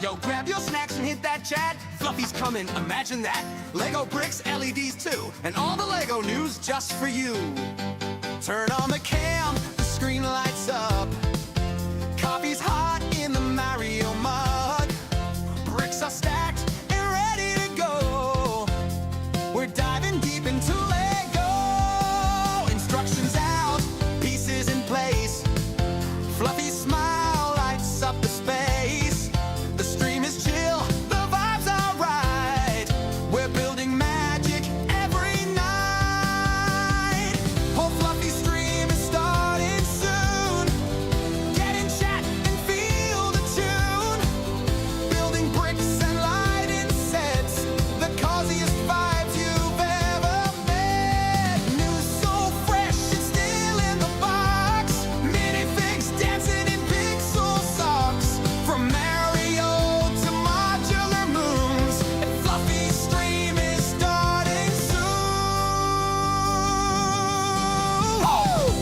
Yo, grab your snacks and hit that chat. Fluffy's coming, imagine that. Lego bricks, LEDs too, and all the Lego news just for you. Turn on the cam, the screen lights up. Coffee's hot in the Mario mug. Bricks are stacked and ready to go. We're diving deep into Lego. Instructions out, pieces in place. Fluffy's smile lights up the space. The stream is chill, the vibes are right. We're building magic every night. Oh, Fluffy's stream is starting soon. Get in chat and feel the tune. Building bricks and lighting sets. The coziest vibes you've ever met. News so fresh, it's still in the box. Minifigs dancing in pixel socks. From Mario to modular moons. And Fluffy's stream is starting soon.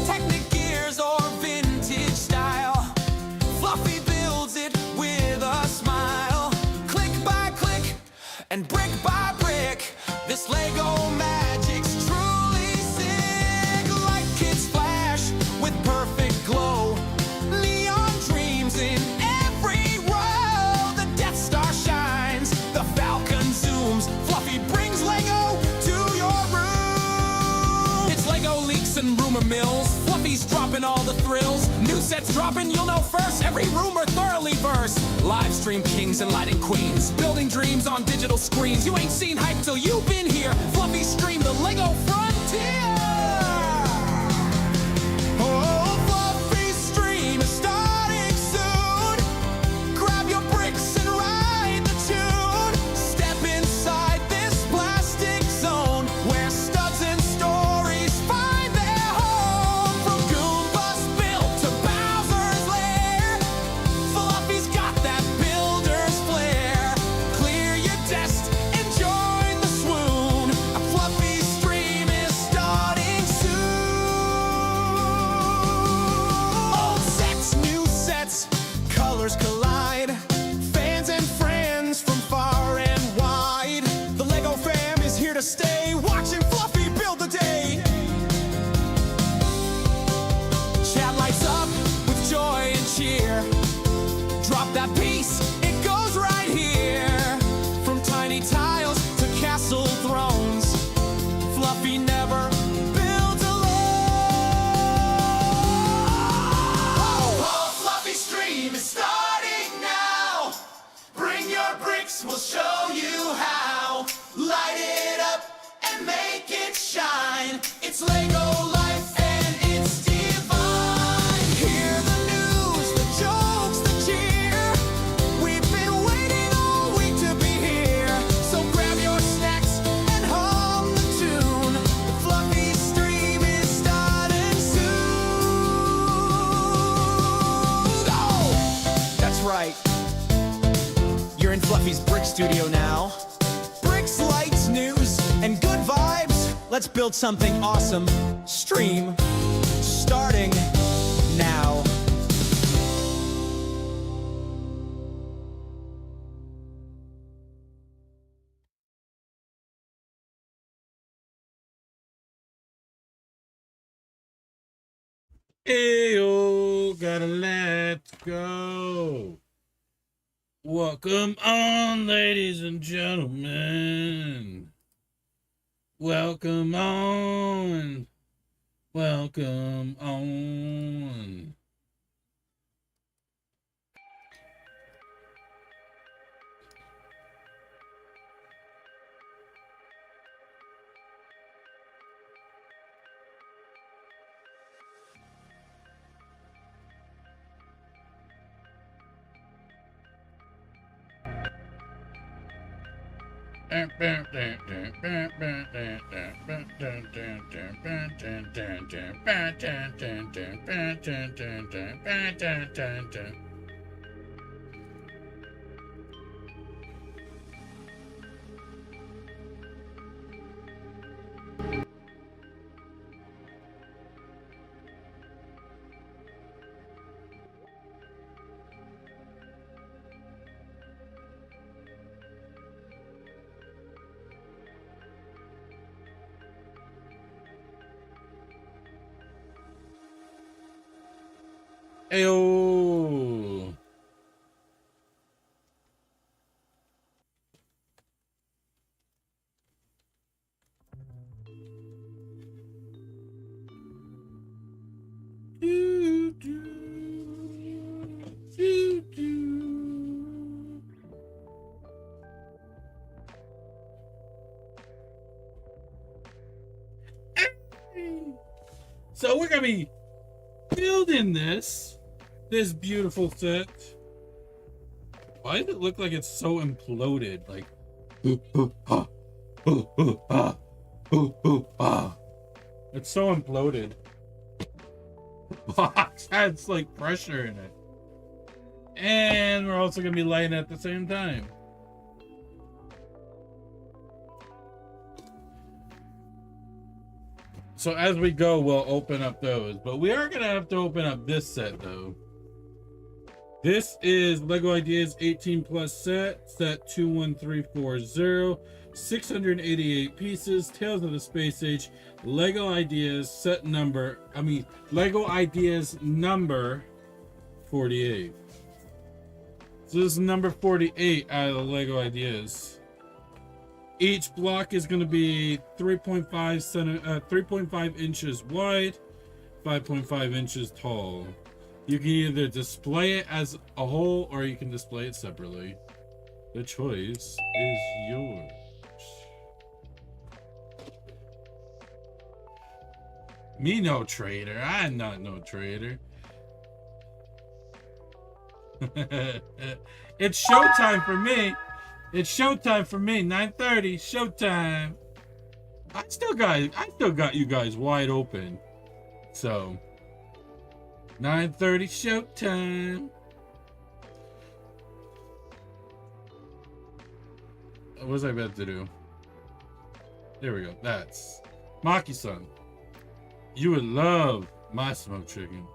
Technic gears or vintage style. Fluffy builds it with a smile. Click by click and brick by brick. This Lego magic's truly sick. Light kits flash with perfect glow. Neon dreams in every row. The Death Star shines, the Falcon zooms. Fluffy brings Lego to your room. It's Lego leaks and rumor mills. Fluffy's dropping all the thrills. New sets dropping, you'll know first. Every rumor thoroughly versed. Live stream kings and lighting queens. Building dreams on digital screens. You ain't seen hype till you've been here. Fluffy stream, the Lego frontier. Oh, Fluffy's stream is starting soon. Grab your bricks and ride the tune. Step inside this plastic zone where studs and stories find their home. From Goomba's built to Bowser's lair, Fluffy's got that builder's flair. Clear your desk and join the swoon. A Fluffy stream is starting soon. Old sets, new sets, colors collide. Fans and friends from far and wide. The Lego fam is here to stay, watching Fluffy build the day. Chat lights up with joy and cheer. Drop that piece, it goes right here. From tiny tiles to castle thrones, Fluffy never builds alone. Oh, Fluffy stream is starting now. Bring your bricks, we'll show you how. Light it up and make it shine. It's Lego life and it's divine. Hear the news, the jokes, the cheer. We've been waiting all week to be here. So grab your snacks and hum the tune. The Fluffy stream is starting soon. Oh, that's right. You're in Fluffy's brick studio now. Bricks, lights, news, and good vibes. Let's build something awesome. Stream starting now. Ayo, gotta let go. Welcome on, ladies and gentlemen. Welcome on. Welcome on. Ayo. Do, do, do, do. So we're gonna be building this beautiful set. Why does it look like it's so imploded? Like, it's so imploded. Box has like pressure in it, and we're also gonna be lighting at the same time. So as we go, we'll open up those, but we are gonna have to open up this set though. This is Lego Ideas 18 plus set 21340, 688 pieces, Tales of the Space Age, Lego Ideas set number, Lego Ideas number 48. So this is number 48 out of the Lego Ideas. Each block is going to be 3.5 inches wide, 5.5 inches tall. You can either display it as a whole or you can display it separately. The choice is yours. Me no trader. I'm not no trader. It's showtime for me. It's showtime for me. 9:30 showtime. I still got you guys wide open. So 9:30 showtime. What was I about to do? There we go. That's Maki-san. You would love my smoked chicken.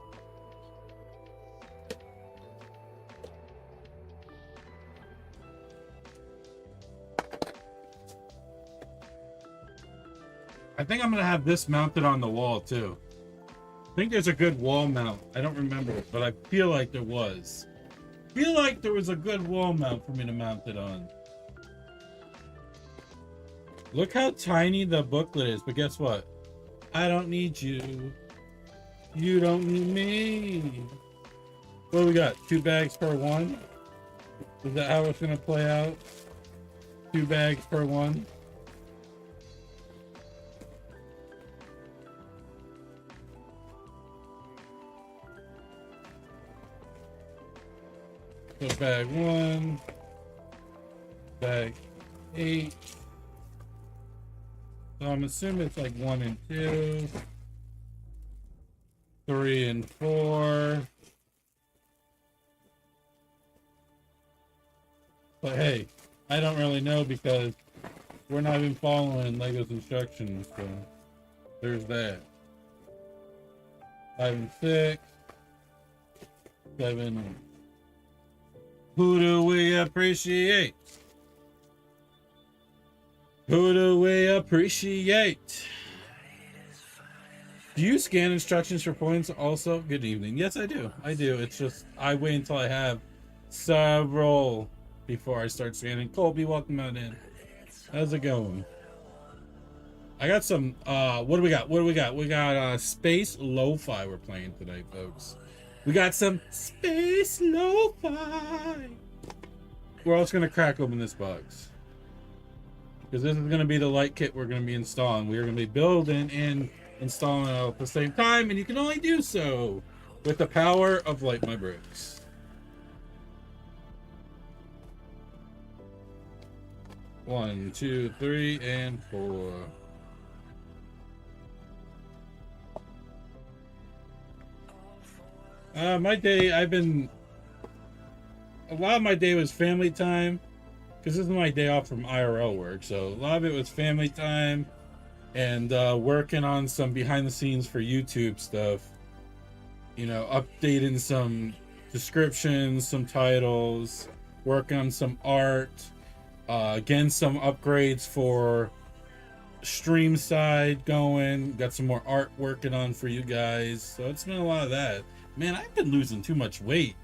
I think I'm gonna have this mounted on the wall too. I think there's a good wall mount. I don't remember it, but I feel like there was. Feel like there was a good wall mount for me to mount it on. Look how tiny the booklet is, but guess what? I don't need you. You don't need me. What do we got? 2 bags per one? Is that how it's gonna play out? 2 bags per one? So bag 1, bag 8. So I'm assuming it's like 1 and 2, 3 and 4. But hey, I don't really know because we're not even following Lego's instructions, so there's that. 5 and 6, 7 and... Who do we appreciate? Who do we appreciate? Do you scan instructions for points also? Good evening. Yes, I do. I do. It's just I wait until I have several before I start scanning. Colby, welcome out in. How's it going? I got some what do we got? What do we got? We got Space Lo-Fi we're playing tonight, folks. We got some Space Lo-Fi. We're also gonna crack open this box, because this is going to be the light kit we're going to be installing. We're going to be building and installing it at the same time, and you can only do so with the power of Light My Bricks. One, two, 3, and 4. My day, a lot of my day was family time, because this is my day off from IRL work, so a lot of it was family time and working on some behind the scenes for YouTube stuff, you know, updating some descriptions, some titles, working on some art, getting some upgrades for stream side going, got some more art working on for you guys, so it's been a lot of that. Man, I've been losing too much weight.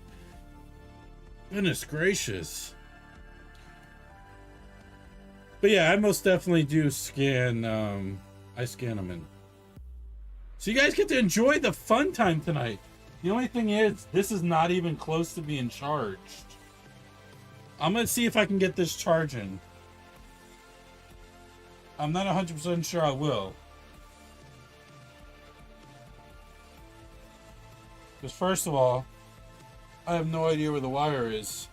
Goodness gracious. But yeah, I most definitely do scan, I scan them in. So you guys get to enjoy the fun time tonight. The only thing is, this is not even close to being charged. I'm gonna see if I can get this charging. I'm not 100% sure I will. Because first of all, I have no idea where the wire is.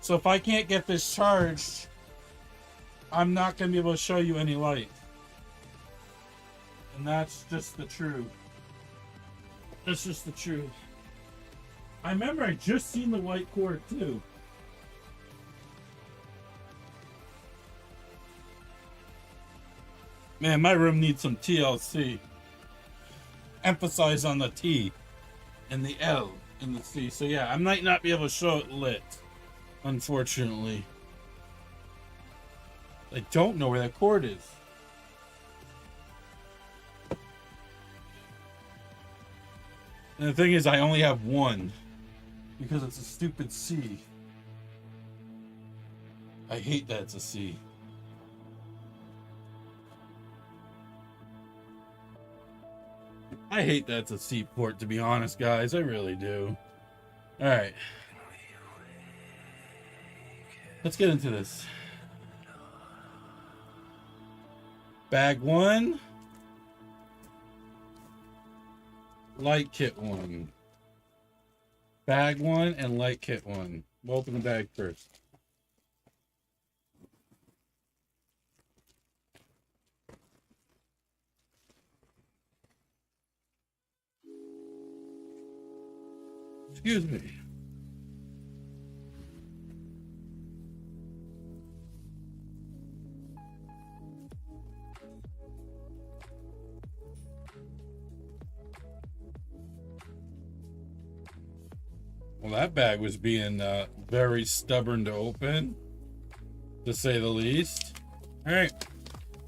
So if I can't get this charged, I'm not going to be able to show you any light. And that's just the truth. That's just the truth. I remember I just seen the white cord too. Man, my room needs some TLC. Emphasize on the T and the L and the C. So yeah, I might not be able to show it lit, unfortunately. I don't know where that cord is. And the thing is, I only have one because it's a stupid C. I hate that it's a C. I hate that it's a C port, to be honest, guys. I really do. Alright. Let's get into this. Bag 1. Light kit 1. Bag 1 and light kit 1. We'll open the bag first. Excuse me. Well, that bag was being very stubborn to open, to say the least. All right.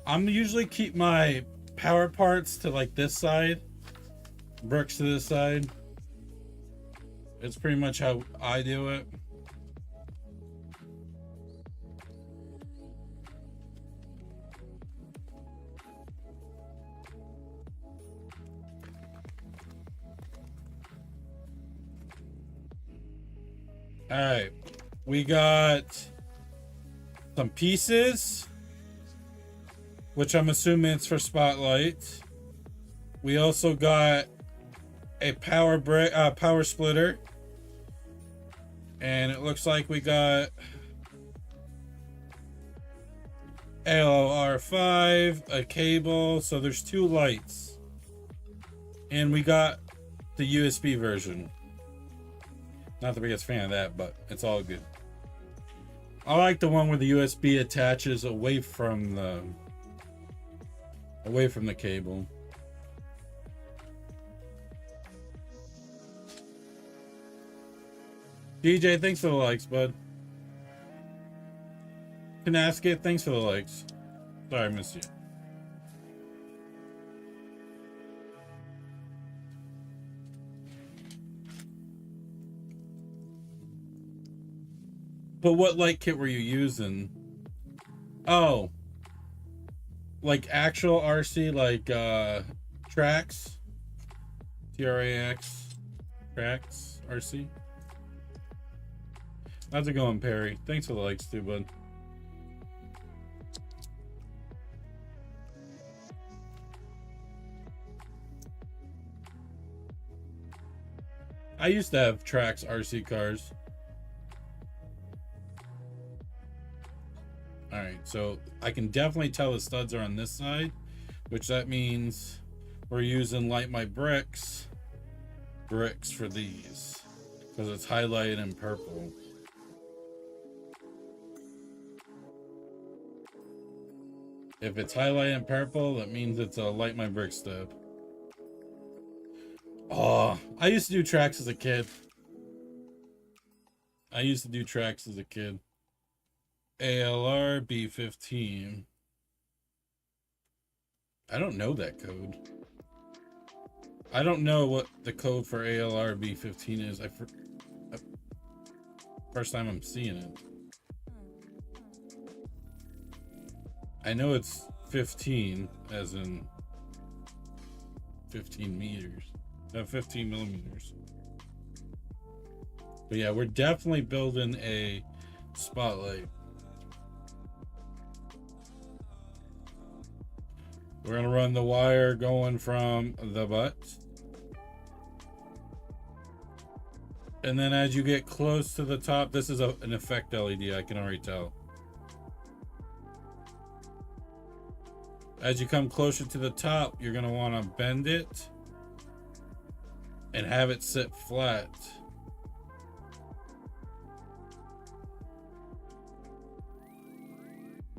I'm usually keep my power parts to like this side, bricks to this side. It's pretty much how I do it. All right, we got some pieces, which I'm assuming it's for spotlight. We also got a power splitter. And it looks like we got LR5, a cable, so there's 2 lights. And we got the USB version. Not the biggest fan of that, but it's all good. I like the one where the USB attaches away from the cable. DJ, thanks for the likes, bud. Canasket, thanks for the likes. Sorry, I missed you. But what light kit were you using? Oh. Like actual RC, like Trax? TRAX? Trax RC? How's it going, Perry? Thanks for the likes too, bud. I used to have Trax RC cars. Alright, so I can definitely tell the studs are on this side, which that means we're using Light My Bricks for these, because it's highlighted in purple. If it's highlighted in purple, that means it's a Light My Brick step. Oh, I used to do Trax as a kid. ALR B15. I don't know that code. I don't know what the code for ALRB15 is. First time I'm seeing it. I know it's 15, as in 15 meters. 15 millimeters. But yeah, we're definitely building a spotlight. We're gonna run the wire going from the butt. And then as you get close to the top, this is an effect LED, I can already tell. As you come closer to the top, you're gonna wanna bend it and have it sit flat.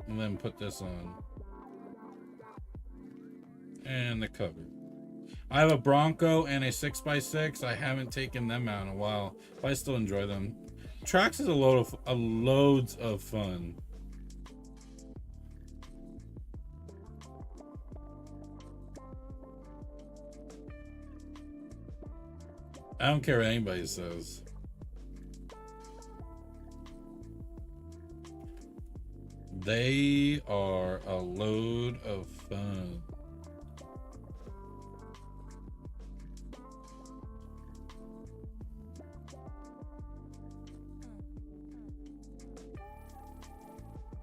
And then put this on. And the cover. I have a Bronco and a 6x6. I haven't taken them out in a while, but I still enjoy them. Tracks is loads of fun. I don't care what anybody says. They are a load of fun.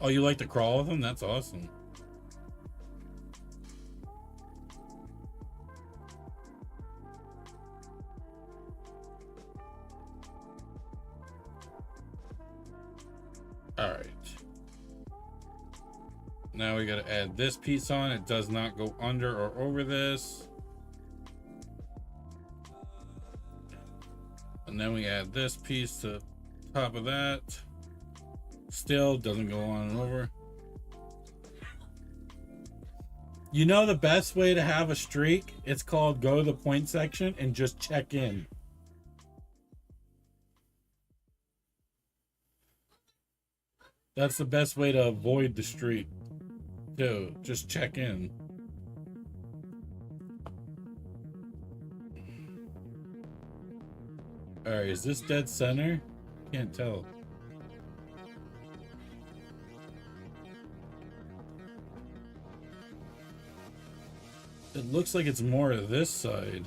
Oh, you like to crawl with them? That's awesome. All right. Now we got to add this piece on. It does not go under or over this. And then we add this piece to top of that. Still doesn't go on and over. You know the best way to have a streak? It's called go to the point section and just check in. That's the best way to avoid the streak. Dude, just check in. Alright, is this dead center? Can't tell. It looks like it's more of this side.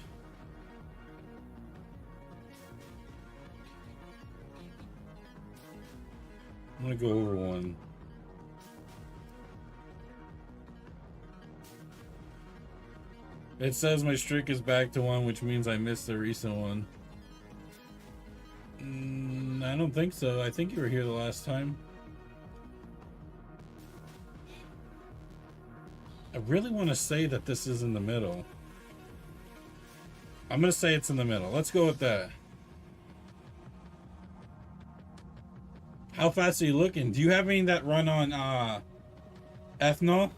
I'm gonna go over one. It says my streak is back to one, which means I missed the recent one. I don't think so. I think you were here the last time. I really want to say that this is in the middle. I'm going to say it's in the middle. Let's go with that. How fast are you looking? Do you have any that run on ethanol?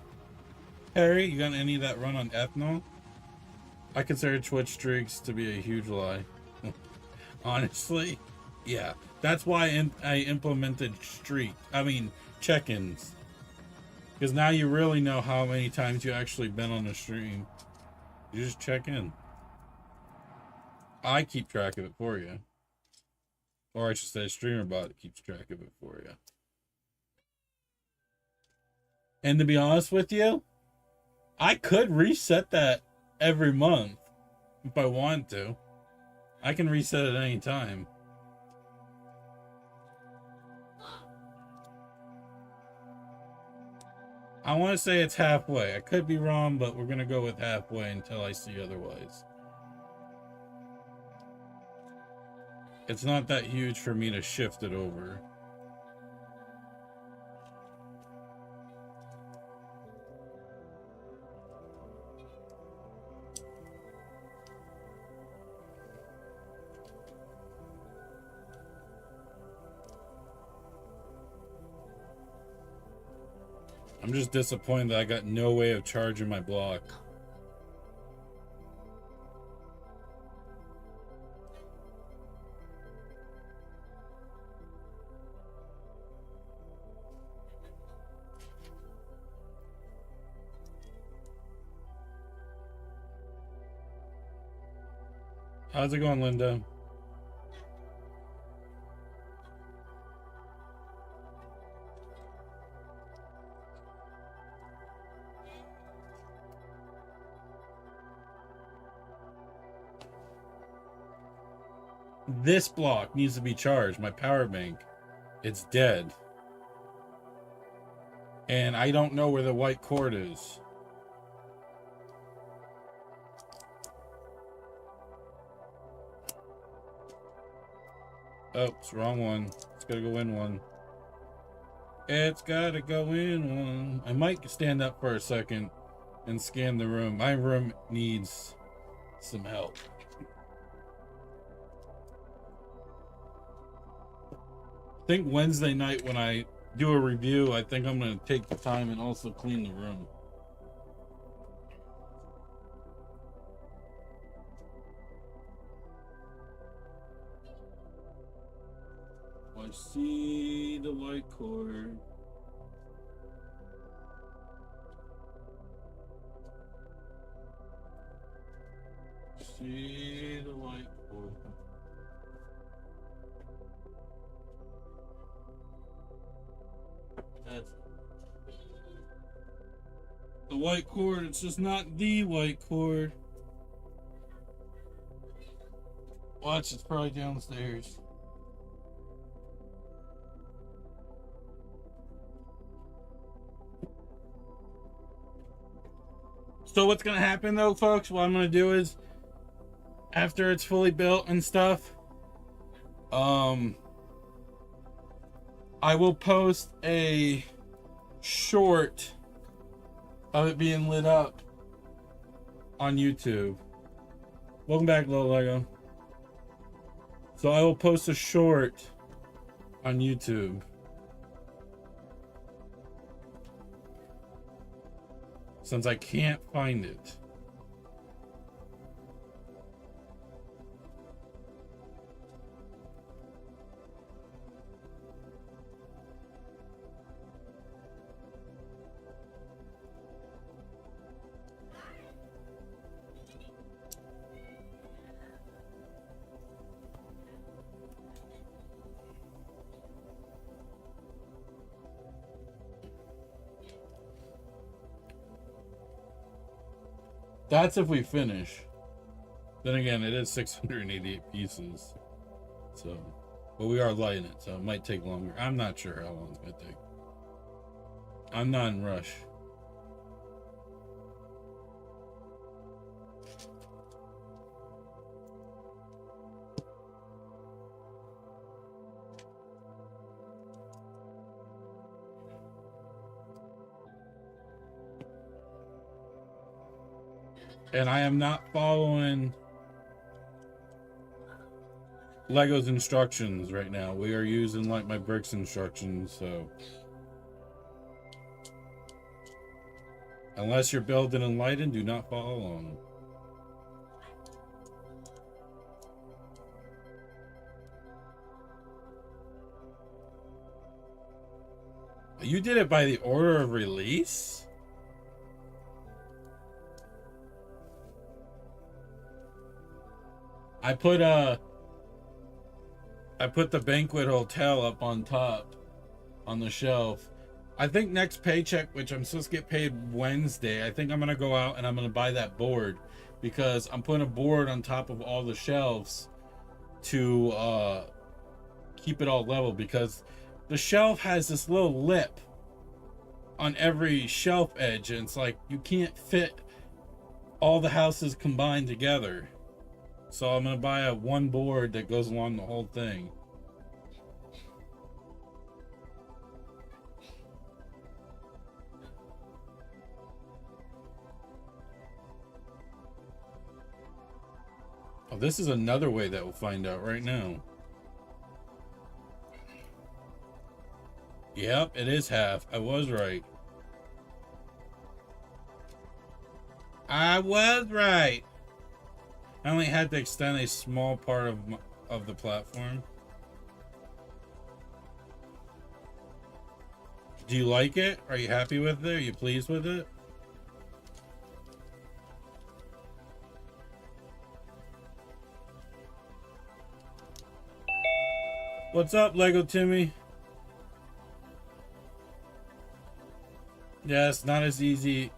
Harry, you got any that run on ethanol? I consider Twitch streaks to be a huge lie. Honestly, yeah. That's why I implemented check-ins. Because now you really know how many times you actually been on the stream. You just check in. I keep track of it for you. Or I should say StreamerBot keeps track of it for you. And to be honest with you, I could reset that every month if I want to. I can reset it any time. I want to say it's halfway. I could be wrong, but we're going to go with halfway until I see otherwise. It's not that huge for me to shift it over. I'm just disappointed that I got no way of charging my block. How's it going, Linda? This block needs to be charged. My power bank, it's dead. And I don't know where the white cord is. Oh, it's the wrong one. It's gotta go in one. It's gotta go in one. I might stand up for a second and scan the room. My room needs some help. I think Wednesday night when I do a review, I think I'm going to take the time and also clean the room. I see the white cord. See the white cord. That's the white cord. It's just not the white cord. Watch, it's probably downstairs. So what's gonna happen though, folks? What I'm gonna do is, after it's fully built and stuff, I will post a short of it being lit up on YouTube. Welcome back, Little Lego. So I will post a short on YouTube. Since I can't find it. That's if we finish. Then again, it is 688 pieces. So, but we are lighting it, so it might take longer. I'm not sure how long it's going to take. I'm not in a rush. And I am not following Lego's instructions right now. We are using like my bricks instructions, so unless you're building in Lighten, do not follow along. You did it by the order of release? I put the banquet hotel up on top on the shelf. I think next paycheck, which I'm supposed to get paid Wednesday, I think I'm gonna go out and I'm gonna buy that board, because I'm putting a board on top of all the shelves to keep it all level, because the shelf has this little lip on every shelf edge, and it's like you can't fit all the houses combined together. So I'm gonna buy a one board that goes along the whole thing. Oh, this is another way that we'll find out right now. Yep, it is half. I was right. I was right. I only had to extend a small part of the platform. Do you like it? Are you happy with it? Are you pleased with it? What's up, Lego Timmy? Yeah, it's not as easy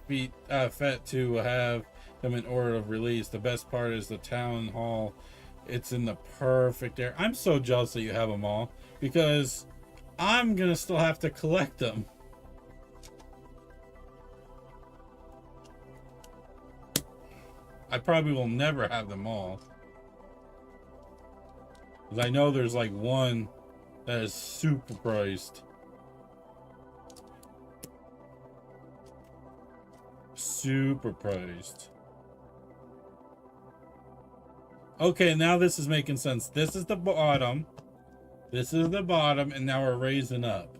fet to have them in order of release. The best part is the town hall. It's in the perfect area. I'm so jealous that you have them all because I'm gonna still have to collect them. I probably will never have them all. Because I know there's like one that is super priced. Super priced. Okay, now this is making sense. This is the bottom. This is the bottom, and now we're raising up.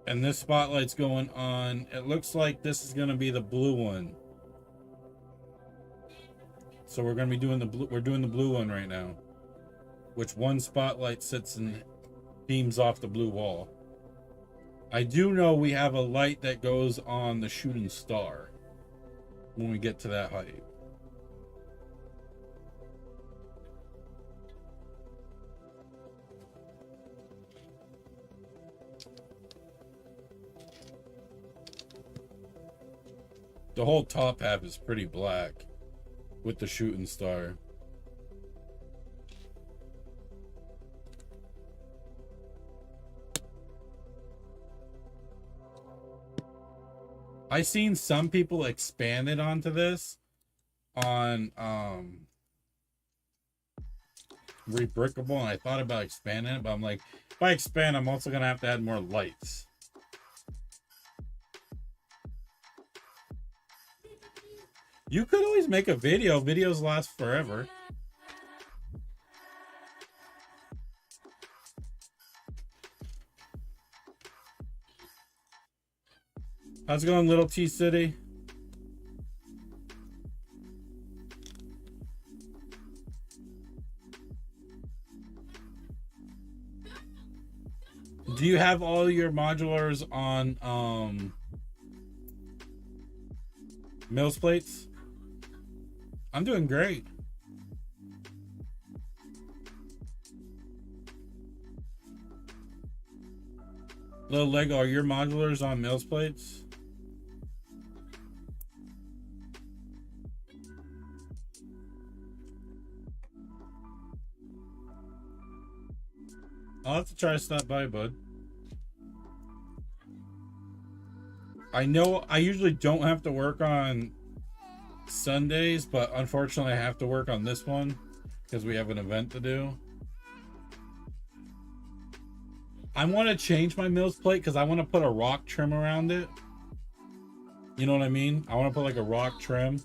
And this spotlight's going on. It looks like this is going to be the blue one. So we're going to be doing the blue. We're doing the blue one right now. Which one spotlight sits and beams off the blue wall. I do know we have a light that goes on the shooting star when we get to that height. The whole top half is pretty black with the shooting star. I seen some people expand it onto this on Rebrickable, and I thought about expanding it, but I'm like, if I expand, I'm also gonna have to add more lights. You could always make a video. Videos last forever. How's it going, Little T City? Do you have all your modulars on Mills plates? I'm doing great. Little Lego, are your modulars on Mills plates? I'll have to try to stop by, bud. I know I usually don't have to work on Sundays, but unfortunately I have to work on this one because we have an event to do. I want to change my Mills plate because I want to put a rock trim around it. You know what I mean? I want to put like a rock trim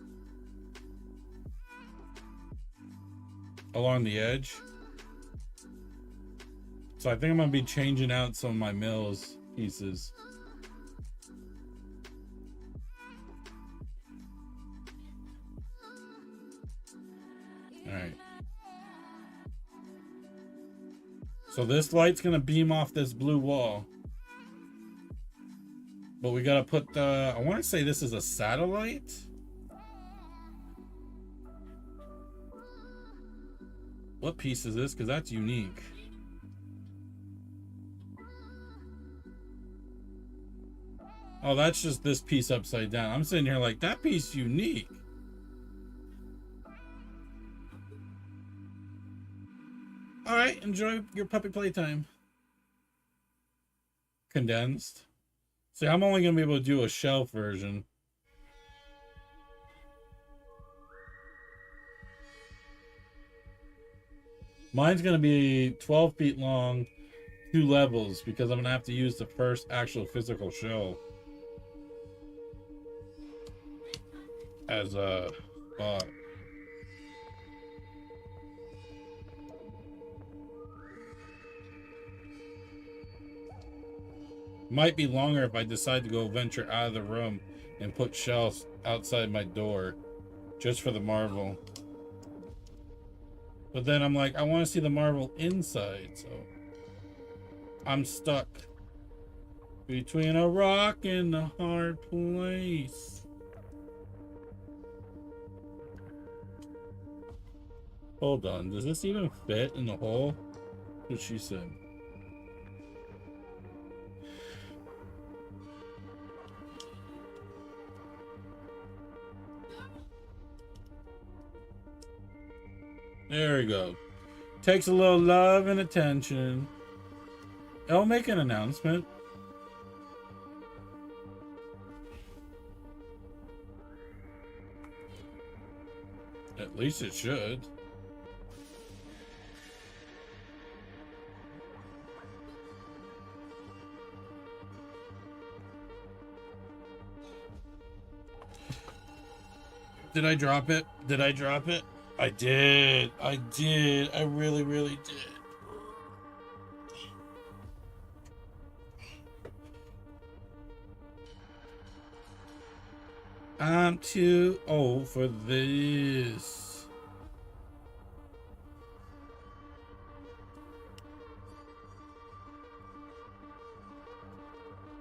along the edge. So I think I'm going to be changing out some of my Mills pieces. Alright. So this light's gonna beam off this blue wall. But we gotta put the... I want to say this is a satellite. What piece is this? Because that's unique. Oh, that's just this piece upside down. I'm sitting here like, that piece unique. Alright, enjoy your puppy playtime. Condensed. See, I'm only going to be able to do a shelf version. Mine's going to be 12 feet long, 2 levels, because I'm going to have to use the first actual physical shell as a spot. Might be longer if I decide to go venture out of the room and put shelves outside my door just for the marble. But then I'm like, I want to see the marble inside, so I'm stuck between a rock and a hard place. Hold on. Does this even fit in the hole? What she said. There we go. Takes a little love and attention. I'll make an announcement. At least it should. Did I drop it? Did I drop it? I did. I did. I really, really did. I'm too old for this.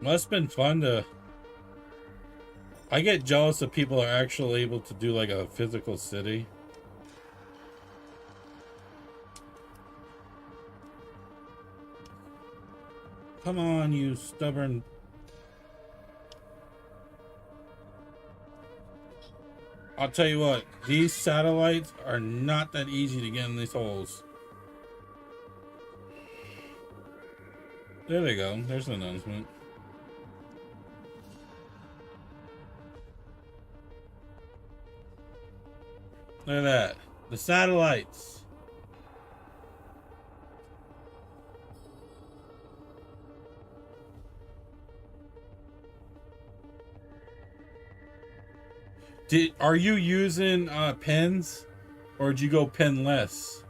Must have been fun to... I get jealous that people are actually able to do like a physical city. Come on, you stubborn... I'll tell you what, these satellites are not that easy to get in these holes. There they go. There's an announcement. Look at that. The satellites. Are you using pens, or did you go penless?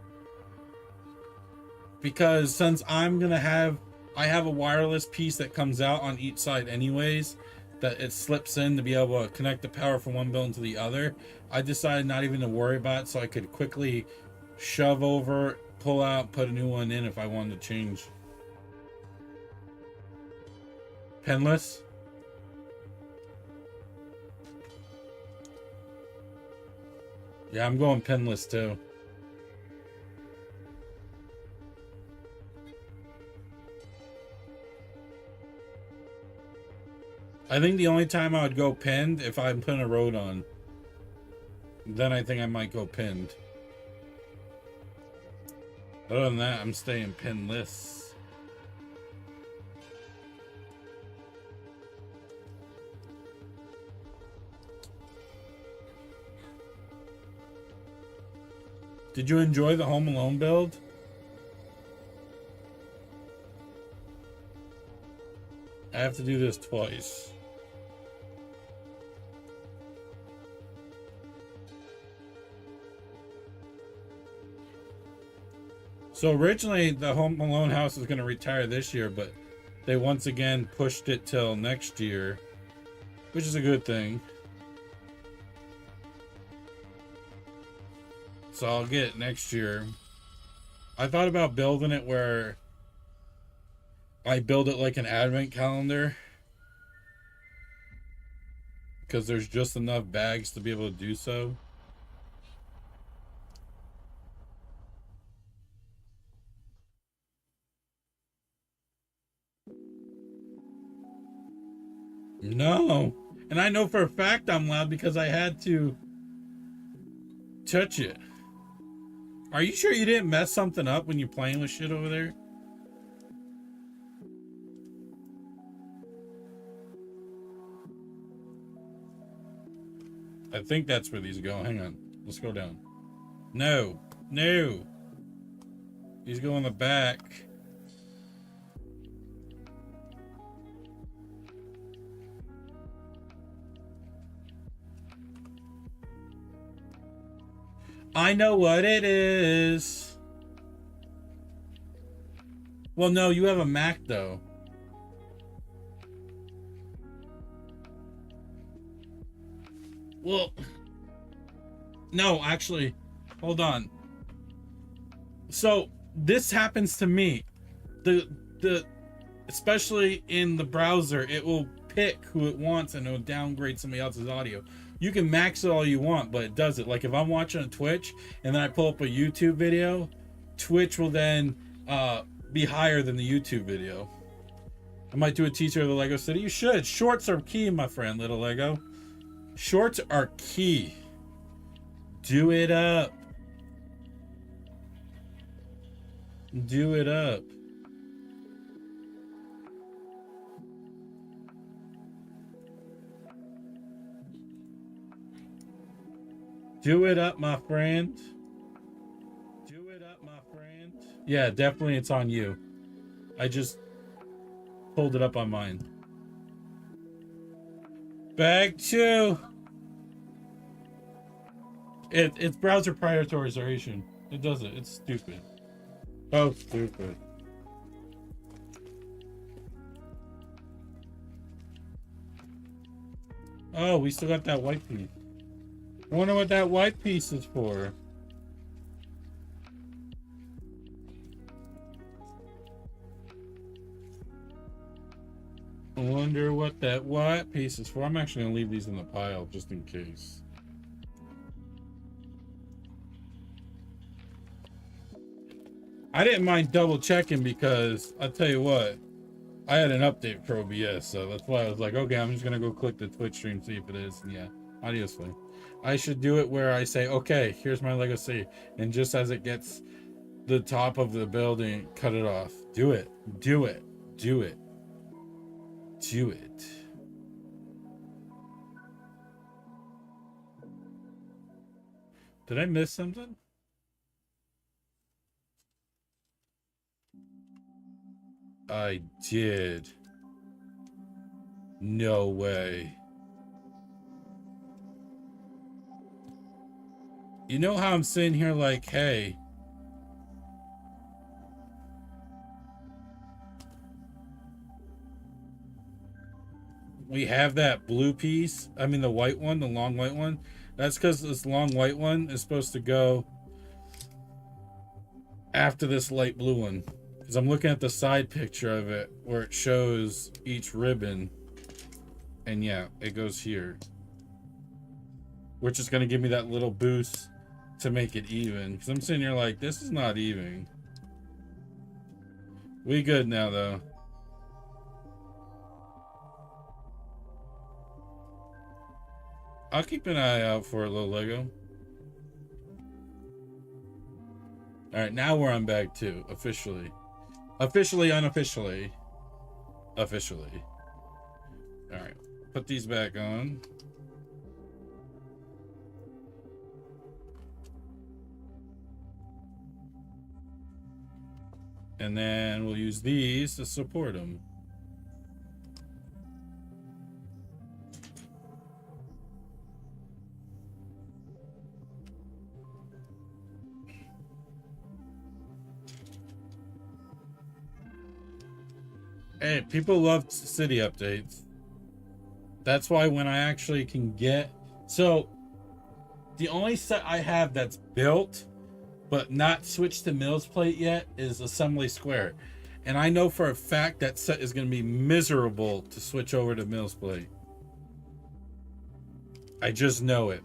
Because since I have a wireless piece that comes out on each side anyways, that it slips in to be able to connect the power from one building to the other. I decided not even to worry about it, so I could quickly shove over, pull out, put a new one in if I wanted to change. Penless? Yeah, I'm going penless too. I think the only time I would go pinned if I'm putting a road on. Then I think I might go pinned. Other than that, I'm staying pinless. Did you enjoy the Home Alone build? I have to do this twice. So originally the Home Alone house was going to retire this year, but they once again pushed it till next year, which is a good thing. So I'll get it next year. I thought about building it where I build it like an advent calendar, because there's just enough bags to be able to do so. No. And I know for a fact I'm loud because I had to touch it. Are you sure you didn't mess something up when you're playing with shit over there? I think that's where these go. Hang on. Let's go down. No. No. These go in the back. I know what it is. Well, no, you have a Mac though. Well, no, actually, hold on. So this happens to me. Especially in the browser, it will pick who it wants and it will downgrade somebody else's audio. You can max it all you want, but it does it. Like if I'm watching on Twitch and then I pull up a YouTube video, Twitch will then be higher than the YouTube video. I might do a teaser of the Lego City. You should. Shorts are key, my friend, little Lego. Shorts are key. Do it up. Do it up. Do it up, my friend. Do it up, my friend. Yeah, definitely it's on you. I just pulled it up on mine. Bag 2. It's browser prioritization. It does it. It's stupid. Oh, stupid. Oh, we still got that white piece. I wonder what that white piece is for. I wonder what that white piece is for. I'm actually gonna leave these in the pile just in case. I didn't mind double checking because I'll tell you what, I had an update for OBS, so that's why I was like, okay, I'm just gonna go click the Twitch stream, see if it is. And yeah, obviously. I should do it where I say, okay, here's my Lego City, and just as it gets the top of the building, cut it off. Do it. Do it. Do it. Do it. Did I miss something? I did. No way. You know how I'm sitting here like, hey, we have that blue piece. I mean, the white one, the long white one. That's because this long white one is supposed to go after this light blue one. Because I'm looking at the side picture of it where it shows each ribbon. And yeah, it goes here. Which is going to give me that little boost to make it even. Because I'm sitting here like, this is not even. We good now, though. I'll keep an eye out for a little Lego. Alright, now we're on bag 2. Officially. Officially, unofficially. Officially. Alright. Put these back on. And then we'll use these to support them. Hey, people love city updates. That's why when I actually can get... So, the only set I have that's built, but not switched to Mills Plate yet, is Assembly Square. And I know for a fact that set is going to be miserable to switch over to Mills Plate. I just know it.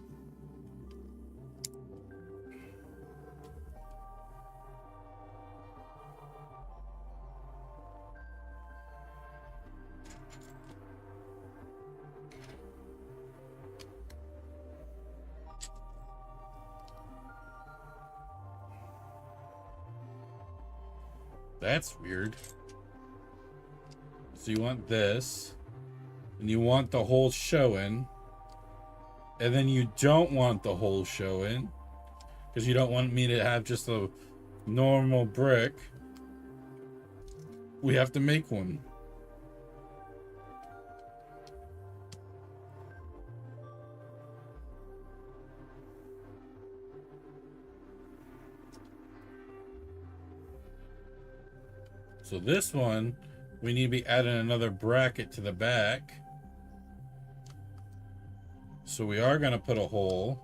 That's weird. So you want this, and you want the whole showing, and then you don't want the whole showing, because you don't want me to have just a normal brick. We have to make one. So this one, we need to be adding another bracket to the back. So we are going to put a hole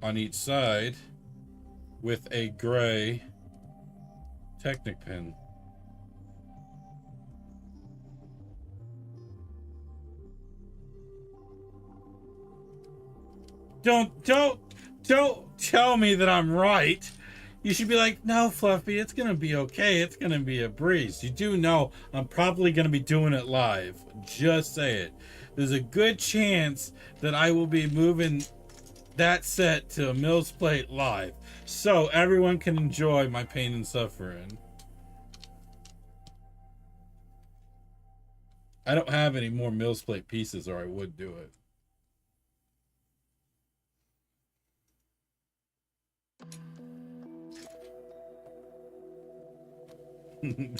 on each side with a gray Technic pin. Don't tell me that I'm right. You should be like, no, Fluffy, it's gonna be okay. It's gonna be a breeze. You do know I'm probably gonna be doing it live. Just say it. There's a good chance that I will be moving that set to a Mills Plate live, so everyone can enjoy my pain and suffering. I don't have any more Mills Plate pieces, or I would do it.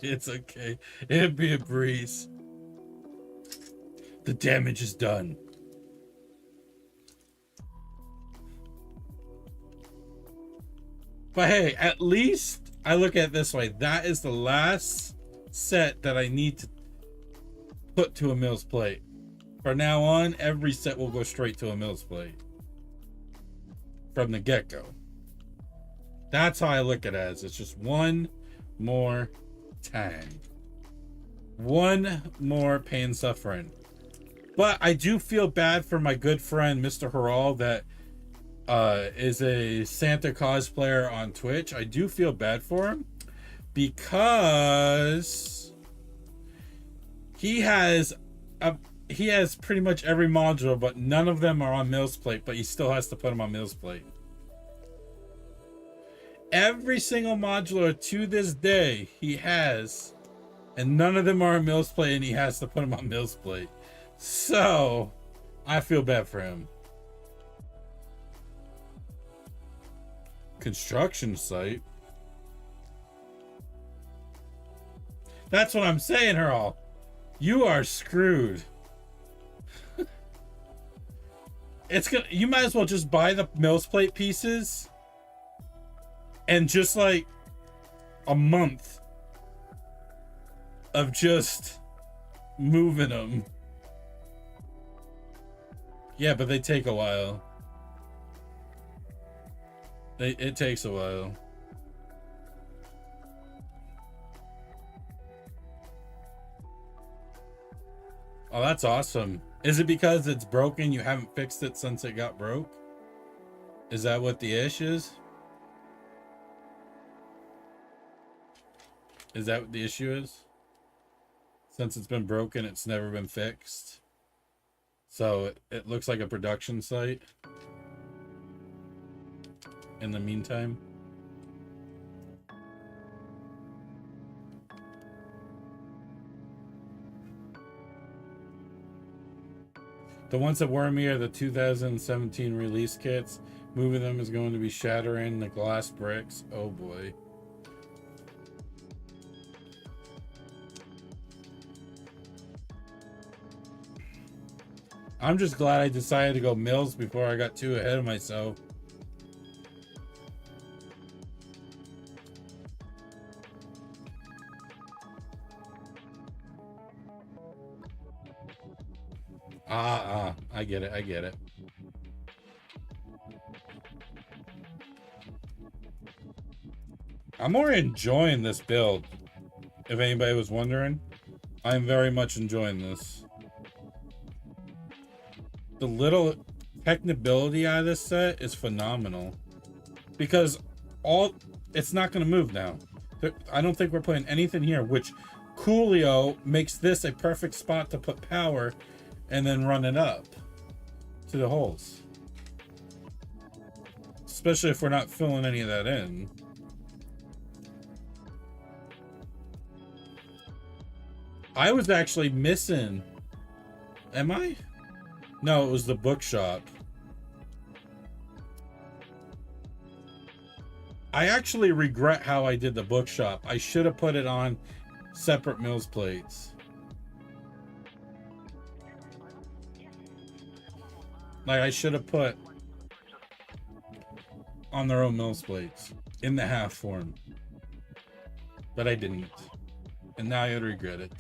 It's okay. It'd be a breeze. The damage is done. But hey, at least I look at it this way. That is the last set that I need to put to a Mills Plate. From now on, every set will go straight to a Mills Plate. From the get-go. That's how I look at it as. It's just one more time. One more pain and suffering. But I do feel bad for my good friend, Mr. Haral, that is a Santa cosplayer on Twitch. I do feel bad for him because he has pretty much every module, but none of them are on Mills Plate, but he still has to put them on Mills Plate. Every single modular to this day he has, and none of them are on Mills Plate, and he has to put them on Mills Plate. So I feel bad for him. Construction site. That's what I'm saying, Earl. You are screwed. You might as well just buy the Mills Plate pieces and just like a month of just moving them. Yeah, but they take a while. It takes a while. Oh, that's awesome. Is it because it's broken? You haven't fixed it since it got broke? Is that what the issue is? Is that what the issue is? Since it's been broken, it's never been fixed. So it looks like a production site. In the meantime. The ones that worry me are the 2017 release kits. Moving them is going to be shattering the glass bricks. Oh boy. I'm just glad I decided to go Mills before I got too ahead of myself. I get it. I'm more enjoying this build. If anybody was wondering, I'm very much enjoying this. The little technicability out of this set is phenomenal. Because it's not going to move now. I don't think we're putting anything here, which Coolio makes this a perfect spot to put power and then run it up to the holes. Especially if we're not filling any of that in. I was actually missing. Am I? No, it was the bookshop. I actually regret how I did the bookshop. I should have put it on separate Mills plates. Like, I should have put on their own Mills plates in the half form. But I didn't. And now I regret it.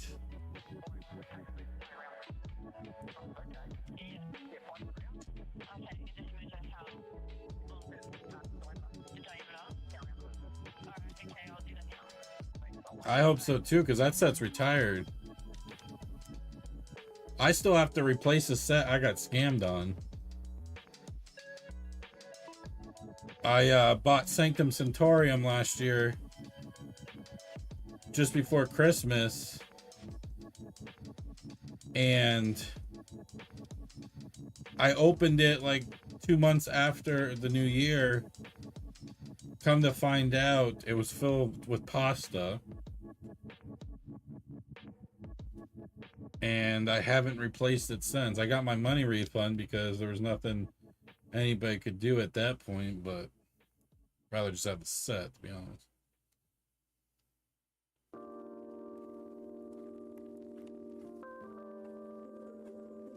I hope so too, because that set's retired. I still have to replace a set I got scammed on. I bought Sanctum Centaurium last year, just before Christmas, and I opened it like 2 months after the new year. Come to find out, it was filled with pasta. And I haven't replaced it since. I got my money refund because there was nothing anybody could do at that point, but I'd rather just have the set, to be honest.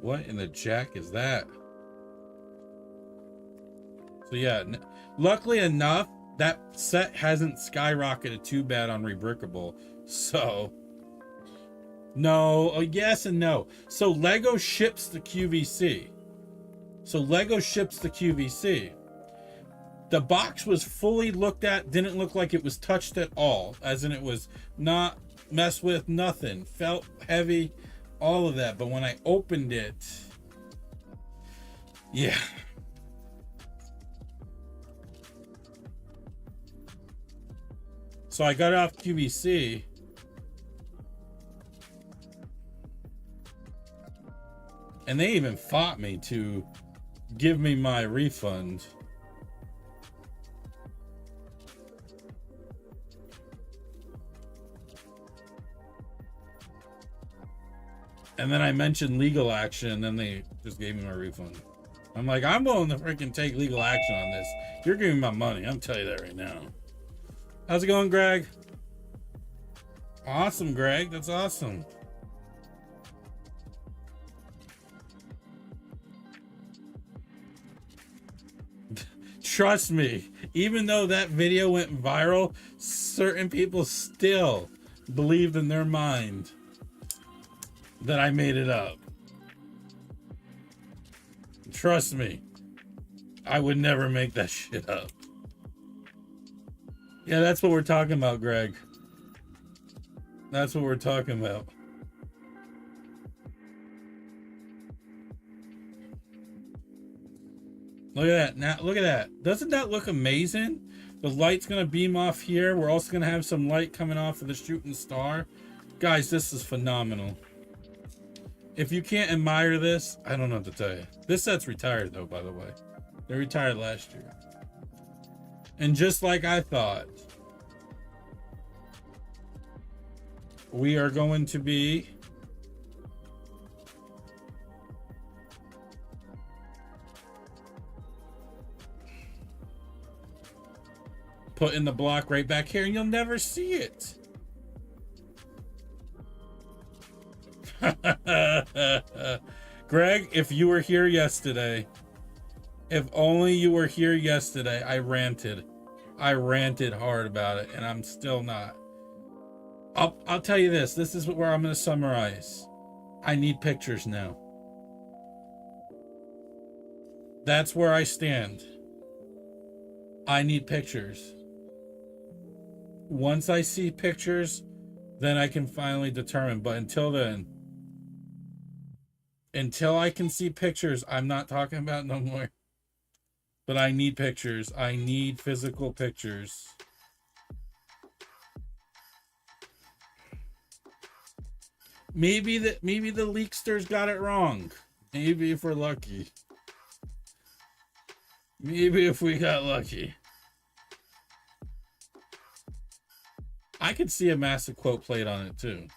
What in the jack is that? So yeah, luckily enough, that set hasn't skyrocketed too bad on Rebrickable. So, no, yes and no. So Lego ships the QVC. The box was fully looked at, didn't look like it was touched at all, as in it was not messed with, nothing. Felt heavy, all of that. But when I opened it, yeah. So I got it off QVC. And they even fought me to give me my refund. And then I mentioned legal action, and then they just gave me my refund. I'm like, I'm willing to freaking take legal action on this. You're giving me my money. I'm telling you that right now. How's it going, Greg? Awesome, Greg. That's awesome. Trust me, even though that video went viral, certain people still believed in their mind that I made it up. Trust me, I would never make that shit up. Yeah, that's what we're talking about, Greg. That's what we're talking about. Look at that. Now, look at that. Doesn't that look amazing? The light's going to beam off here. We're also going to have some light coming off of the shooting star. Guys, this is phenomenal. If you can't admire this, I don't know what to tell you. This set's retired, though, by the way. They retired last year. And just like I thought, we are going to be putting the block right back here, and you'll never see it. Greg, if you were here yesterday, if only you were here yesterday, I ranted hard about it, and I'm still not. I'll tell you this. This is where I'm going to summarize. I need pictures now. That's where I stand. I need pictures. Once I see pictures, then I can finally determine. But until then, until I can see pictures, I'm not talking about no more. But I need pictures. I need physical pictures. Maybe the leaksters got it wrong. Maybe if we're lucky. Maybe if we got lucky. I could see a massive quote plate on it too.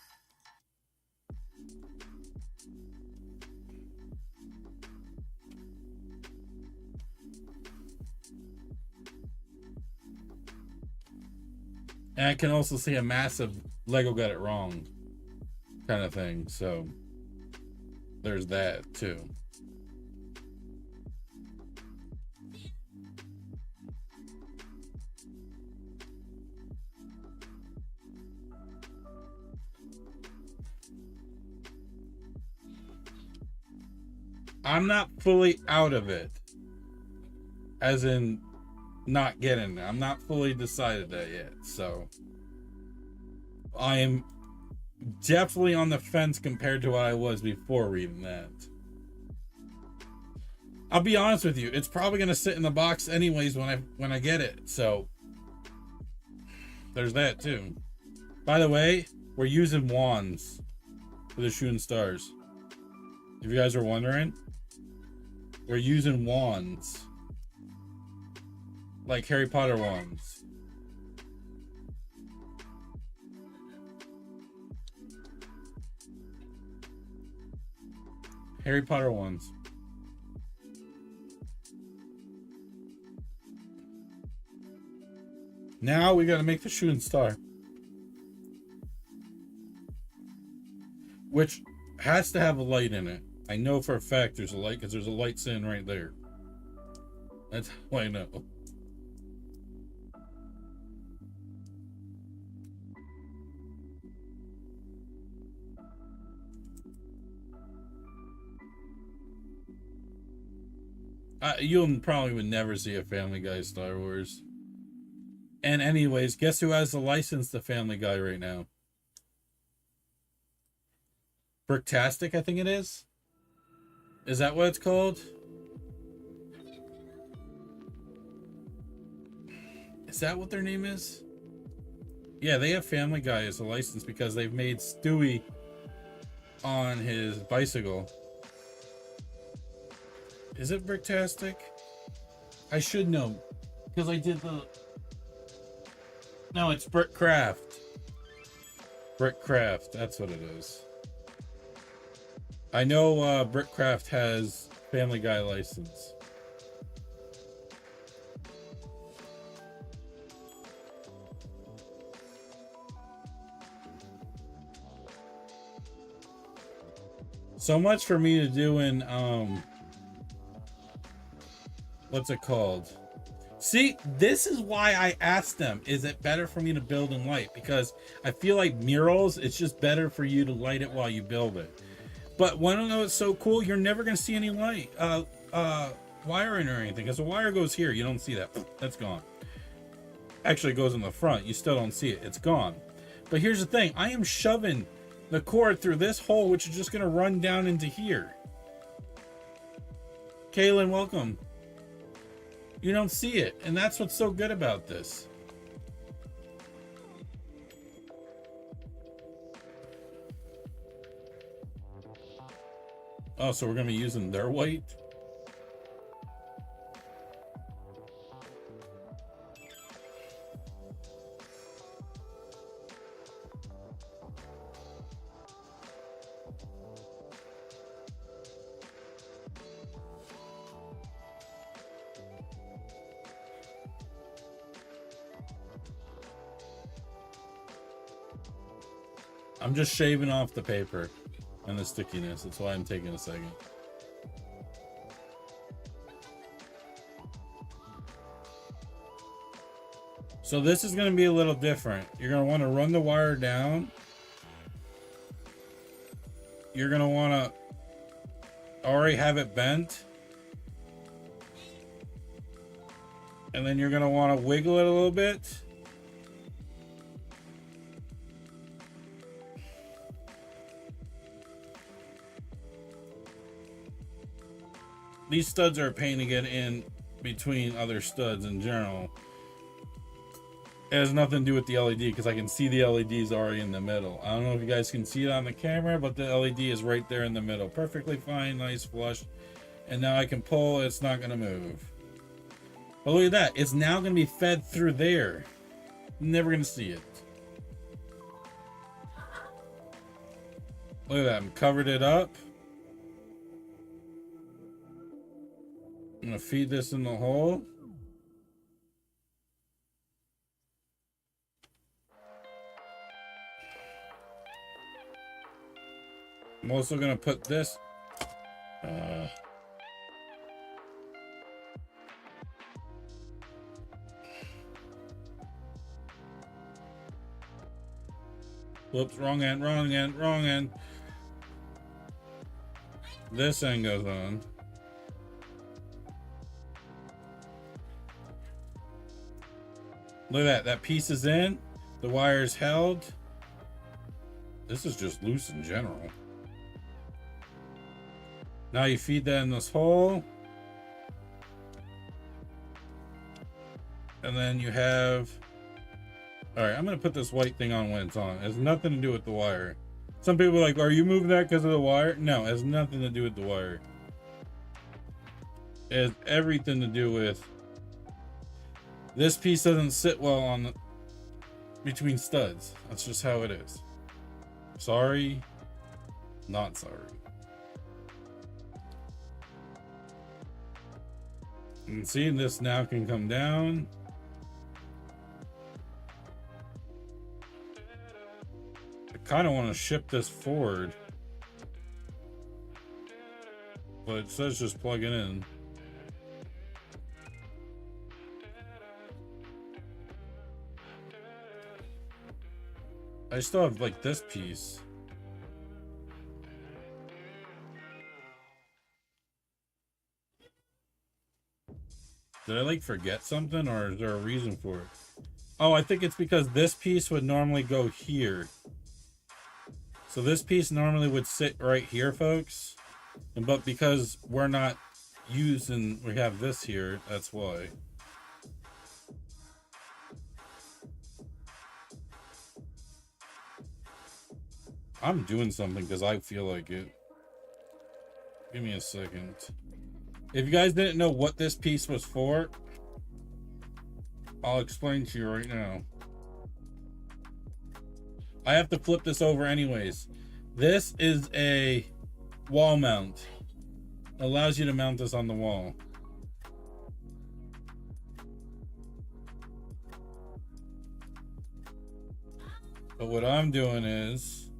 And I can also see a massive Lego got it wrong kind of thing. So there's that too. I'm not fully out of it, as in not getting it. I'm not fully decided that yet. So I am definitely on the fence compared to what I was before reading that. I'll be honest with you, it's probably gonna sit in the box anyways when I get it. So there's that too. By the way, we're using wands for the shooting stars. If you guys are wondering, we're using wands. Like Harry Potter wands. Harry Potter wands. Now we gotta make the shooting star. Which has to have a light in it. I know for a fact there's a light because there's a light sitting right there. That's how I know. You'll probably would never see a Family Guy Star Wars. And anyways, guess who has the license to Family Guy right now? Bricktastic, I think it is. Is that what it's called? Is that what their name is? Yeah, they have Family Guy as a license because they've made Stewie on his bicycle. Is it Bricktastic? I should know because I did the... No, it's Brickcraft. Brickcraft, that's what it is. I know Brickcraft has Family Guy license. So much for me to do in what's it called? See, this is why I asked them, is it better for me to build in light? Because I feel like murals, it's just better for you to light it while you build it. But want to know what's so cool? You're never going to see any light, wiring or anything. Because the wire goes here. You don't see that. That's gone. Actually, it goes in the front. You still don't see it. It's gone. But here's the thing. I am shoving the cord through this hole, which is just going to run down into here. Kaylin, welcome. You don't see it. And that's what's so good about this. Oh, so we're going to be using their white? I'm just shaving off the paper and the stickiness. That's why I'm taking a second. So this is going to be a little different. You're going to want to run the wire down. You're going to want to already have it bent. And then you're going to want to wiggle it a little bit. These studs are a pain to get in between other studs in general. It has nothing to do with the LED because I can see the LEDs already in the middle. I don't know if you guys can see it on the camera, but the LED is right there in the middle. Perfectly fine, nice, flush. And now I can pull, it's not going to move. But look at that. It's now going to be fed through there. Never going to see it. Look at that. I've covered it up. I'm going to feed this in the hole. I'm also going to put this. Whoops, wrong end, wrong end, wrong end. This end goes on. Look at that. That piece is in. The wire is held. This is just loose in general. Now you feed that in this hole. And then you have... Alright, I'm going to put this white thing on when it's on. It has nothing to do with the wire. Some people are like, are you moving that because of the wire? No, it has nothing to do with the wire. It has everything to do with... This piece doesn't sit well on between studs. That's just how it is. Sorry. Not sorry. And see, this now can come down. I kind of want to ship this forward, but it says just plug it in. I still have like this piece. Did I like forget something, or is there a reason for it? Oh, I think it's because this piece would normally go here. So this piece normally would sit right here, folks. But because we're not using, we have this here, that's why. I'm doing something because I feel like it. Give me a second. If you guys didn't know what this piece was for, I'll explain to you right now. I have to flip this over anyways. This is a wall mount. It allows you to mount this on the wall. But what I'm doing is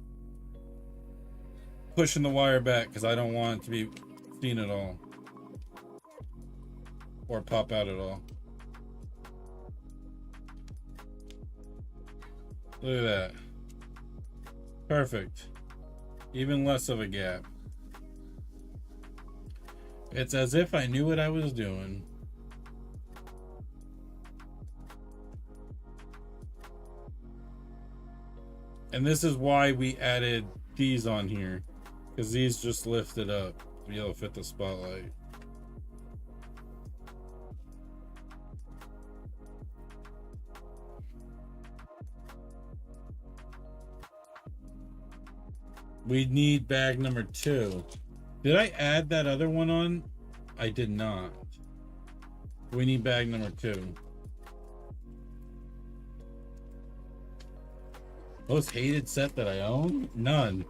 pushing the wire back because I don't want it to be seen at all. Or pop out at all. Look at that. Perfect. Even less of a gap. It's as if I knew what I was doing. And this is why we added these on here, because these just lift it up to be able to fit the spotlight. We need bag number 2. Did I add that other one on? I did not. We need bag number 2. Most hated set that I own? None.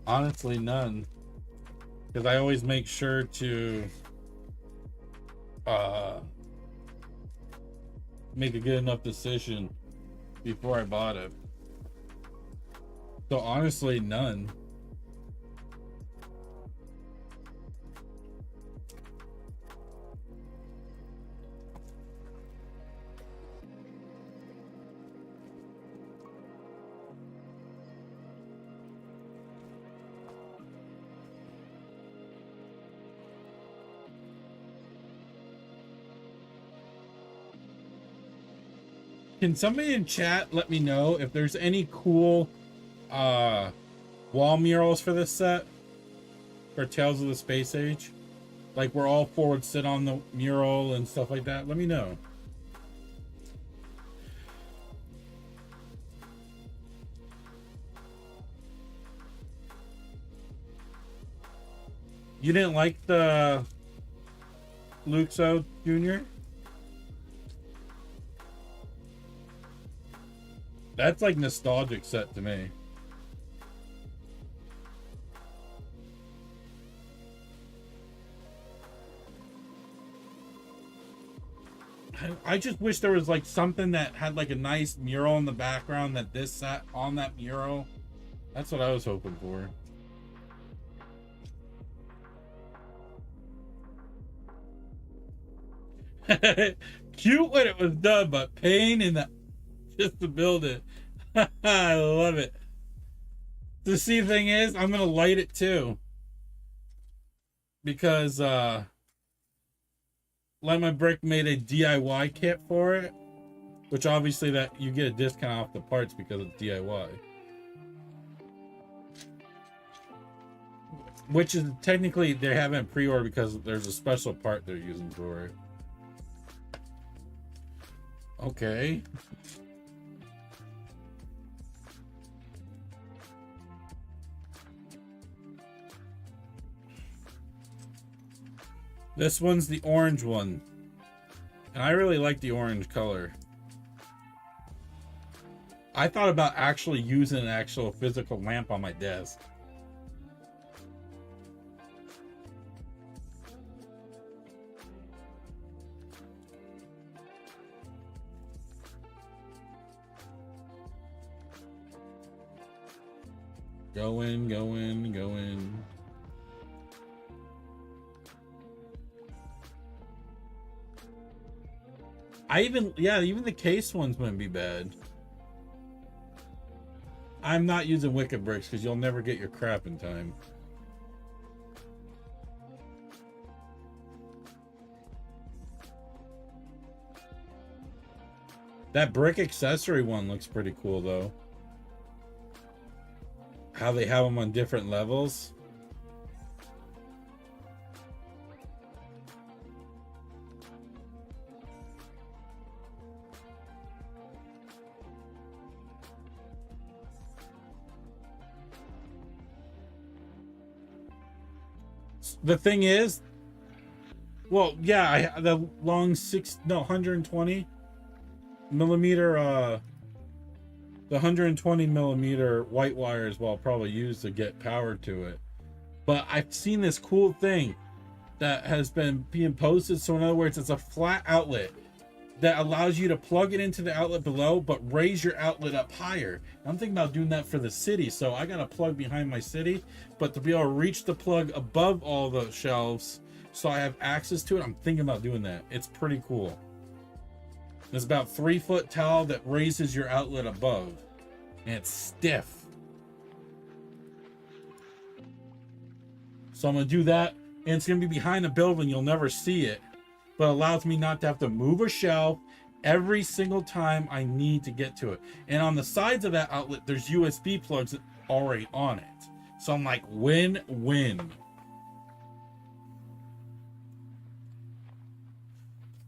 Honestly, none. Because I always make sure to make a good enough decision before I bought it. So honestly, none. Can somebody in chat let me know if there's any cool wall murals for this set? For Tales of the Space Age? Like where all four would sit on the mural and stuff like that? Let me know. You didn't like the Luxo Jr.? That's like nostalgic set to me. I just wish there was like something that had like a nice mural in the background that this sat on that mural. That's what I was hoping for. Cute when it was done, but pain in the just to build it. I love it. The see thing is, I'm gonna light it too, because Light My Brick made a DIY kit for it, which obviously that you get a discount off the parts because it's DIY, which is technically they haven't pre-ordered because there's a special part they're using for it. Okay. This one's the orange one. And I really like the orange color. I thought about actually using an actual physical lamp on my desk. Going. Even the case ones wouldn't be bad. I'm not using wicked bricks because you'll never get your crap in time. That brick accessory one looks pretty cool though. How they have them on different levels. The thing is, well, yeah, the long 120 millimeter, the 120 millimeter white wire is what I'll probably use to get power to it. But I've seen this cool thing that has been being posted. So in other words, it's a flat outlet that allows you to plug it into the outlet below, but raise your outlet up higher. I'm thinking about doing that for the city. So I got a plug behind my city, but to be able to reach the plug above all the shelves so I have access to it, I'm thinking about doing that. It's pretty cool. It's about 3 foot tall that raises your outlet above, and it's stiff. So I'm gonna do that, and it's gonna be behind a building. You'll never see it, but allows me not to have to move a shelf every single time I need to get to it. And on the sides of that outlet, there's USB plugs already on it. So I'm like, win-win.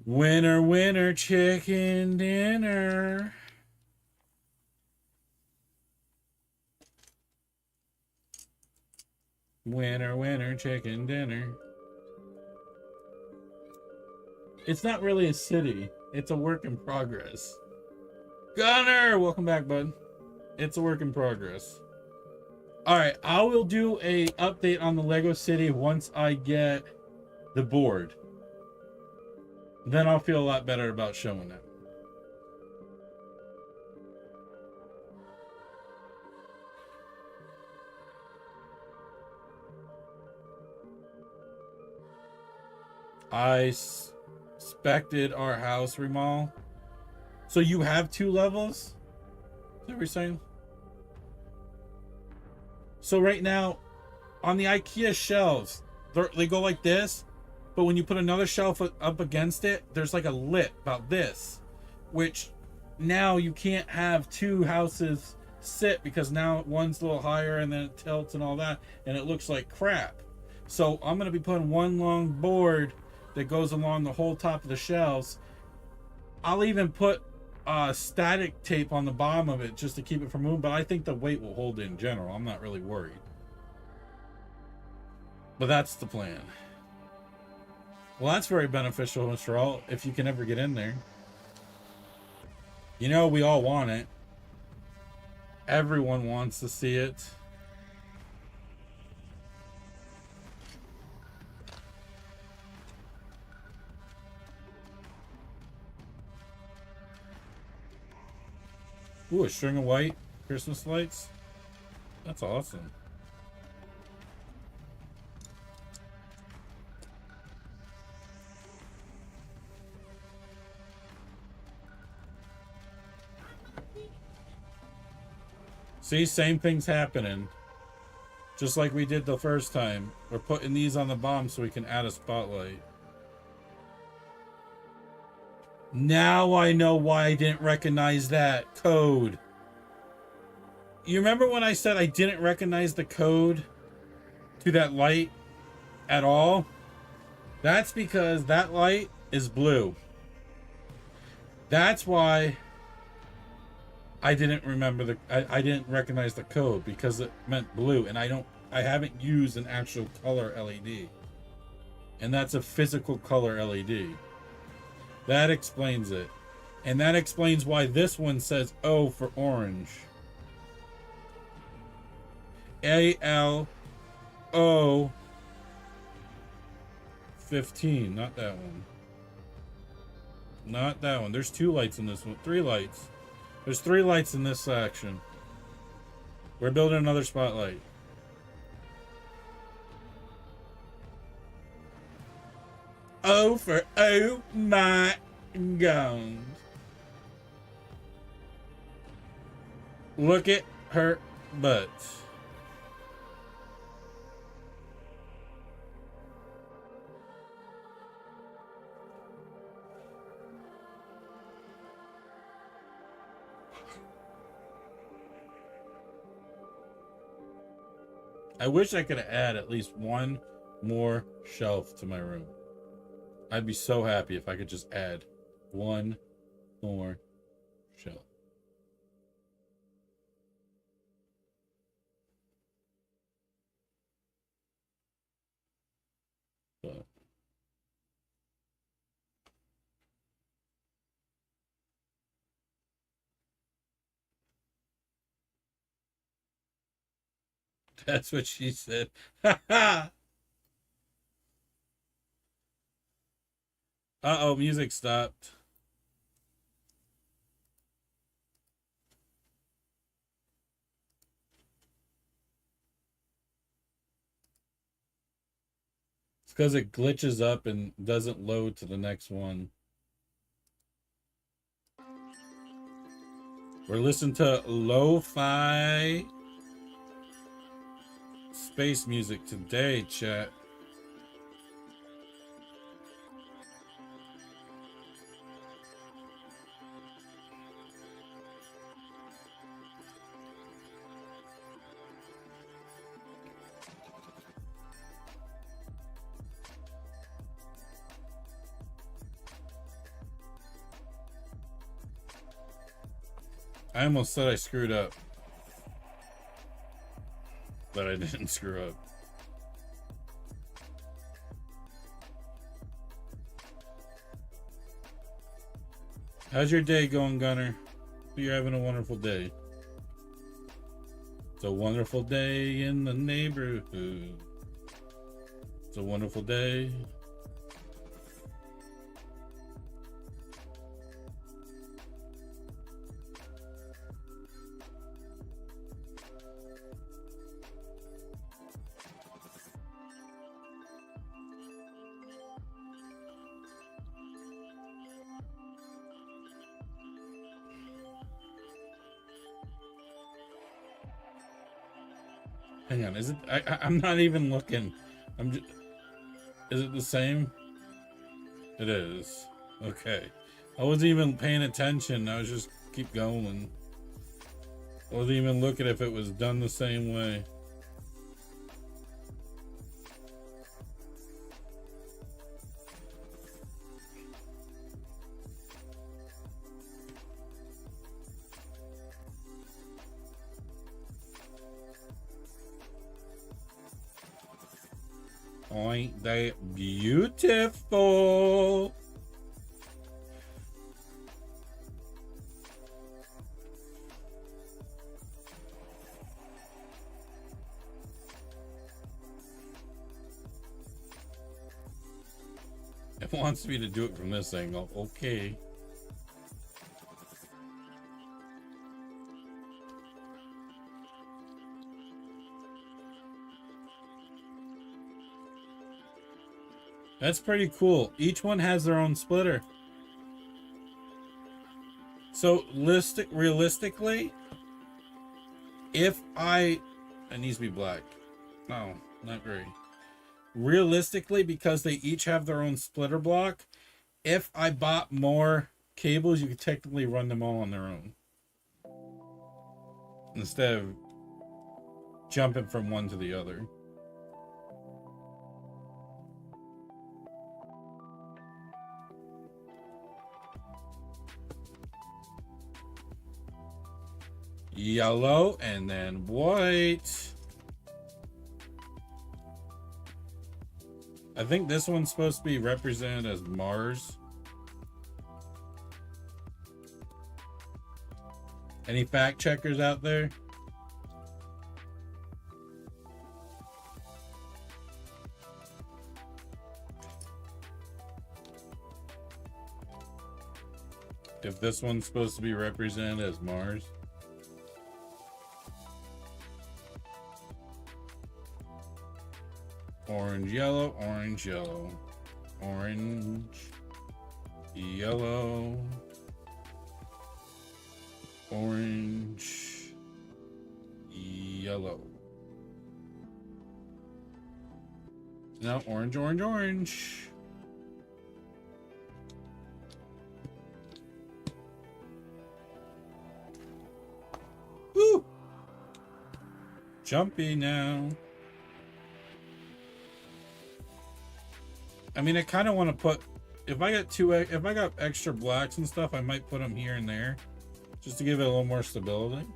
Winner, winner, chicken dinner. Winner, winner, chicken dinner. It's not really a city. It's a work in progress. Gunner, welcome back, bud. It's a work in progress. All right, I will do a update on the Lego City once I get the board. Then I'll feel a lot better about showing it. I expected our house remodel. So you have 2 levels? Is that what you're saying? So right now, on the IKEA shelves, they go like this, but when you put another shelf up against it, there's like a lip about this, which now you can't have 2 houses sit because now one's a little higher and then it tilts and all that, and it looks like crap. So I'm going to be putting one long board that goes along the whole top of the shelves. I'll even put static tape on the bottom of it just to keep it from moving, but I think the weight will hold it in general. I'm not really worried. But that's the plan. Well, that's very beneficial, Mr. Alt, if you can ever get in there. You know, we all want it. Everyone wants to see it. Ooh, a string of white Christmas lights. That's awesome. See, same thing's happening. Just like we did the first time. We're putting these on the bottom so we can add a spotlight. Now I know why I didn't recognize that code. You remember when I said I didn't recognize the code to that light at all? That's because that light is blue. That's why I didn't remember I didn't recognize the code, because it meant blue, and I haven't used an actual color LED. And that's a physical color LED. That explains it. And that explains why this one says O for orange. ALO 15, not that one. Not that one. There's 2 lights in this one. 3 lights. There's 3 lights in this section. We're building another spotlight. O for oh my god. Look at her butt. I wish I could add at least one more shelf to my room. I'd be so happy if I could just add one more shelf. But that's what she said. Uh-oh, music stopped. It's because it glitches up and doesn't load to the next one. We're listening to lo-fi space music today, chat. I almost said I screwed up. But I didn't screw up. How's your day going, Gunner? Hope you're having a wonderful day. It's a wonderful day in the neighborhood. It's a wonderful day. Hang on, is it? I'm not even looking. I'm just. Is it the same? It is. Okay. I wasn't even paying attention. I was just keep going. I wasn't even looking if it was done the same way. Ain't they beautiful? It wants me to do it from this angle. Okay. That's pretty cool. Each one has their own splitter. So realistically, if it needs to be black. No, not gray. Realistically, because they each have their own splitter block, if I bought more cables, you could technically run them all on their own. Instead of jumping from one to the other. yellow, and then white. I think this one's supposed to be represented as Mars. Any fact checkers out there? If this one's supposed to be represented as Mars. Orange, yellow, orange, yellow. Orange, yellow. Orange, yellow. No, orange, orange, orange. Woo! Jumpy now. I mean, I kind of want to put, if I got extra blacks and stuff, I might put them here and there just to give it a little more stability.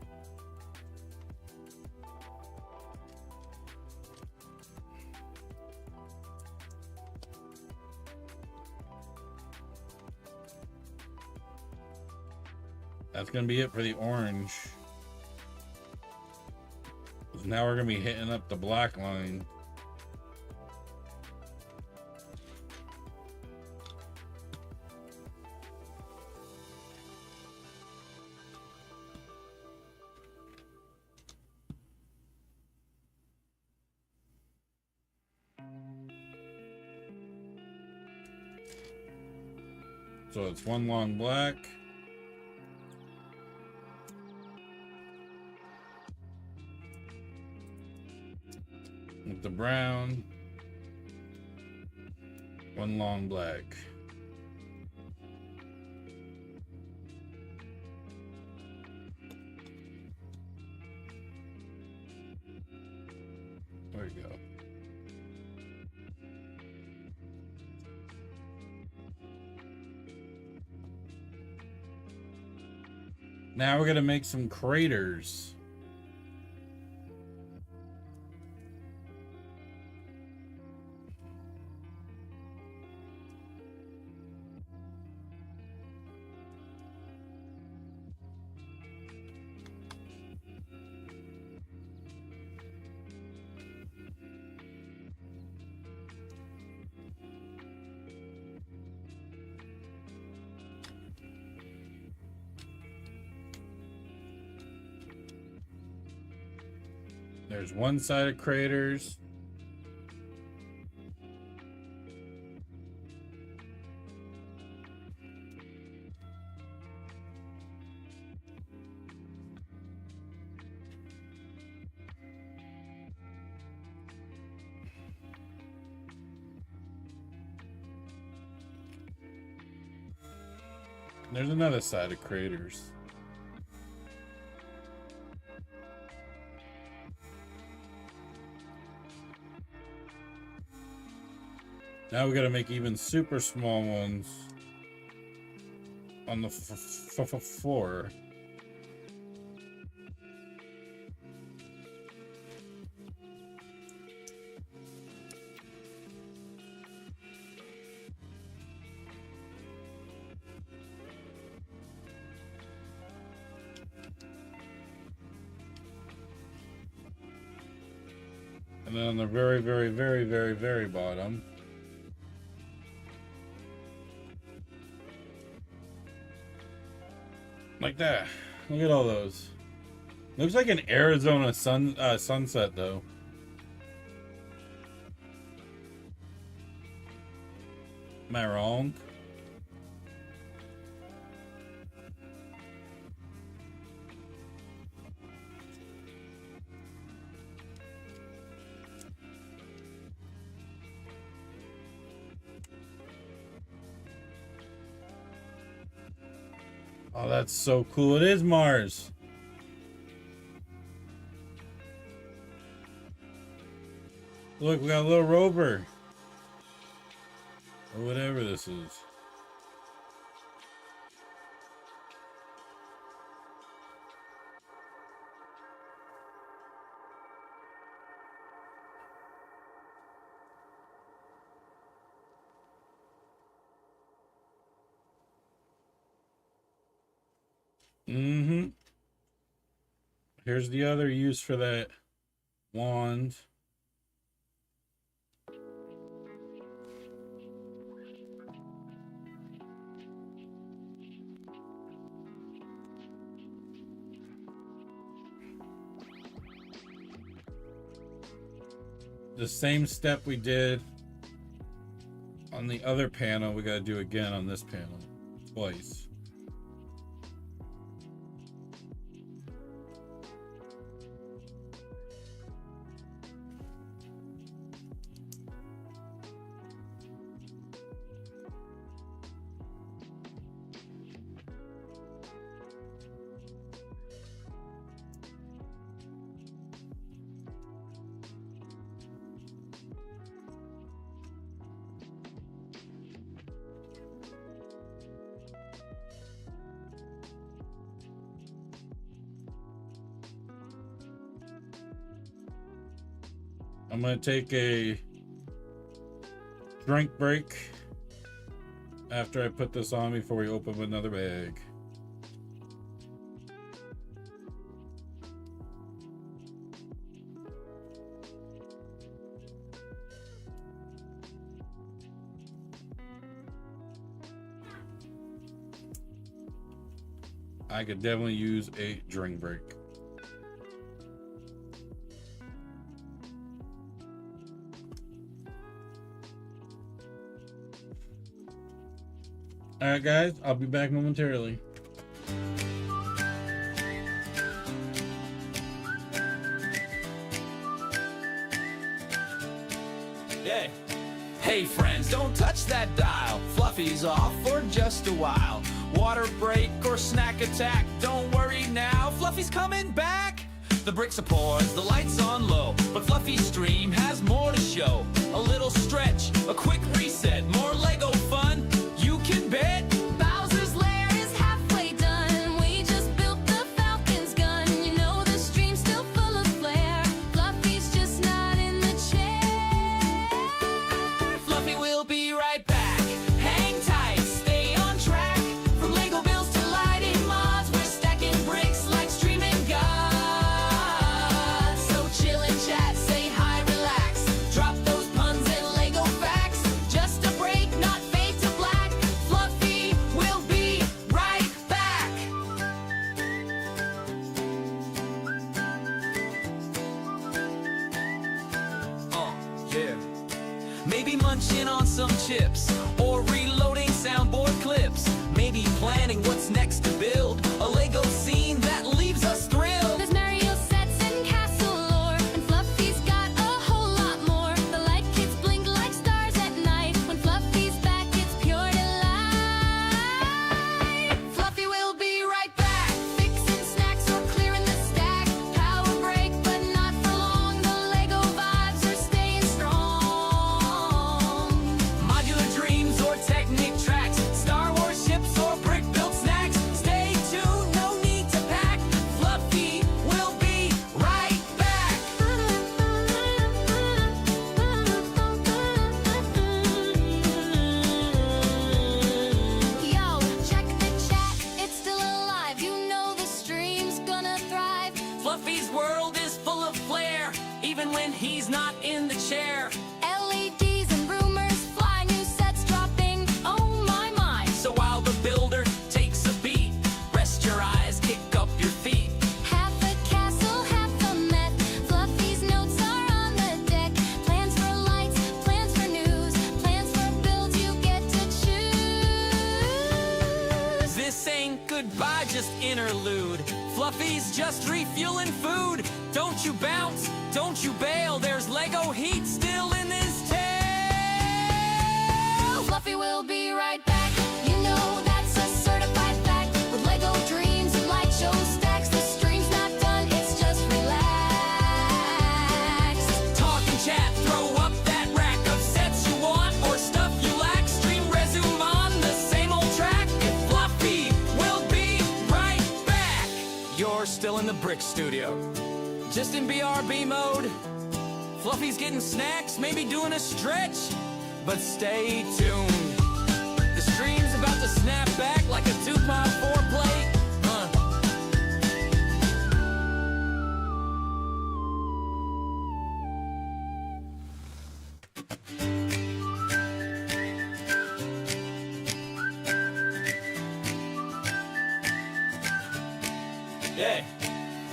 That's going to be it for the orange. Now we're going to be hitting up the black line. So it's one long black. With the brown. One long black. There you go. Now we're gonna make some craters. There's one side of craters. There's another side of craters. Now we gotta make even super small ones on the floor. And then on the very, very, very, very, very bottom, like that. Look at all those. Looks like an Arizona sunset, though. Am I wrong? Oh, that's so cool. It is Mars. Look, we got a little rover. Or whatever this is. Mm-hmm. Here's the other use for that wand. The same step we did on the other panel, we got to do again on this panel twice. I'm going to take a drink break after I put this on before we open another bag. I could definitely use a drink break. Alright guys, I'll be back momentarily. Yeah. Hey friends, don't touch that dial. Fluffy's off for just a while. Water break or snack attack, don't worry now, Fluffy's coming back. The bricks are poured, the lights on low, but Fluffy's stream has more to show. A little stretch, a quick reset, more Lego fun, you can bet. Bowser's lair is halfway done. We just built the Falcon's gun. You know the stream's still full of flair. Fluffy's just not in the chair. Fluffy will be right back. Hang tight, stay on track. From Lego builds to lighting mods, we're stacking bricks like streaming gods. So chill and chat, say hi, relax. Drop those puns and Lego facts. Just a break, not fade to black. Fluffy will be right back. Yeah. Maybe munching on some chips, or reloading soundboard clips. Maybe planning what's next to build a Lego scene that leaves us thrilled. There's Mario sets and castle lore, and Fluffy's got a whole lot more. The light kits blink like stars at night. When Fluffy's back, it's pure delight. Fluffy will be right back, fixing snacks or clearing the stack. Power break, but not for long. The Lego vibes are staying strong. Modular dreams or Technic tracks, Star Wars ships or brick built snacks. Stay tuned, no need to pack. Fluffy will be right back. Yo, check the chat, it's still alive. You know the stream's gonna thrive. Fluffy's world is full of flair, even when he's not in the chair. LEDs and rumors fly, new sets dropping. Oh my. So while the builder takes a beat, rest your eyes, kick up your feet. Half a castle, half a Met. Fluffy's notes are on the deck. Plans for lights, plans for news, plans for builds you get to choose. This ain't goodbye, just interlude. Fluffy's just refueling food. Don't you bounce, don't you bail. There's Lego heat still in his tail. Fluffy will be right back. You know that's a certified fact. With Lego dreams and light show stacks, the stream's not done, it's just relaxed. Talk and chat, throw up that rack of sets you want or stuff you lack. Stream resume on the same old track. Fluffy will be right back. You're still in the brick studio, just in BRB mode. Fluffy's getting snacks, maybe doing a stretch, but stay tuned. The stream's about to snap back like a 2x4 plate.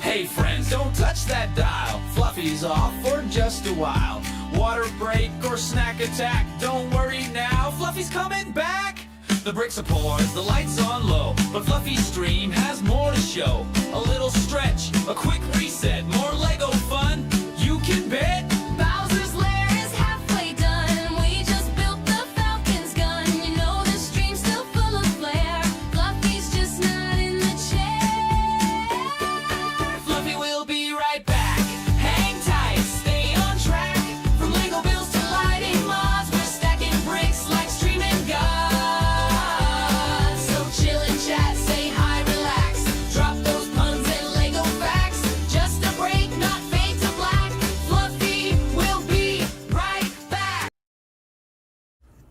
Hey friends, don't touch that dial. Fluffy's off for just a while. Water break or snack attack, don't worry now, Fluffy's coming back. The bricks are poured, the lights on low, but Fluffy's stream has more to show. A little stretch, a quick reset, more Lego fun, you can bet. Bowser's lair is halfway done. We just built the Falcon's gun. You know the stream's still full of flair. Fluffy's just not in the chair. Fluffy will be right back. Hang tight, stay on track. From Lego builds to lighting mods, we're stacking bricks like streaming gods. So chill and chat, say hi, relax. Drop those puns and Lego facts. Just a break, not fade to black. Fluffy will be right back.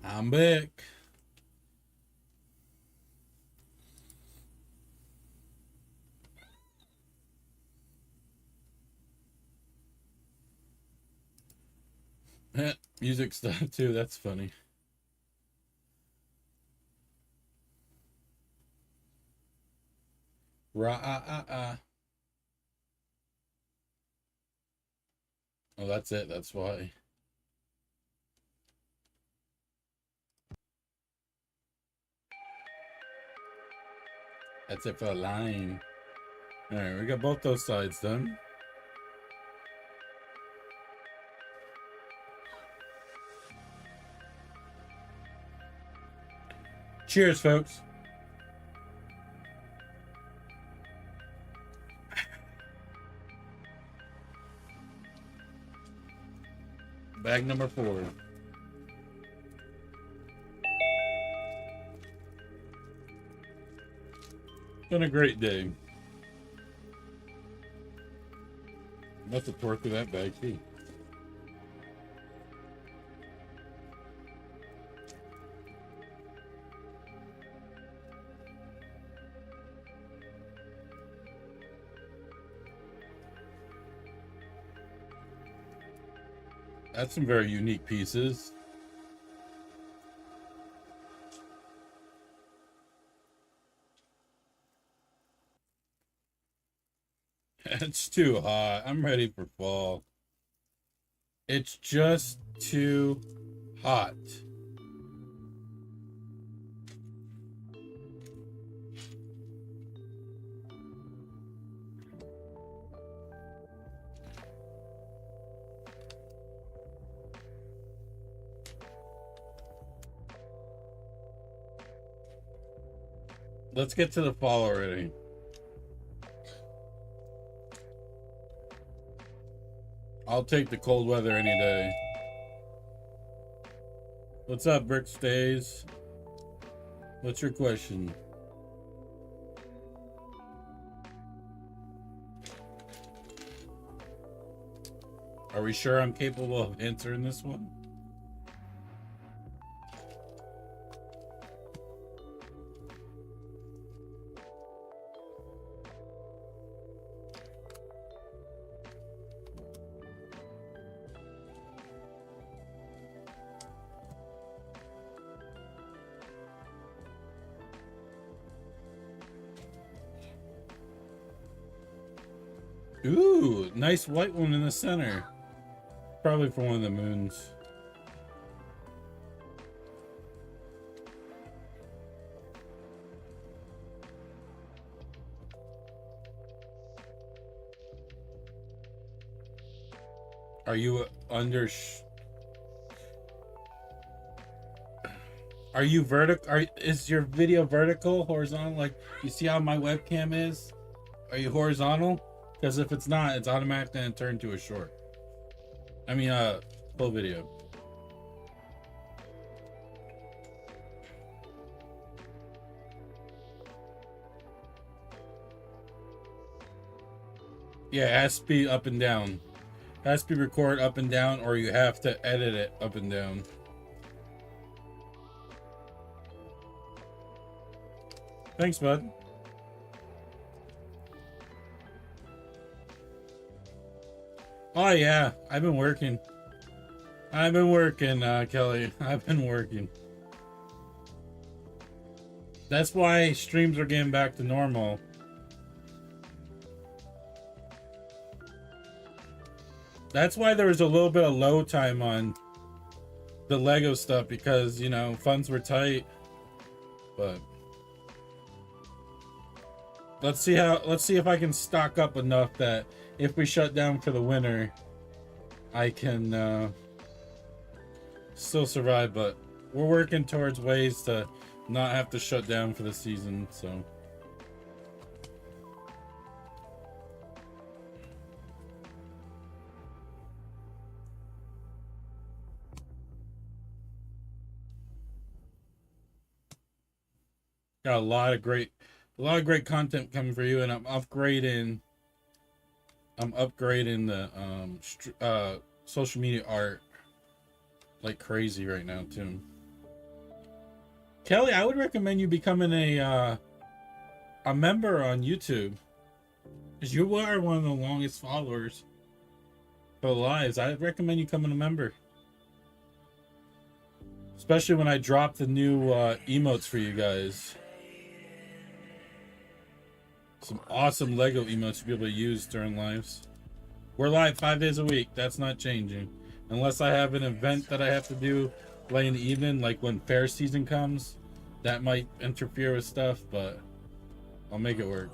I'm back. Music stuff too, that's funny. Oh, that's it, that's why. That's it for the line. Alright, we got both those sides done. Cheers, folks. Bag number 4. Been a great day. Must have tore through that bag too. That's some very unique pieces. It's too hot. I'm ready for fall. It's just too hot. Let's get to the fall already. I'll take the cold weather any day. What's up, Brick Stays? What's your question? Are we sure I'm capable of answering this one? Ooh, nice white one in the center. Probably for one of the moons. Are you under? Are you vertical? Is your video vertical, horizontal? Like, you see how my webcam is? Are you horizontal? Because if it's not, it's automatically going to turn to a short. I mean, full video. Yeah, it has to be up and down. It has to be record up and down, or you have to edit it up and down. Thanks, bud. Oh yeah, I've been working. Kelly. I've been working. That's why streams are getting back to normal. That's why there was a little bit of low time on the Lego stuff, because, you know, funds were tight. But let's see if I can stock up enough that if we shut down for the winter, I can still survive. But we're working towards ways to not have to shut down for the season, so. Got a lot of great content coming for you, and I'm upgrading the social media art like crazy right now too. Kelly, I would recommend you becoming a member on YouTube, because you are one of the longest followers for the lives. I'd recommend you becoming a member, especially when I drop the new emotes for you guys. Some awesome Lego emotes to be able to use during lives. We're live 5 days a week. That's not changing. Unless I have an event that I have to do late in the evening, like when fair season comes. That might interfere with stuff, but I'll make it work.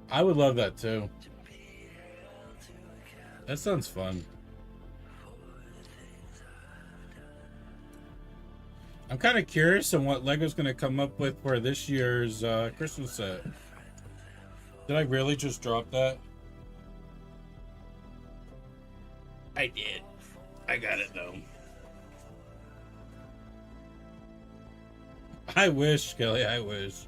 I would love that too. That sounds fun. I'm kind of curious on what Lego's going to come up with for this year's Christmas set. Did I really just drop that? I did. I got it though. I wish, Kelly, I wish.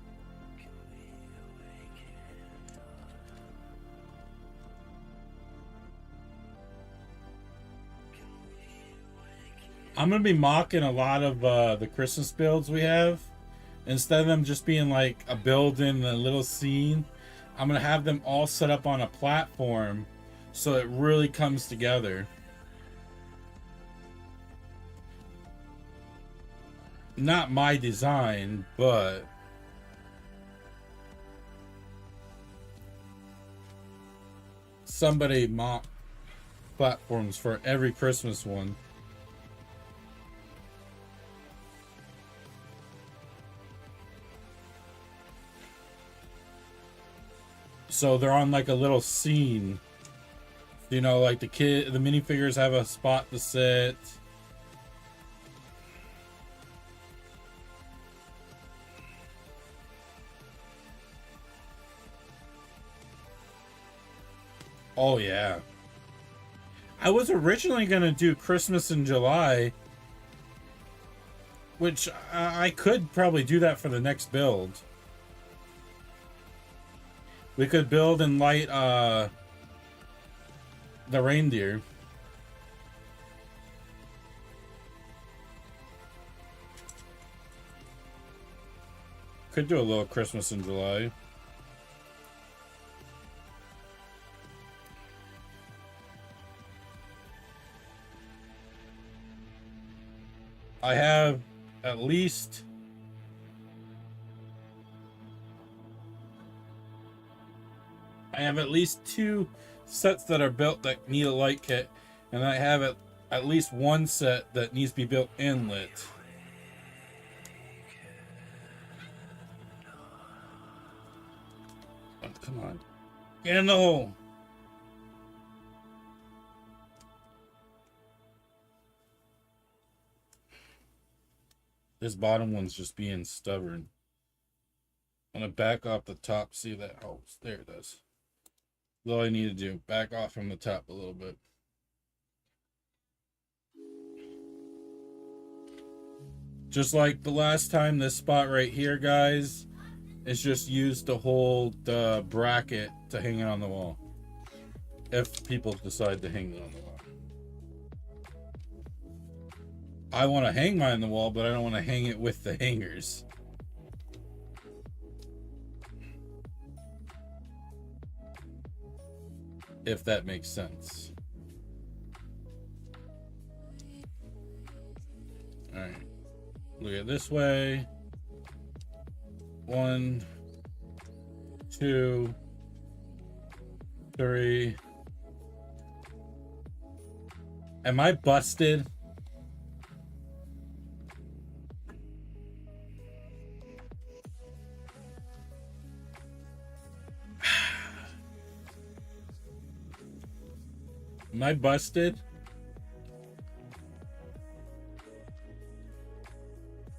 I'm going to be mocking a lot of the Christmas builds we have. Instead of them just being like a build in a little scene, I'm going to have them all set up on a platform so it really comes together. Not my design, but somebody mocked platforms for every Christmas one. So they're on like a little scene, you know, like the minifigures have a spot to sit. Oh yeah. I was originally gonna do Christmas in July, which I could probably do that for the next build. We could build and light the reindeer. Could do a little Christmas in July. I have at least two sets that are built that need a light kit, and I have at least one set that needs to be built and lit. Oh, come on. Get in the hole. This bottom one's just being stubborn. I'm gonna back off the top, see if that helps. There it is. That's all I need to do. Back off from the top a little bit. Just like the last time, this spot right here, guys, is just used to hold the bracket to hang it on the wall. If people decide to hang it on the wall. I want to hang mine on the wall, but I don't want to hang it with the hangers. If that makes sense. Alright. Look at this way. 1, 2, 3. Am I busted? Am I busted?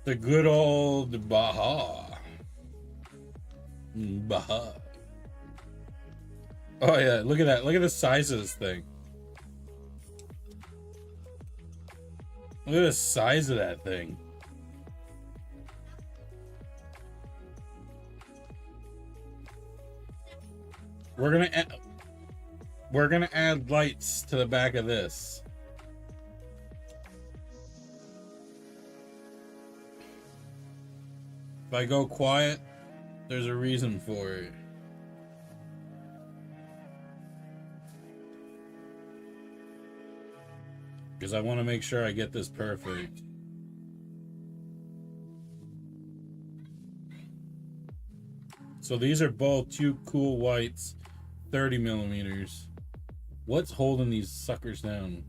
The good old Baha. Baha. Oh yeah, look at that. Look at the size of this thing. Look at the size of that thing. We're gonna add lights to the back of this. If I go quiet, there's a reason for it. Because I want to make sure I get this perfect. So these are both two cool whites, 30 millimeters. What's holding these suckers down?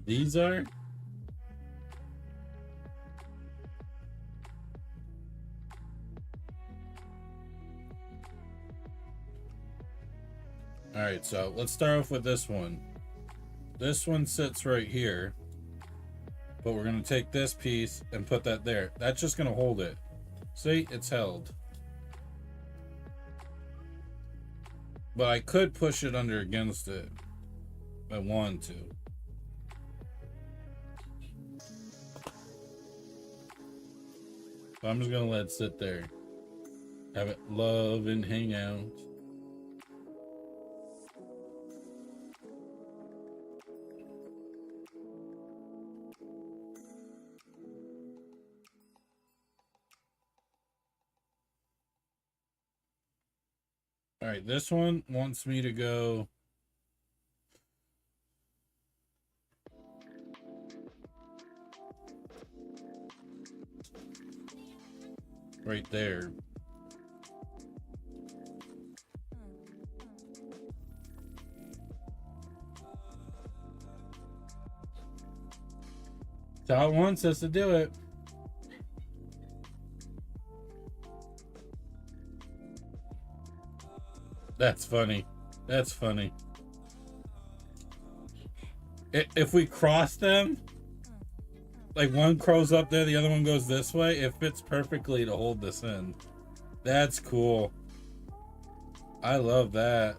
These are? Alright, so let's start off with this one. This one sits right here. But we're going to take this piece and put that there. That's just going to hold it. See? It's held. But I could push it under against it if I wanted to. But I'm just going to let it sit there. Have it love and hang out. All right, this one wants me to go right there. That's how it wants us to do it. That's funny. That's funny. If we cross them, like one crow's up there, the other one goes this way, it fits perfectly to hold this in. That's cool. I love that.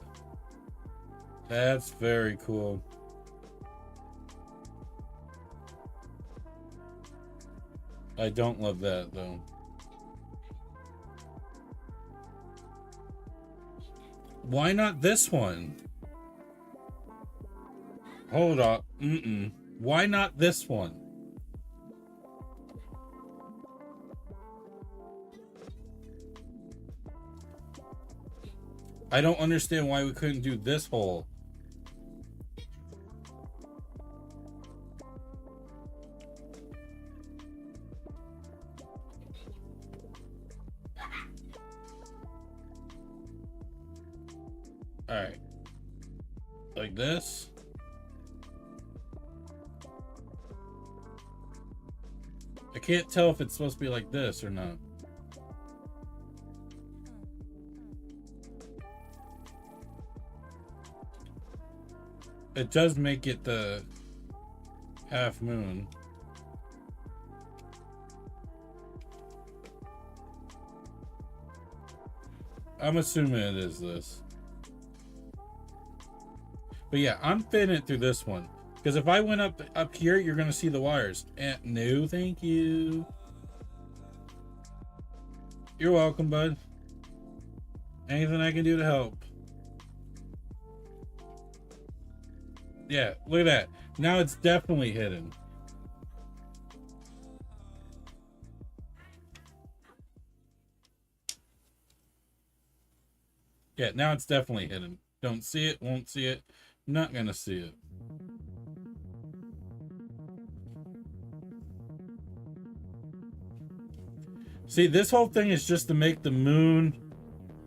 That's very cool. I don't love that though. Why not this one? Hold up. Why not this one? I don't understand why we couldn't do this hole. Alright. Like this. I can't tell if it's supposed to be like this or not. It does make it the half moon. I'm assuming it is this. But yeah, I'm fitting it through this one. Because if I went up here, you're going to see the wires. And no, thank you. You're welcome, bud. Anything I can do to help. Yeah, look at that. Now it's definitely hidden. Yeah, now it's definitely hidden. Don't see it, won't see it. Not gonna see it. See, this whole thing is just to make the moon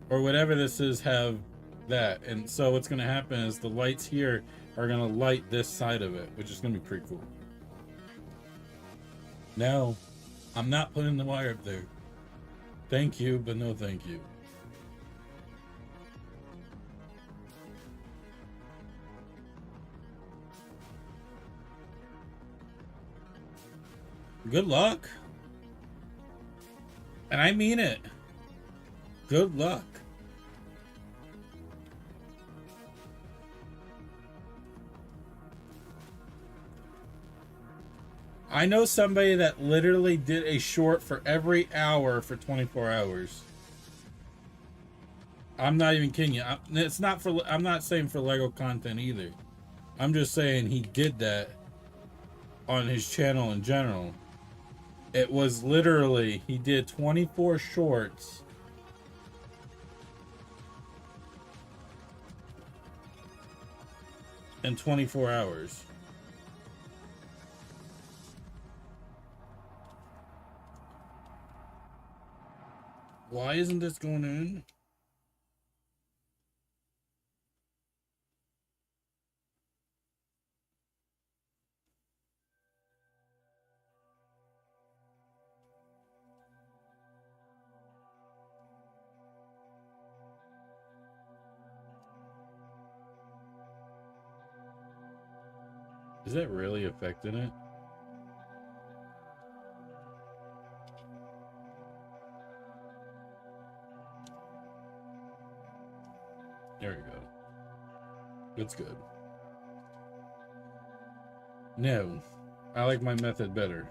or whatever this is have that. And so what's going to happen is the lights here are going to light this side of it, which is going to be pretty cool. No, I'm not putting the wire up there. Thank you, but no thank you. Good luck. And I mean it. Good luck. I know somebody that literally did a short for every hour for 24 hours. I'm not even kidding you. It's not for. I'm not saying for Lego content either. I'm just saying he did that on his channel in general. It was literally, he did 24 shorts in 24 hours. Why isn't this going in? Is that really affecting it? There we go. That's good. No, I like my method better.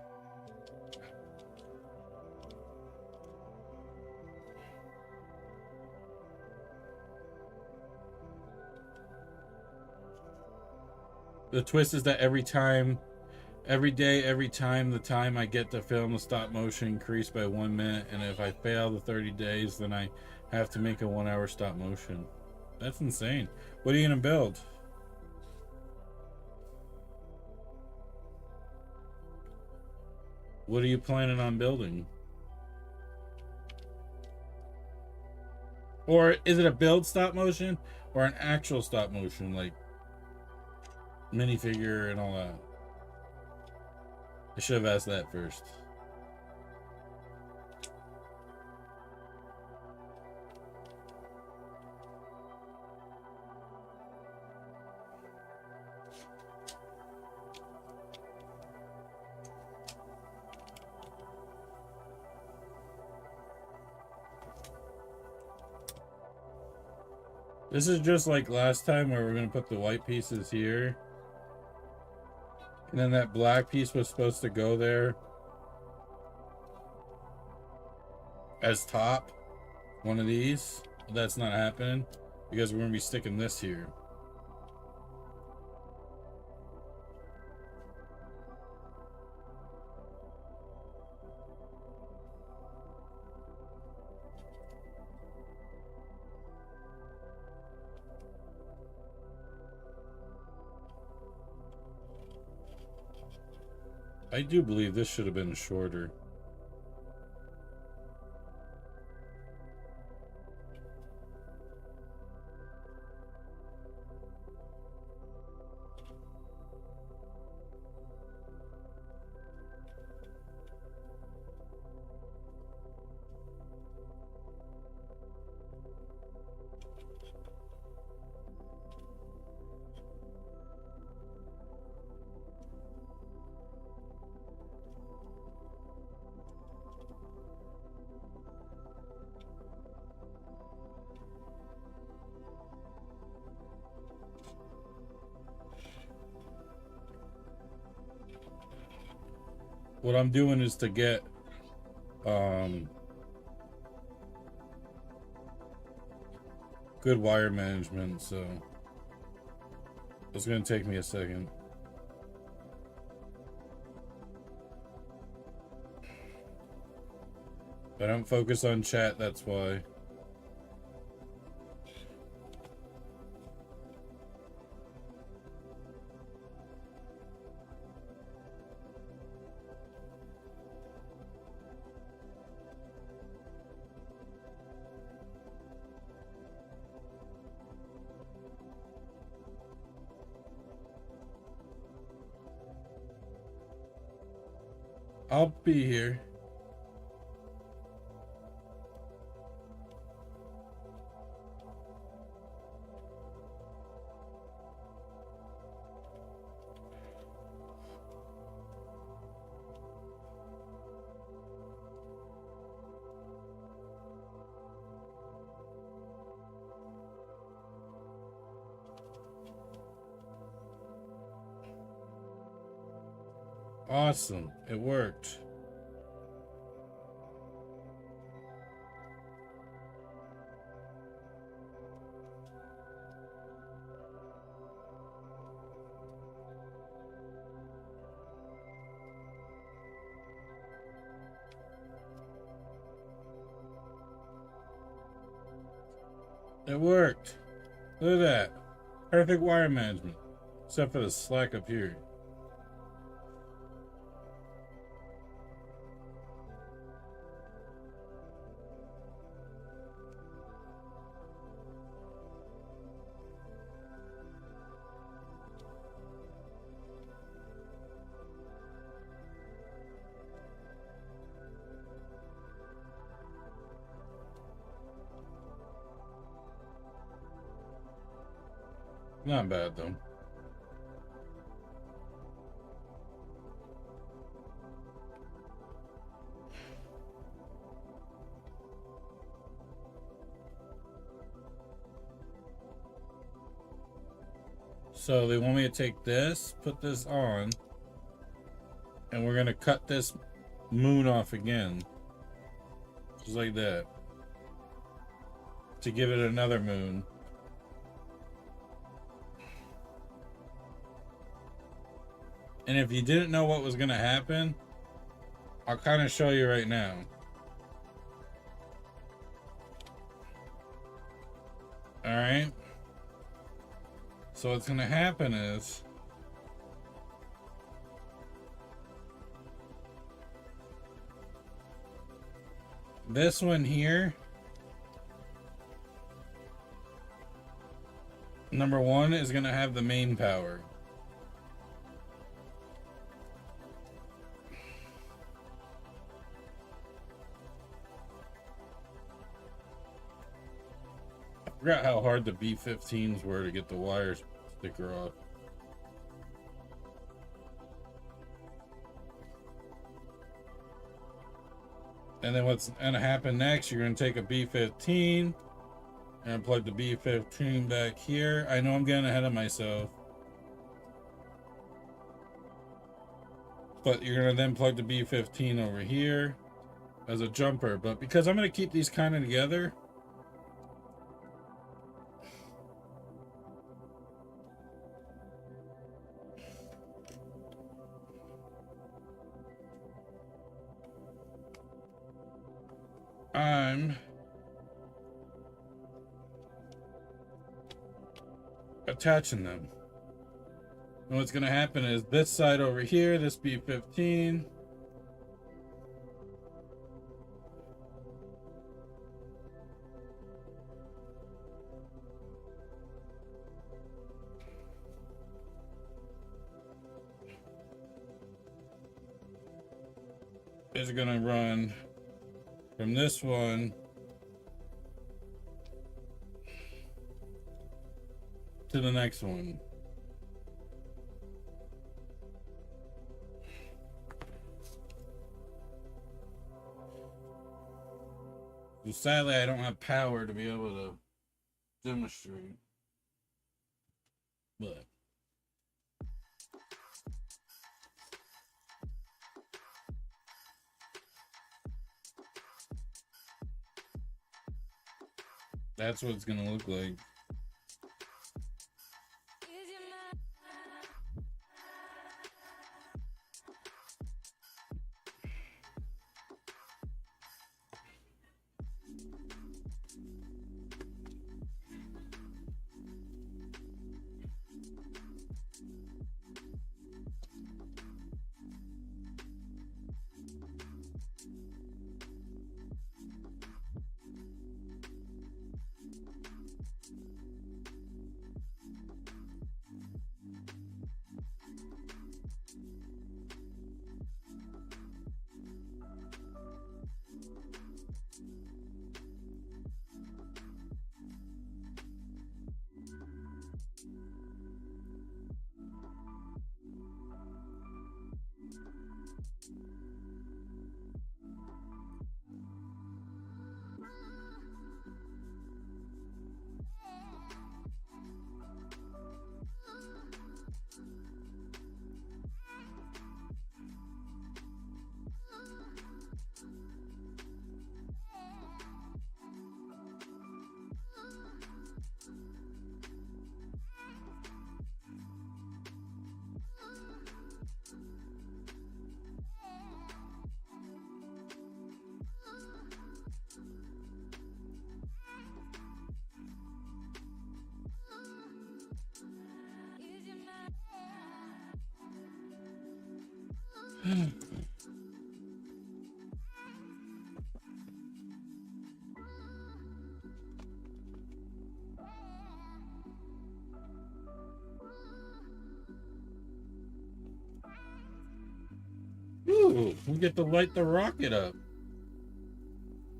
The twist is that every time the time I get to film the stop motion increased by 1 minute, and if I fail the 30 days, then I have to make a 1 hour stop motion. That's insane. What are you gonna build? What are you planning on building? Or is it a build stop motion or an actual stop motion, like minifigure and all that? I should have asked that first. This is just like last time where we're going to put the white pieces here. And then that black piece was supposed to go there as top. One of these. But that's not happening because we're going to be sticking this here. I do believe this should have been shorter. What I'm doing is to get good wire management, so it's gonna take me a second. I don't focus on chat, that's why. I'll be here. Awesome. It worked. It worked. Look at that. Perfect wire management. Except for the slack up here. Not bad though. So they want me to take this, put this on, and we're gonna cut this moon off again. Just like that. To give it another moon. And if you didn't know what was going to happen, I'll kind of show you right now. Alright. So what's going to happen is this one here, number one, is going to have the main power. I forgot how hard the B-15s were to get the wire sticker off. And then what's going to happen next, you're going to take a B-15 and plug the B-15 back here. I know I'm getting ahead of myself. But you're going to then plug the B-15 over here as a jumper. But because I'm going to keep these kind of together, I'm attaching them. And what's going to happen is this side over here, this B-15, is going to run from this one to the next one. So sadly, I don't have power to be able to demonstrate. But that's what it's gonna look like. Ooh, we get to light the rocket up.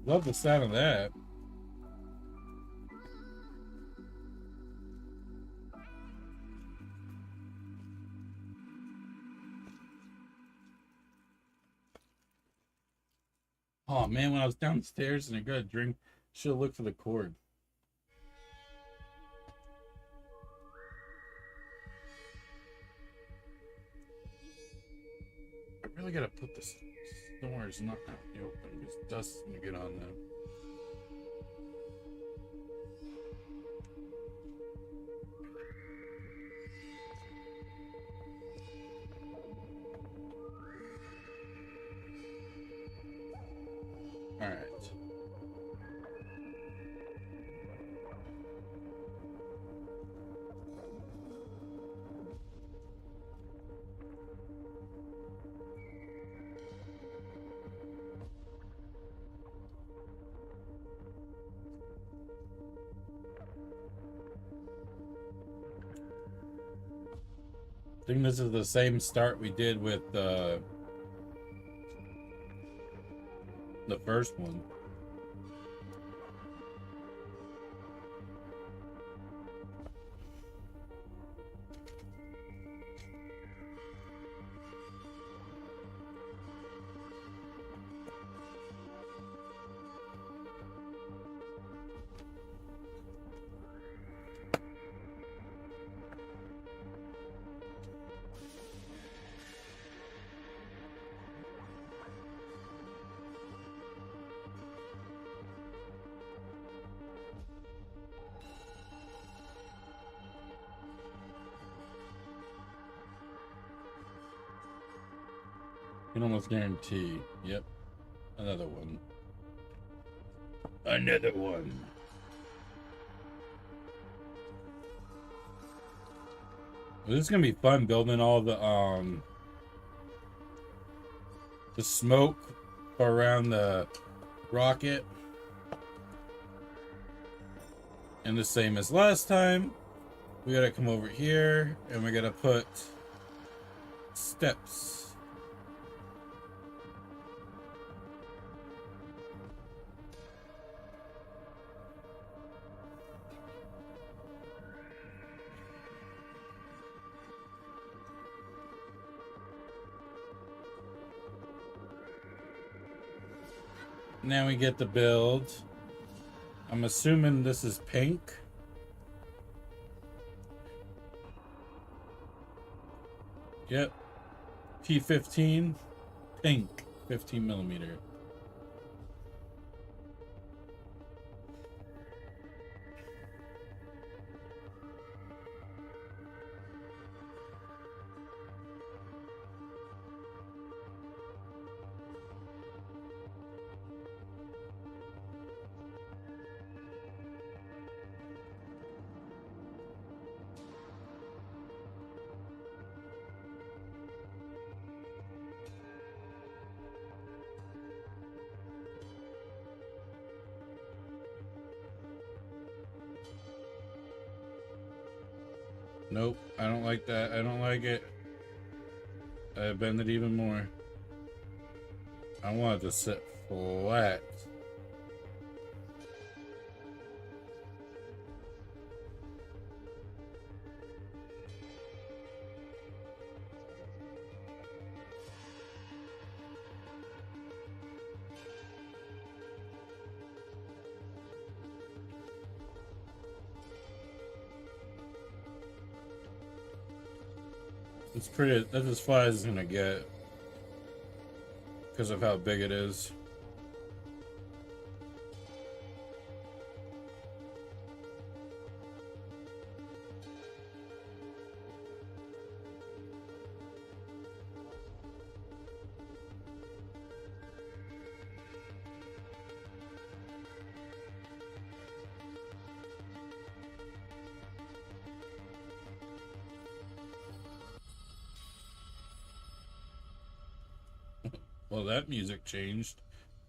Love the sound of that. Oh man, when I was downstairs and I got a drink, should have looked for the cord. I really gotta put this doors not out in the open because dust's gonna get on them. All right. I think this is the same start we did with the first one. Can almost guarantee. Yep. Another one. Another one. Well, this is gonna be fun building all the smoke around the rocket. And the same as last time, we gotta come over here and we gotta put steps. Now we get the build. I'm assuming this is pink. Yep. P15, pink, 15 millimeter. Nope, I don't like that. I don't like it. I bend it even more. I want it to sit flat. It's pretty, that's as flat as it's gonna get because of how big it is. Oh, that music changed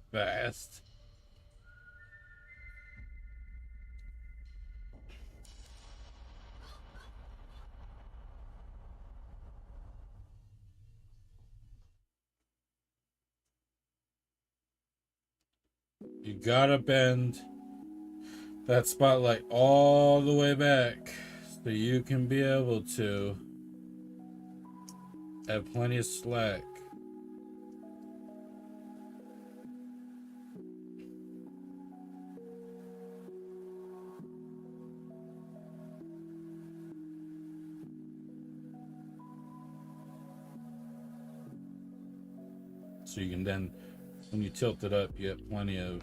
fast. You gotta bend that spotlight all the way back so you can be able to have plenty of slack. So you can then, when you tilt it up, you have plenty of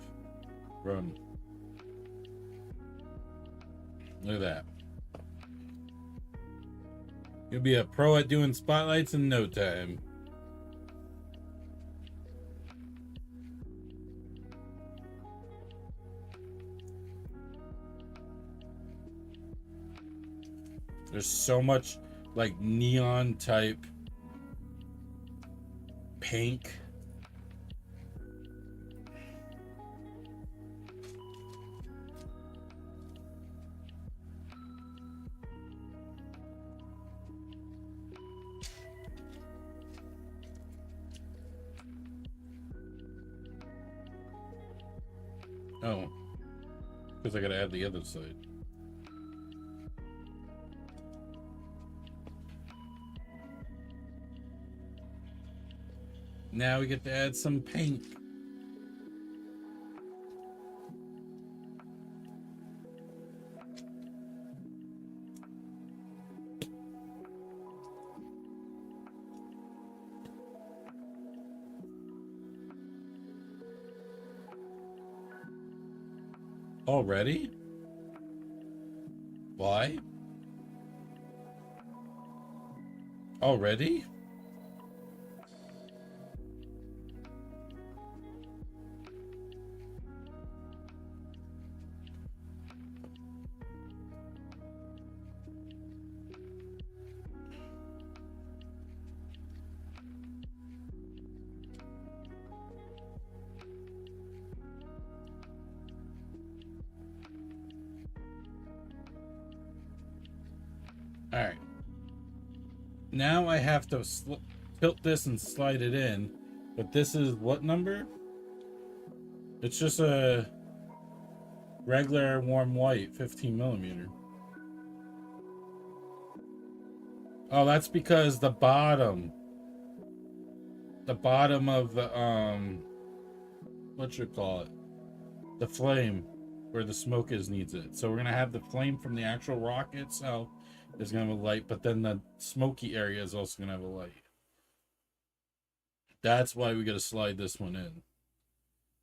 room. Look at that. You'll be a pro at doing spotlights in no time. There's so much like neon type pink. Oh, because I gotta add the other side. Now we get to add some paint. Already? Why? Already? All right. Now I have to tilt this and slide it in, but this is what number? It's just a regular warm white 15mm. Oh, that's because the bottom of the what you call it, the flame where the smoke is needs it. So we're gonna have the flame from the actual rocket itself is gonna have a light, but then the smoky area is also gonna have a light. That's why we gotta slide this one in.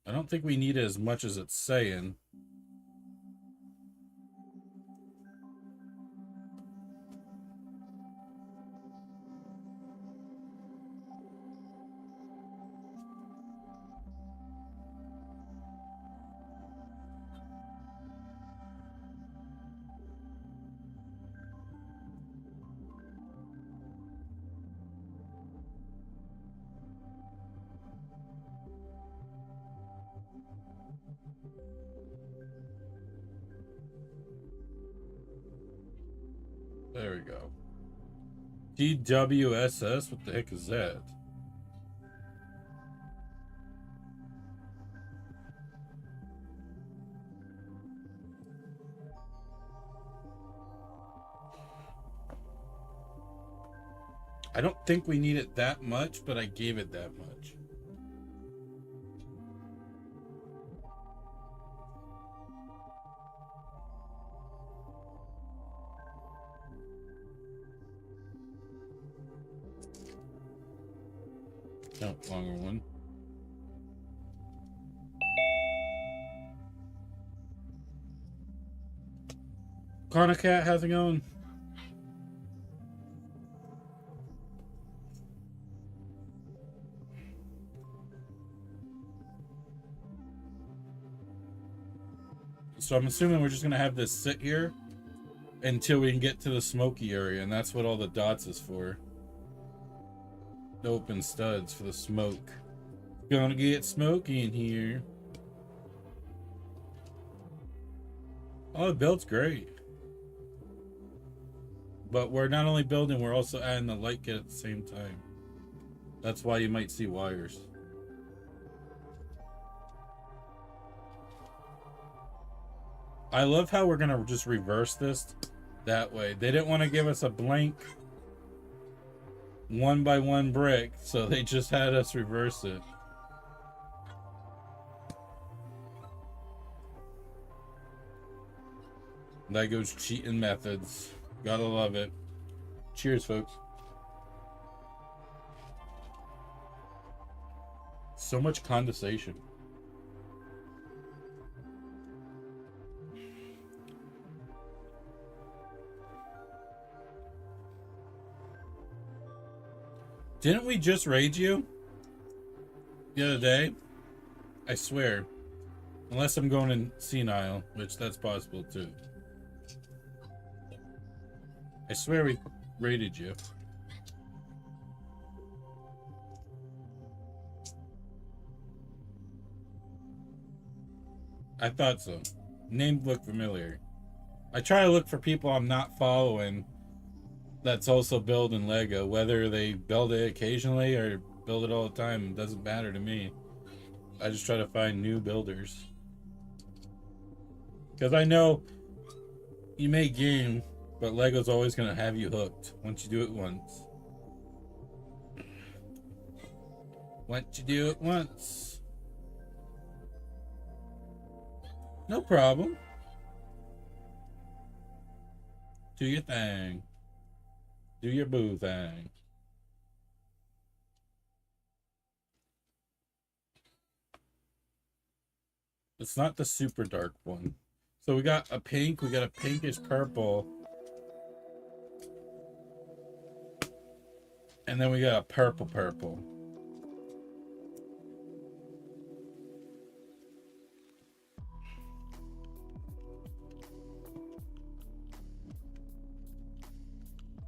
I don't think we need it as much as it's saying. There we go. DWSS? What the heck is that? I don't think we need it that much, but I gave it that much. No, longer one. Connor Cat, how's it going? So I'm assuming we're just gonna have this sit here until we can get to the smoky area, and that's what all the dots is for. The open studs for the smoke. Gonna get smoky in here. Oh, the build's great. But we're not only building, we're also adding the light kit at the same time. That's why you might see wires. I love how we're gonna just reverse this that way. They didn't want to give us a blank 1x1 brick, so they just had us reverse it. That goes cheating methods. Gotta love it. Cheers, folks. So much condensation. Didn't we just raid you the other day? I swear. Unless I'm going in senile, which that's possible too. I swear we raided you. I thought so. Name looked familiar. I try to look for people I'm not following that's also building Lego. Whether they build it occasionally or build it all the time, it doesn't matter to me. I just try to find new builders. Because I know you may game, but Lego's always going to have you hooked once you do it once. Once you do it once. No problem. Do your thing. Do your boo thing. It's not the super dark one. So we got a pink, we got a pinkish purple. And then we got a purple purple.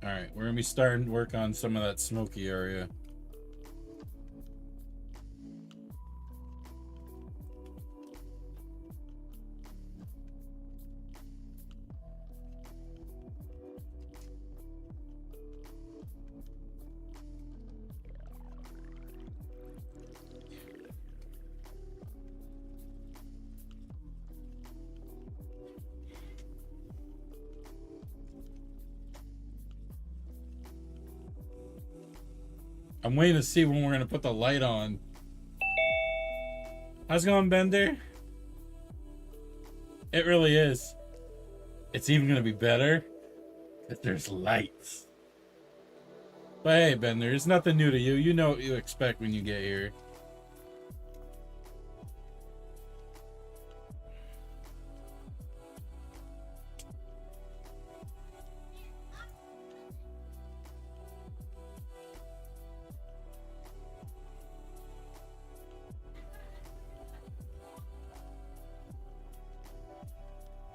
Alright, we're gonna be starting to work on some of that smoky area. I'm waiting to see when we're gonna put the light on. How's it going, Bender? It really is. It's even gonna be better if there's lights. But hey, Bender, it's nothing new to you. You know what you expect when you get here.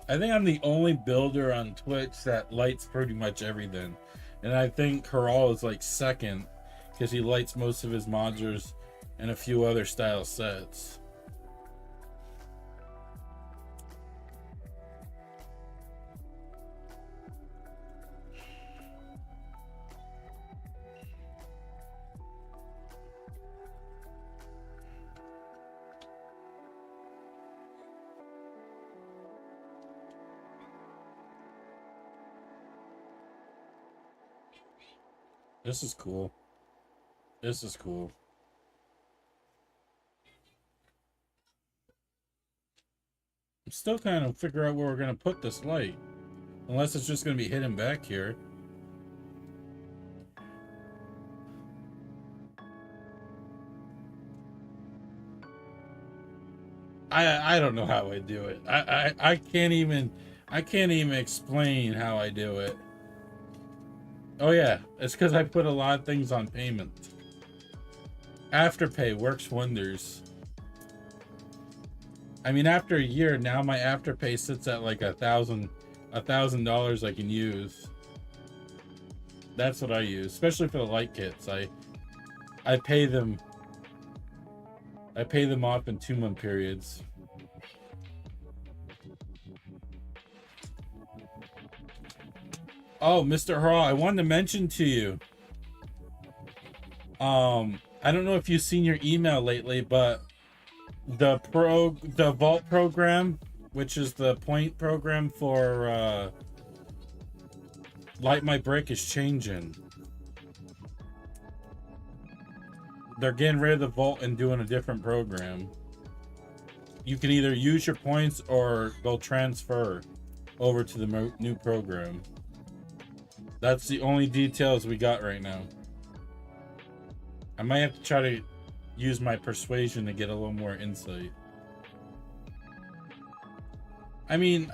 I think I'm the only builder on Twitch that lights pretty much everything. And I think Haral is like second because he lights most of his modulars and a few other style sets. This is cool. This is cool. I'm still kind of figure out where we're going to put this light. Unless it's just going to be hidden back here. I don't know how I do it. I can't even explain how I do it. Oh yeah, it's because I put a lot of things on payment. Afterpay works wonders. I mean, after a year now, my Afterpay sits at like $1,000 I can use. That's what I use, especially for the light kits. I pay them I pay them off in 2-month periods. Oh, Mr. Hurrah, I wanted to mention to you. I don't know if you've seen your email lately, but the vault program, which is the point program for Light My Brick, is changing. They're getting rid of the vault and doing a different program. You can either use your points or they'll transfer over to the new program. That's the only details we got right now. I might have to try to use my persuasion to get a little more insight. I mean,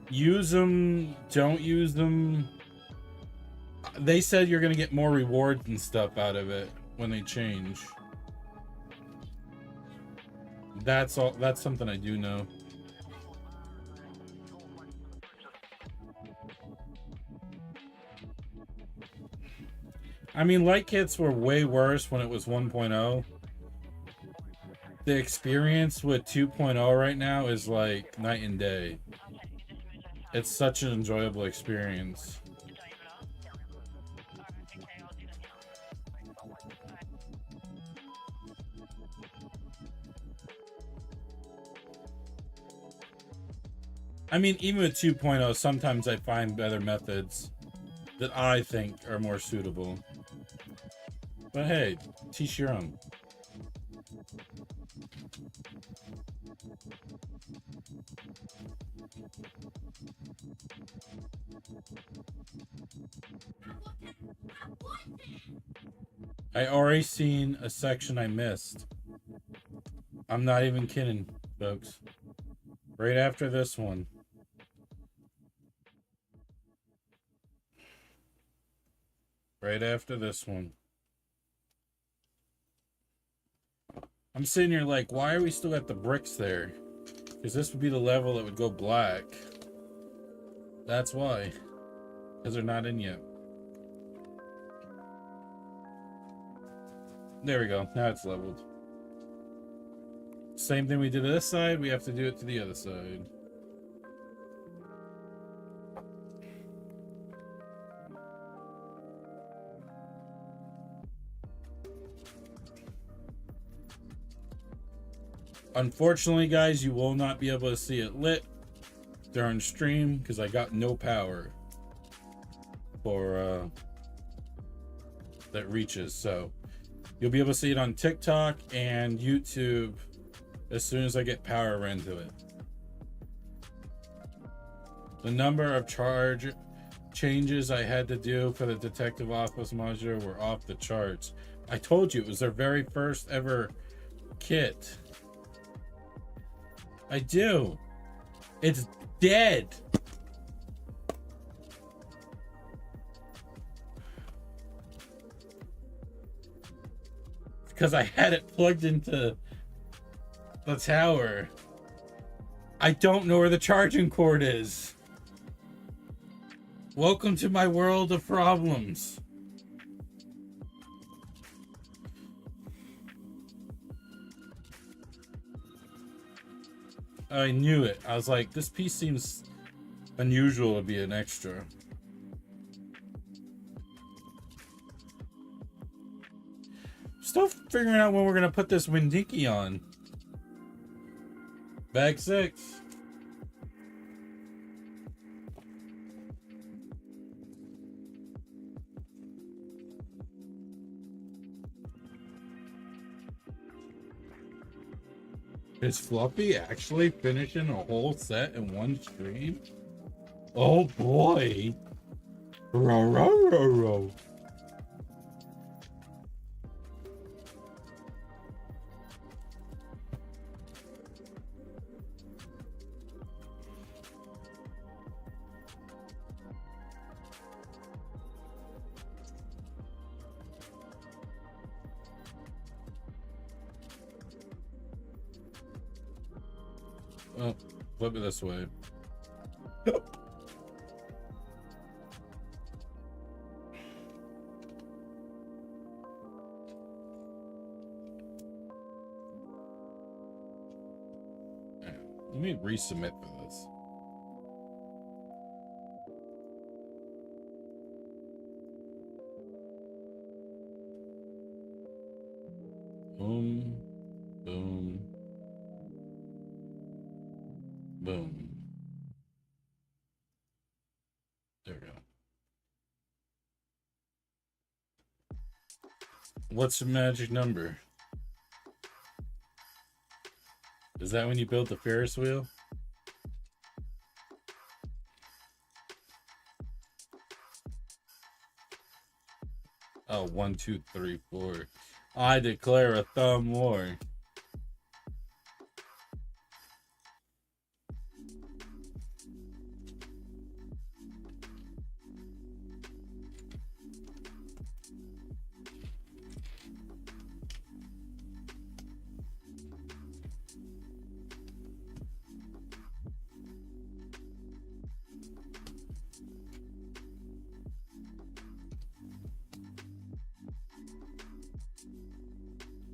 use them, don't use them. They said you're gonna get more rewards and stuff out of it when they change. That's all. That's something I do know. I mean, light kits were way worse when it was 1.0. The experience with 2.0 right now is like night and day. It's such an enjoyable experience. I mean, even with 2.0, sometimes I find better methods that I think are more suitable. But hey, teach your own. I already seen a section I missed. I'm not even kidding, folks. Right after this one. Right after this one. I'm sitting here like, why are we still at the bricks there? Because this would be the level that would go black. That's why. Because they're not in yet. There we go. Now it's leveled. Same thing we did to this side, we have to do it to the other side. Unfortunately, guys, you will not be able to see it lit during stream because I got no power for that reaches. So you'll be able to see it on TikTok and YouTube as soon as I get power into it. The number of charge changes I had to do for the detective office module were off the charts. I told you it was their very first ever kit. I do. It's dead. Because I had it plugged into the tower. I don't know where the charging cord is. Welcome to my world of problems. I knew it. I was like, this piece seems unusual to be an extra. Still figuring out when we're gonna put this Windinky on. Bag 6. Is Fluffy actually finishing a whole set in one stream? Oh boy. Row, row, row, row. Oh, flip it this way. Let me resubmit for this. Boom, boom, boom. There we go. What's the magic number? Is that when you build the Ferris wheel? Oh, 1, 2, 3, 4. I declare a thumb war.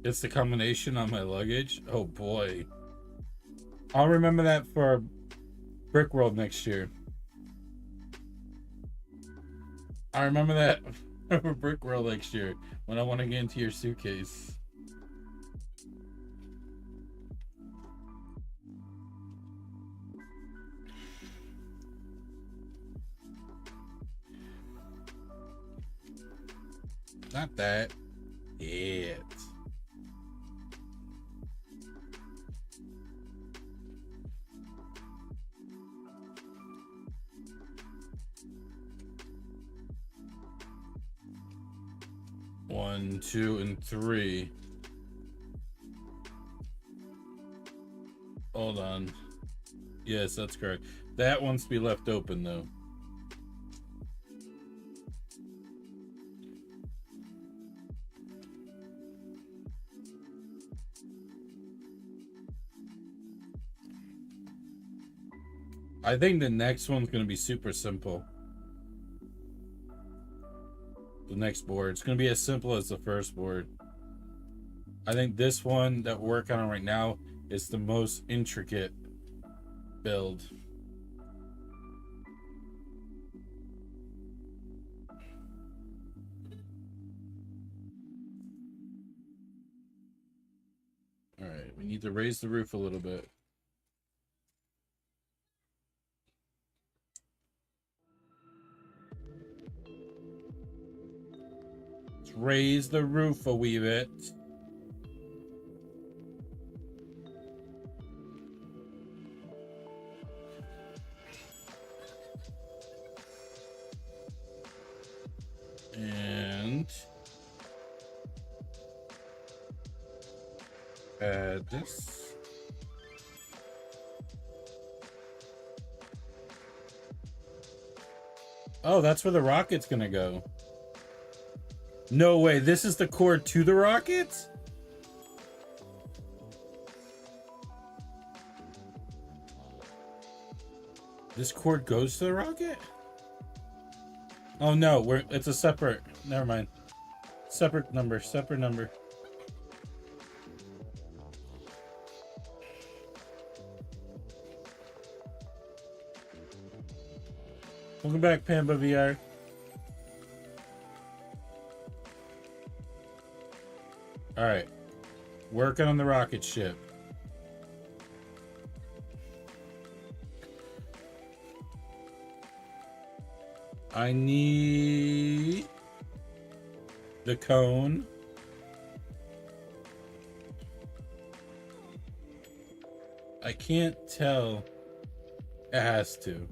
It's the combination on my luggage. Oh boy. I'll remember that for Brick World next year. I remember that for Brick World next year when I want to get into your suitcase. Not that. It. One, 2, and 3. Hold on. Yes, that's correct. That wants to be left open though. I think the next one's going to be super simple. The next board. It's going to be as simple as the first board. I think this one that we're working on right now is the most intricate build. Alright, we need to raise the roof a little bit. Raise the roof a wee bit. And add this. Oh, that's where the rocket's gonna go. No way, this is the cord to the rocket? This cord goes to the rocket? Oh no, it's a separate, never mind. Separate number. Welcome back, Pamba VR. Alright. Working on the rocket ship. I need the cone. I can't tell. It has to.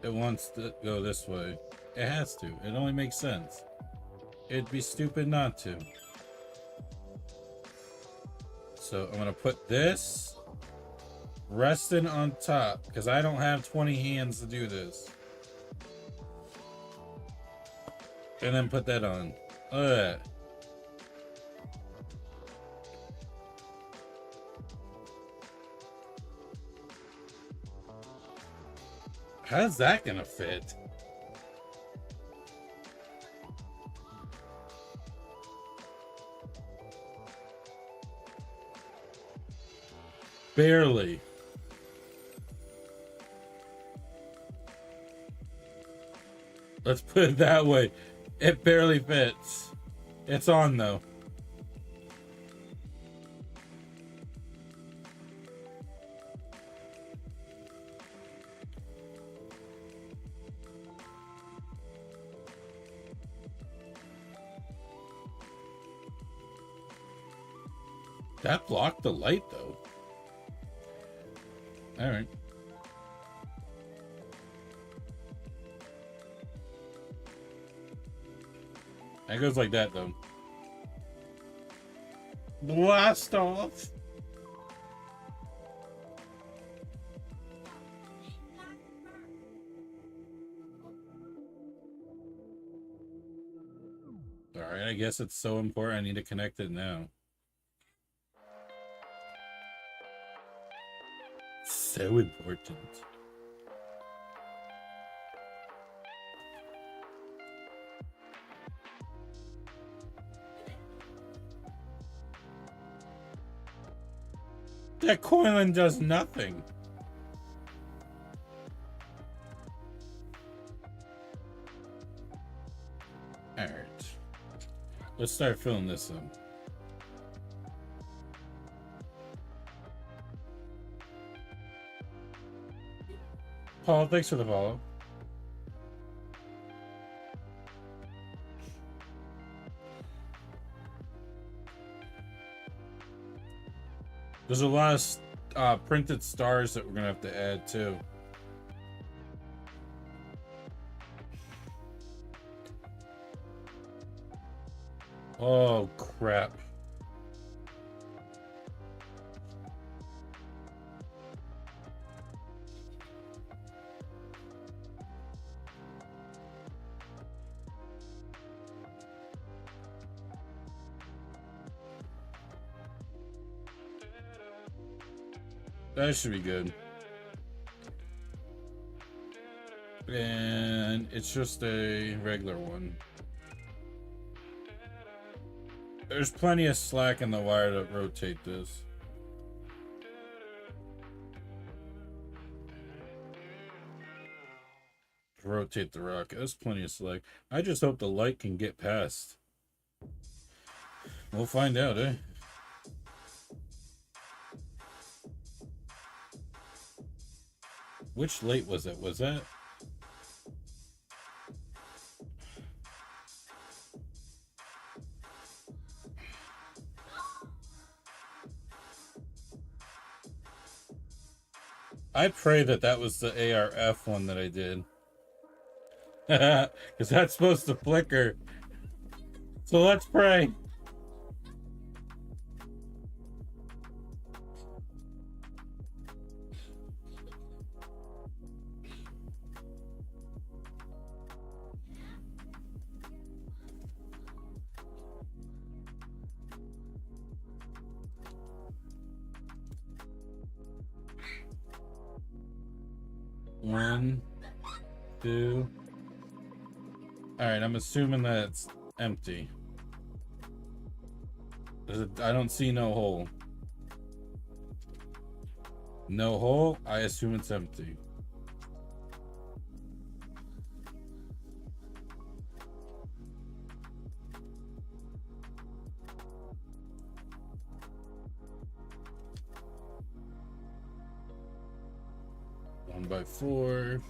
It wants to go this way. It has to. It only makes sense. It'd be stupid not to. So I'm gonna put this resting on top because I don't have 20 hands to do this. And then put that on. Look at that. How's that gonna fit? Barely. Let's put it that way. It barely fits. It's on though. That blocked the light though. All right. It goes like that though. Blast off. All right, I guess it's so important I need to connect it now. So important. That coiling does nothing. All right. Let's start filling this in. Paul, thanks for the follow. There's a lot of printed stars that we're gonna have to add too. Oh crap. That should be good. And it's just a regular one. There's plenty of slack in the wire to rotate this. Rotate the rocket. There's plenty of slack. I just hope the light can get past. We'll find out, eh? Which light was it? Was that? I pray that that was the ARF one that I did. Because that's supposed to flicker. So let's pray. One, two. All right, I'm assuming that it's empty. I don't see no hole. No hole. I assume it's empty. One by four.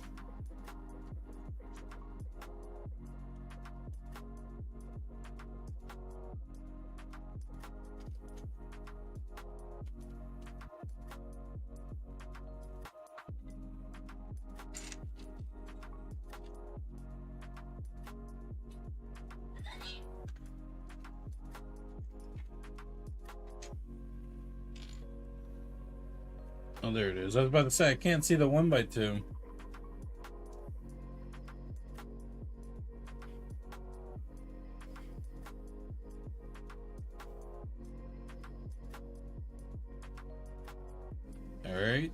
Oh, there it is. I was about to say, I can't see the 1x2. All right.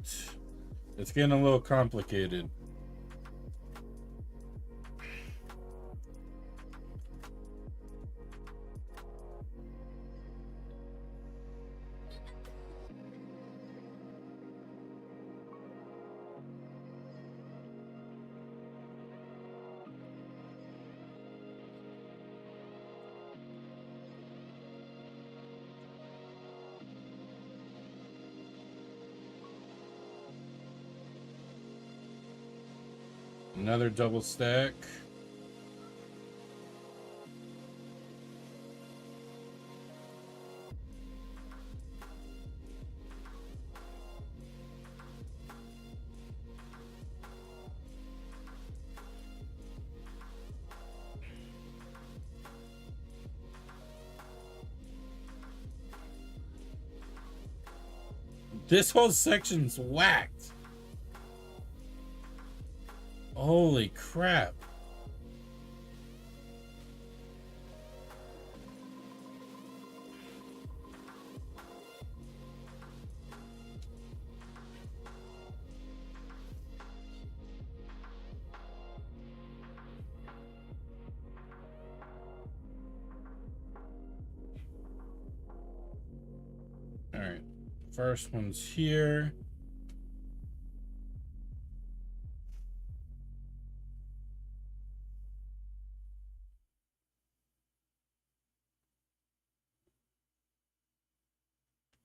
It's getting a little complicated. Another double stack. This whole section's whacked. Holy crap. All right. First one's here.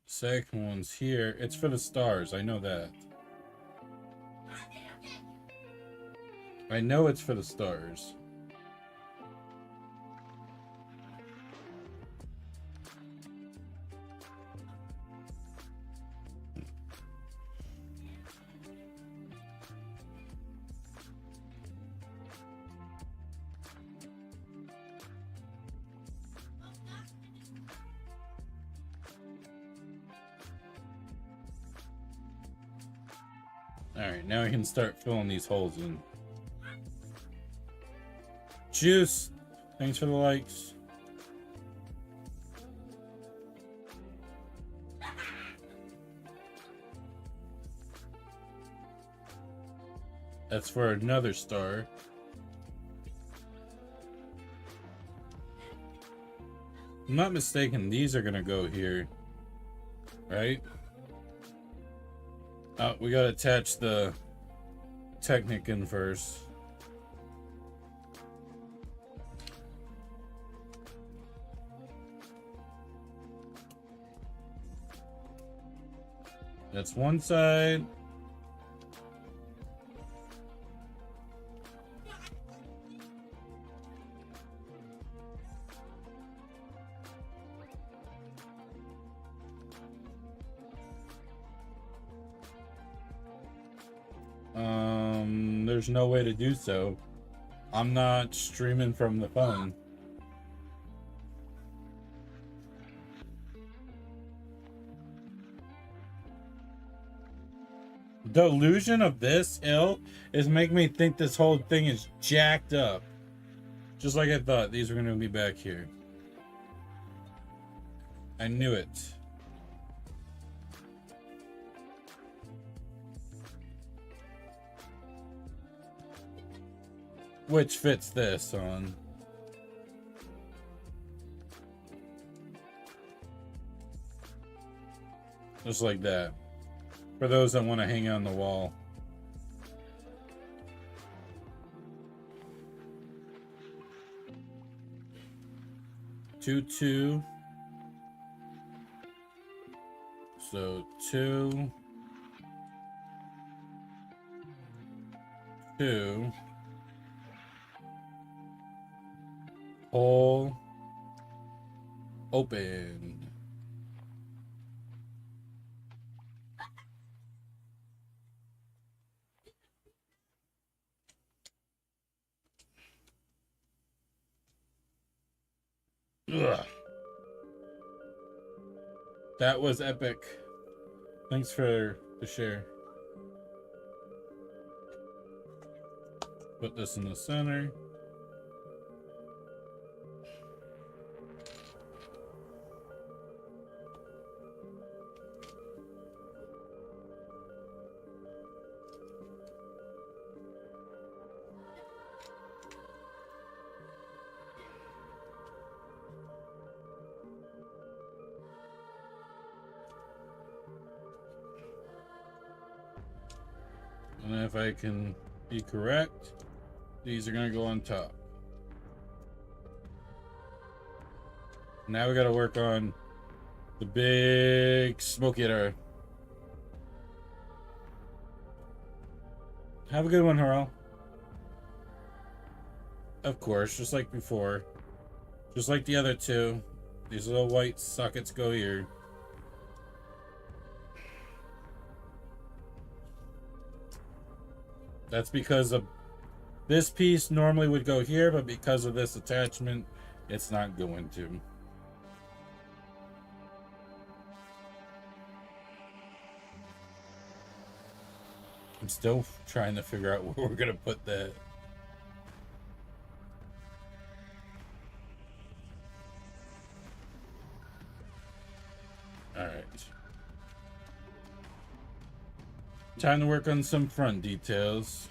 Second one's here. It's for the stars. I know that. I know it's for the stars. Alright, now we can start filling these holes in. Juice! Thanks for the likes. That's for another star. If I'm not mistaken, these are gonna go here. Right? Oh, we gotta attach the Technic in first. That's one side. There's no way to do so. I'm not streaming from the phone. The illusion of this hill is making me think this whole thing is jacked up. Just like I thought these were going to be back here. I knew it. Which fits this on. Just like that. For those that want to hang on the wall. Two. So 2. 2. Hole open. Ugh. That was epic. Thanks for the share. Put this in the center. And if I can be correct, these are going to go on top. Now we got to work on the big smoke eater. Have a good one, Harrell. Of course, just like before. Just like the other two. These little white sockets go here. That's because of this piece normally would go here, but because of this attachment, it's not going to. I'm still trying to figure out where we're gonna put that. All right. Time to work on some front details.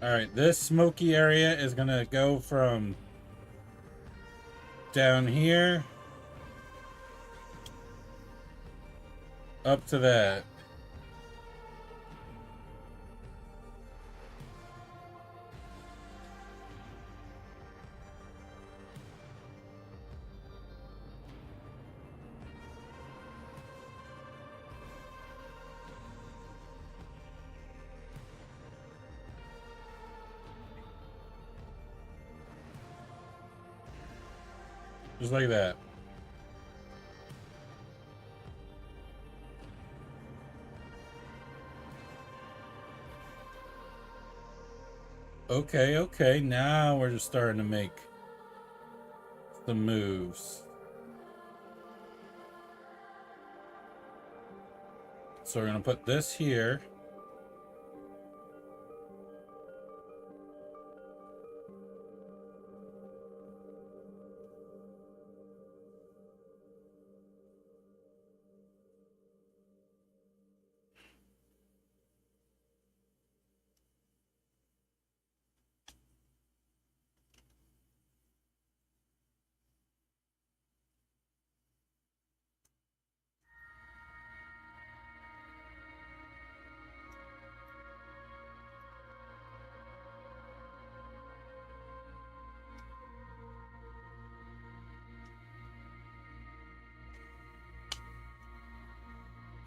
All right, this smoky area is gonna go from down here up to that. Just like that. Okay, okay. Now we're just starting to make some moves. So we're going to put this here.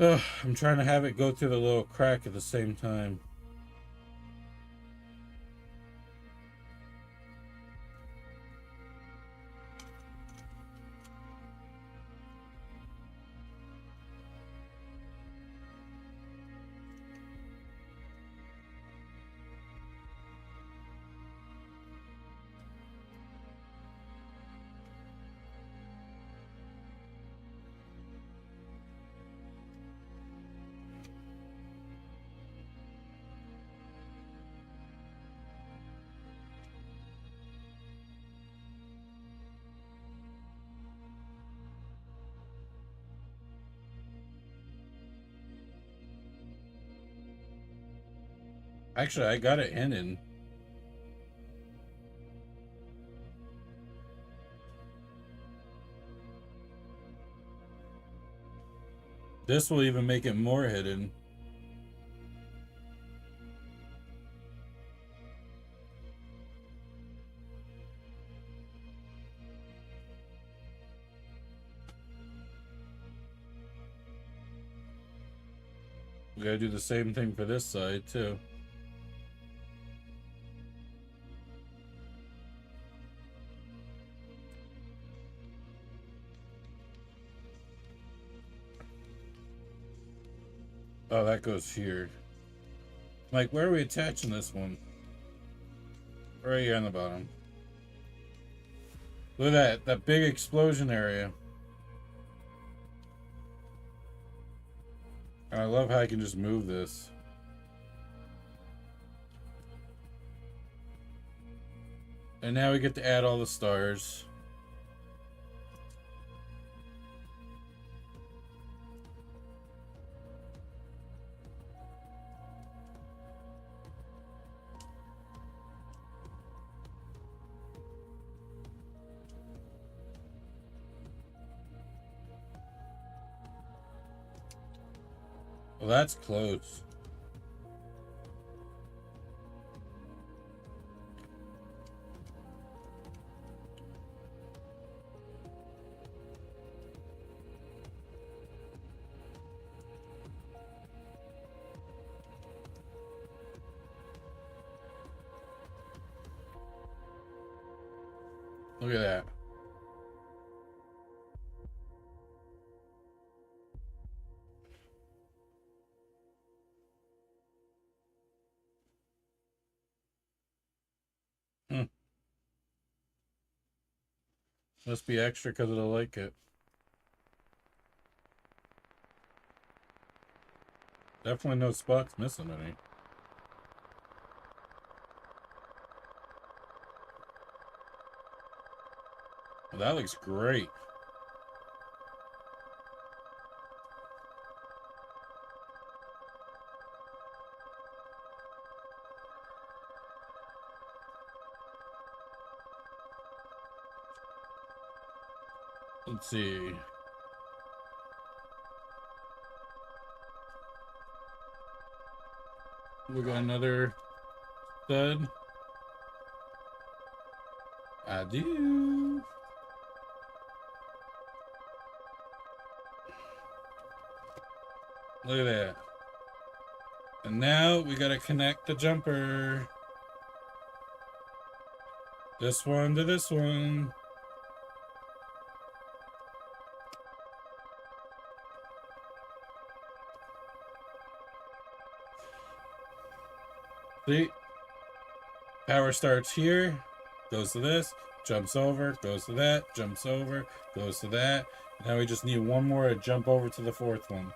Ugh, I'm trying to have it go through the little crack at the same time. Actually, I got it hidden. This will even make it more hidden. We gotta do the same thing for this side too. Oh, that goes here. Like, where are we attaching this one? Right here on the bottom. Look at that big explosion area. I love how I can just move this. And now we get to add all the stars. Well, that's close. Look at that. Hmm. Must be extra because it'll like it. Definitely no spots missing any. Well, that looks great. Let's see. We got another stud. I do. Look at that. And now we gotta connect the jumper. This one to this one. See? Power starts here, goes to this, jumps over, goes to that, jumps over, goes to that. Now we just need one more to jump over to the fourth one.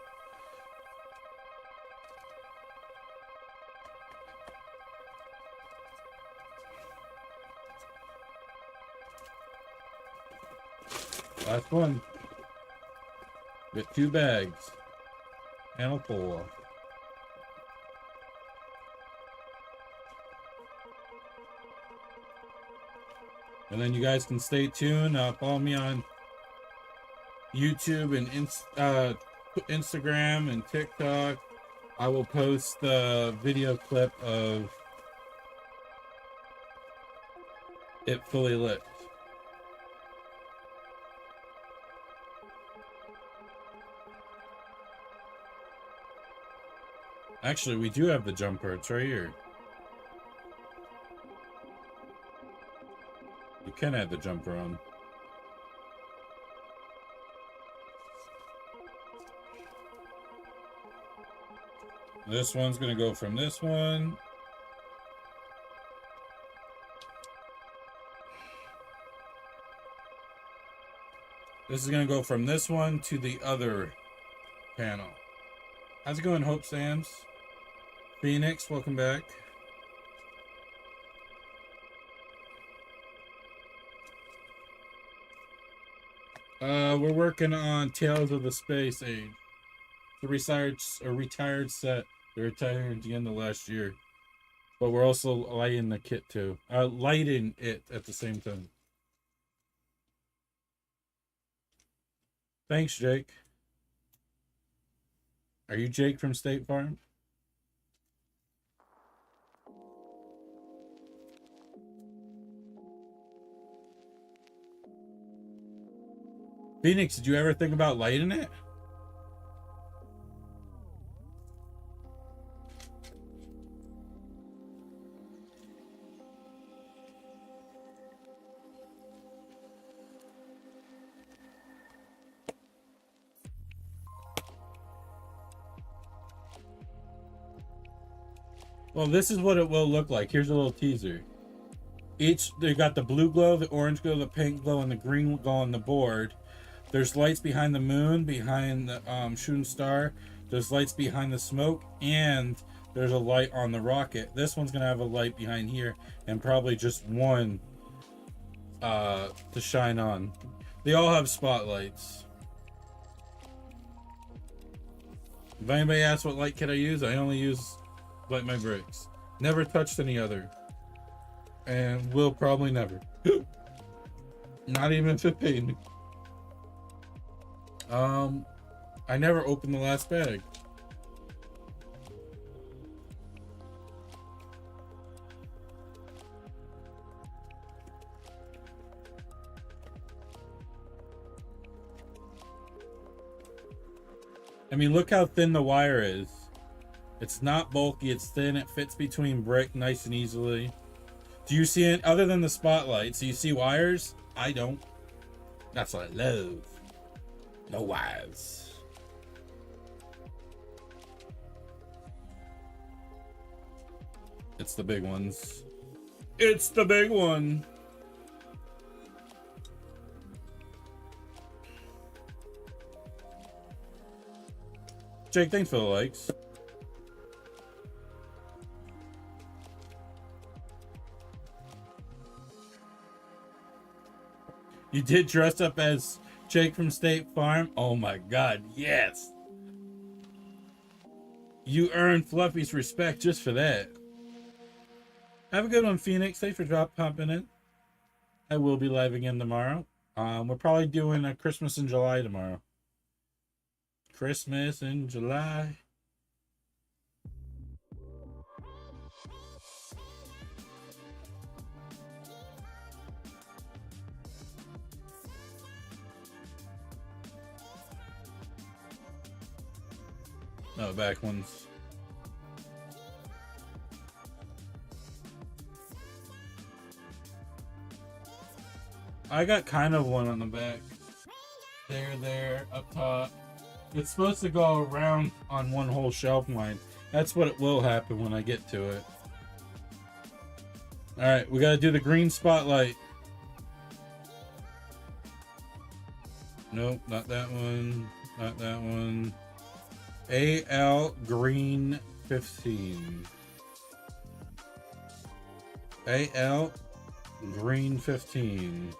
Last one. With 2 bags. And a pull. And then you guys can stay tuned. Follow me on YouTube and Instagram and TikTok. I will post the video clip of it fully lit. Actually, we do have the jumper. It's right here. You can add the jumper on. This one's gonna go from this one. This is gonna go from this one to the other panel. How's it going, Hope Sams? Phoenix, welcome back. We're working on Tales of the Space Age. The retired set. They retired at the end of last year. But we're also lighting the kit too. Lighting it at the same time. Thanks, Jake. Are you Jake from State Farm? Phoenix, did you ever think about lighting it? Well, this is what it will look like. Here's a little teaser. They got the blue glow, the orange glow, the pink glow, and the green glow on the board. There's lights behind the moon, behind the shooting star. There's lights behind the smoke, and there's a light on the rocket. This one's gonna have a light behind here, and probably just one to shine on. They all have spotlights. If anybody asks what light kit I use, I only use Light My Bricks. Never touched any other. And will probably never. Not even if it paid me. I never opened the last bag. I mean, look how thin the wire is. It's not bulky, it's thin, it fits between brick nice and easily. Do you see it other than the spotlights? Do you see wires? I don't. That's what I love. No wires. It's the big ones. It's the big one. Jake, thanks for the likes. You did dress up as Jake from State Farm? Oh my god, yes! You earned Fluffy's respect just for that. Have a good one, Phoenix. Thanks for popping in. I will be live again tomorrow. We're probably doing a Christmas in July tomorrow. Christmas in July. No, back ones. I got kind of one on the back. There, up top. It's supposed to go around on one whole shelf line. That's what it will happen when I get to it. Alright, we gotta do the green spotlight. Nope, not that one. Not that one. AL Green 15. AL Green 15.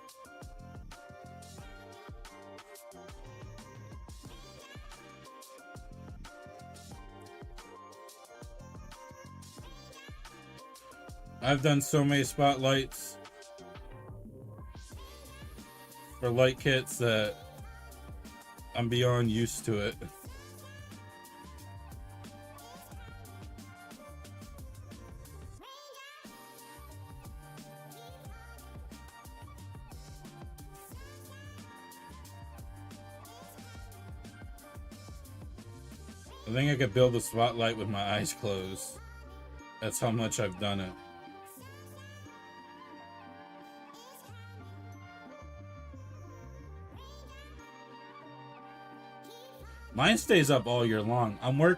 I've done so many spotlights for light kits that I'm beyond used to it. I think I could build a spotlight with my eyes closed. That's how much I've done it. Mine stays up all year long. I'm gonna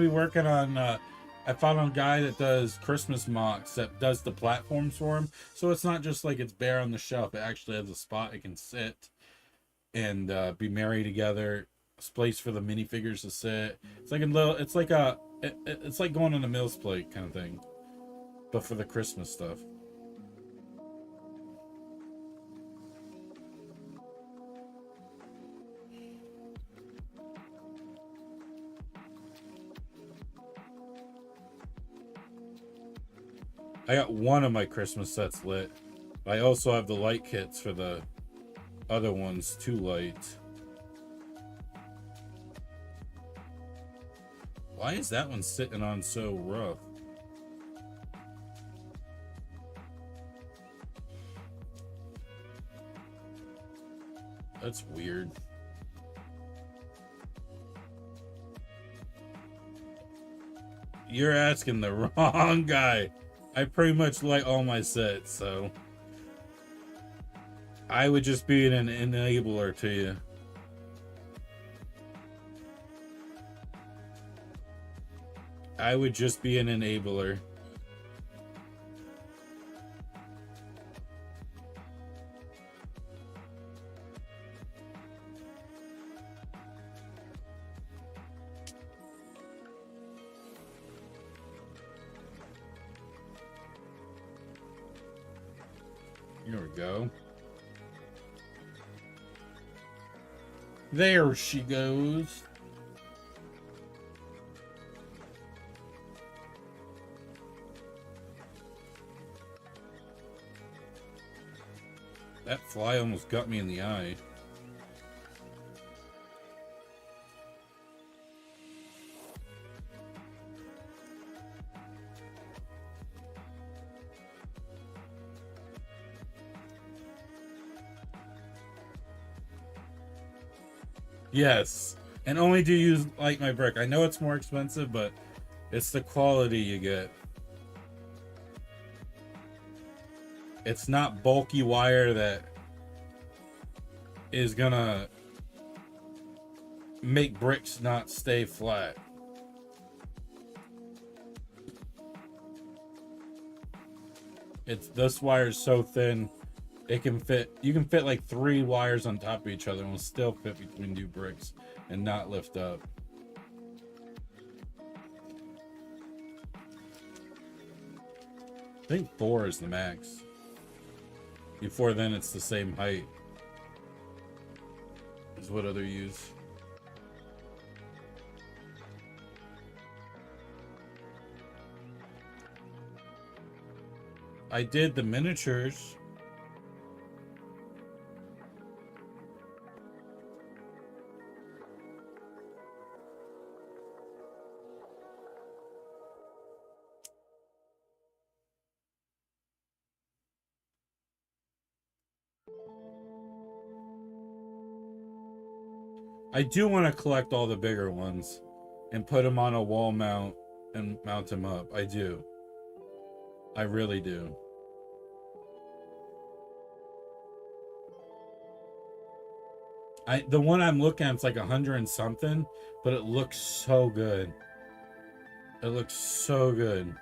be working on, I found a guy that does Christmas mocks that does the platforms for him. So it's not just like it's bare on the shelf. It actually has a spot it can sit and be merry together. Place for the minifigures to sit. It's like a little, it's like going on a Mills plate kind of thing, but for the Christmas stuff. I got one of my Christmas sets lit. I also have the light kits for the other ones, too light. Why is that one sitting on so rough? That's weird. You're asking the wrong guy. I pretty much like all my sets, so I would just be an enabler to you. I would just be an enabler. Here we go. There she goes. That fly almost got me in the eye. Yes, and only do use like my brick. I know it's more expensive, but it's the quality you get. It's not bulky wire that is gonna make bricks not stay flat. This wire is so thin. It can fit, you can fit like 3 wires on top of each other and will still fit between 2 bricks and not lift up. I think 4 is the max. Before then it's the same height as what other use. I did the miniatures. I do want to collect all the bigger ones and put them on a wall mount and mount them up. I do. I really do. The one I'm looking at, it's like 100 and something, but it looks so good. It looks so good.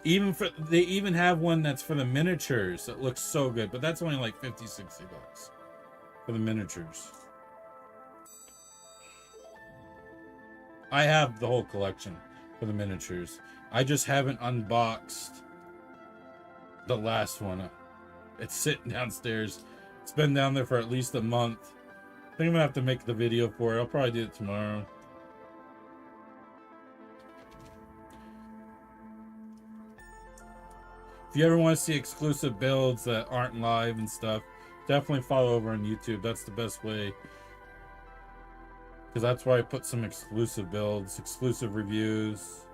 They even have one that's for the miniatures that looks so good, but that's only like 50, 60 bucks for the miniatures. I have the whole collection for the miniatures. I just haven't unboxed the last one. It's sitting downstairs. It's been down there for at least a month. I think I'm gonna have to make the video for it. I'll probably do it tomorrow. If you ever want to see exclusive builds that aren't live and stuff, definitely follow over on YouTube. That's the best way. Because that's where I put some exclusive builds, exclusive reviews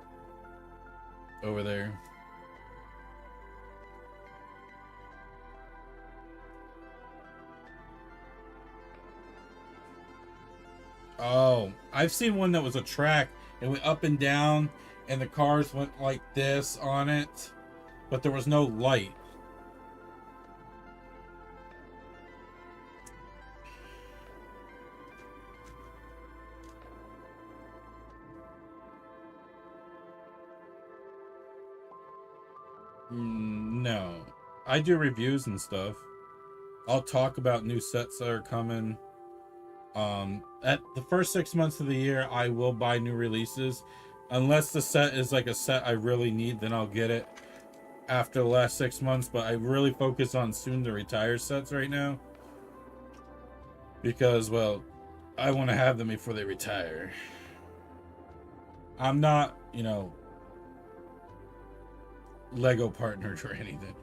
over there. Oh, I've seen one that was a track. It went up and down, and the cars went like this on it, but there was no light. No. I do reviews and stuff. I'll talk about new sets that are coming. At the first 6 months of the year, I will buy new releases. Unless the set is like a set I really need, then I'll get it after the last 6 months. But I really focus on soon to retire sets right now. Because, well, I want to have them before they retire. I'm not, you know, Lego partnered or anything.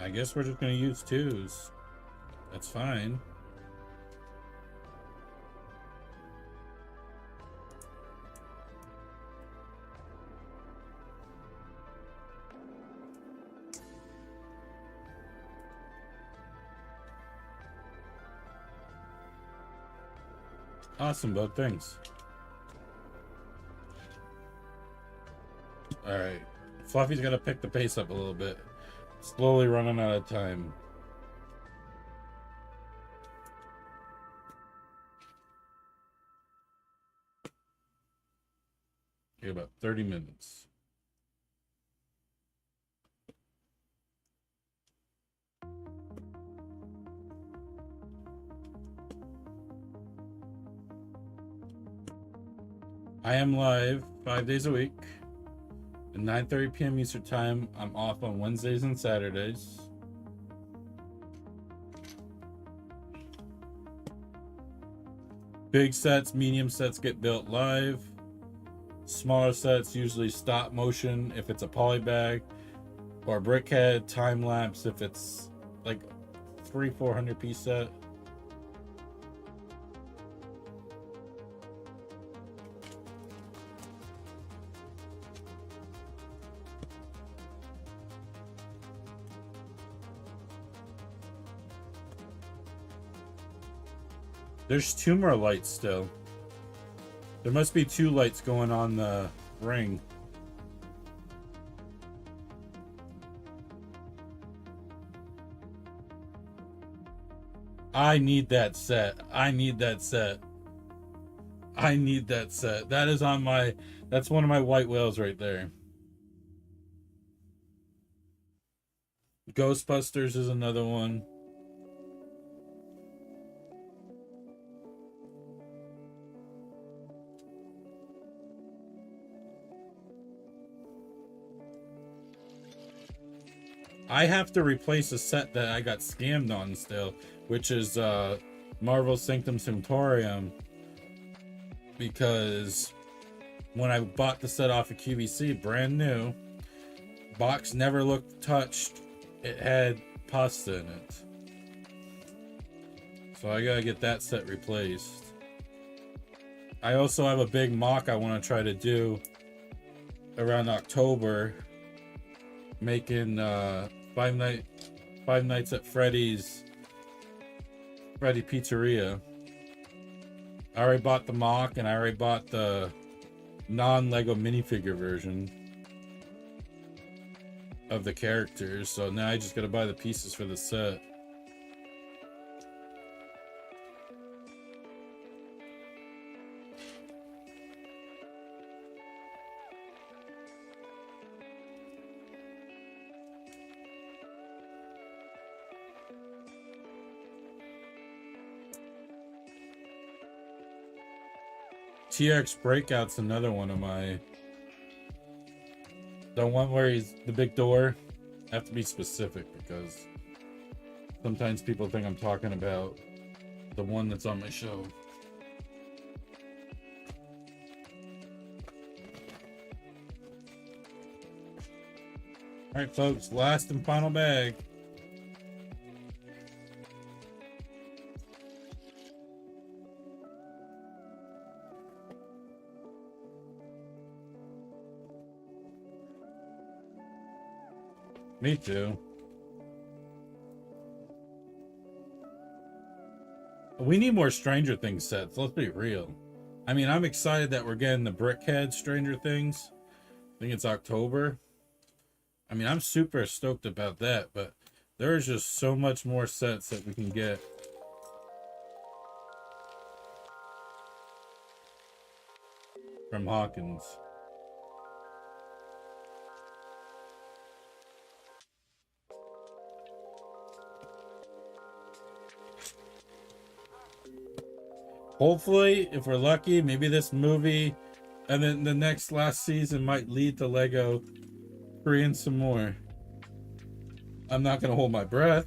I guess we're just going to use 2s. That's fine. Awesome, both things. Alright. Fluffy's got to pick the pace up a little bit. Slowly running out of time. Okay, about 30 minutes. I am live 5 days a week at 9:30 p.m. Eastern Time. I'm off on Wednesdays and Saturdays. Big sets, medium sets get built live. Smaller sets usually stop motion if it's a polybag, or brickhead, time lapse if it's like 300-400 piece set. There's 2 more lights still. There must be 2 lights going on the ring. I need that set. I need that set. I need that set. That is on my... That's one of my white whales right there. Ghostbusters is another one. I have to replace a set that I got scammed on still, which is Marvel Sanctum Sanctorum, because when I bought the set off of QVC, brand new, box never looked touched, it had pasta in it. So I gotta get that set replaced. I also have a big mock I want to try to do around October, making Five Nights at Freddy's Freddy Pizzeria. I already bought the mock and I already bought the non-Lego minifigure version of the characters, so now I just gotta buy the pieces for the set. TX Breakout's another one of my... The one where he's the big door. I have to be specific because sometimes people think I'm talking about the one that's on my show. Alright folks, last and final bag. Me too. We need more Stranger Things sets, let's be real. I mean, I'm excited that we're getting the Brickhead Stranger Things. I think it's October. I mean, I'm super stoked about that, but there's just so much more sets that we can get. From Hawkins. Hopefully, if we're lucky, maybe this movie and then the last season might lead to Lego creating some more. I'm not going to hold my breath.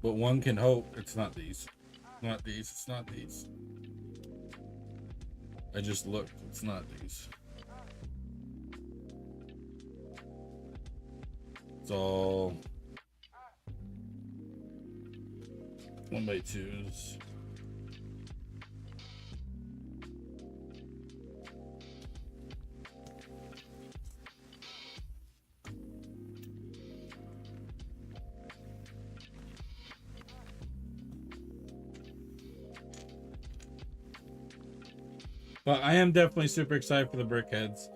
But one can hope. It's not these. Not these. It's not these. I just looked. It's not these. It's all 1x2s. But I am definitely super excited for the brickheads.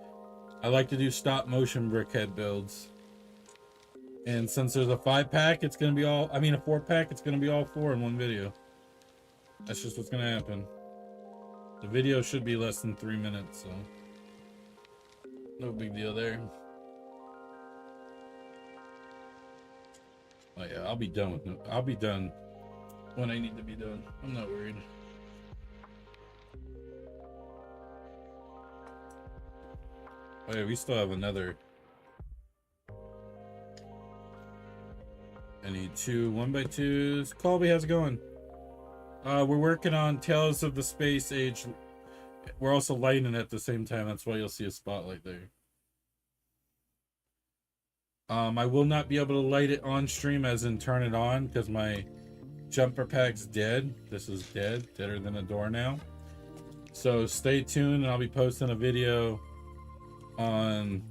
I like to do stop motion brickhead builds. And since there's a 5-pack, it's going to be all... I mean, a 4-pack, it's going to be all 4 in one video. That's just what's going to happen. The video should be less than 3 minutes, so... No big deal there. Oh yeah, I'll be done with it. I'll be done when I need to be done. I'm not worried. Oh yeah, we still have another. I need 2 1x2s. Colby, how's it going? We're working on Tales of the Space Age. We're also lighting it at the same time. That's why you'll see a spotlight there. I will not be able to light it on stream, as in turn it on, because my jumper pack's dead. This is dead, deader than a door now. So stay tuned, and I'll be posting a video on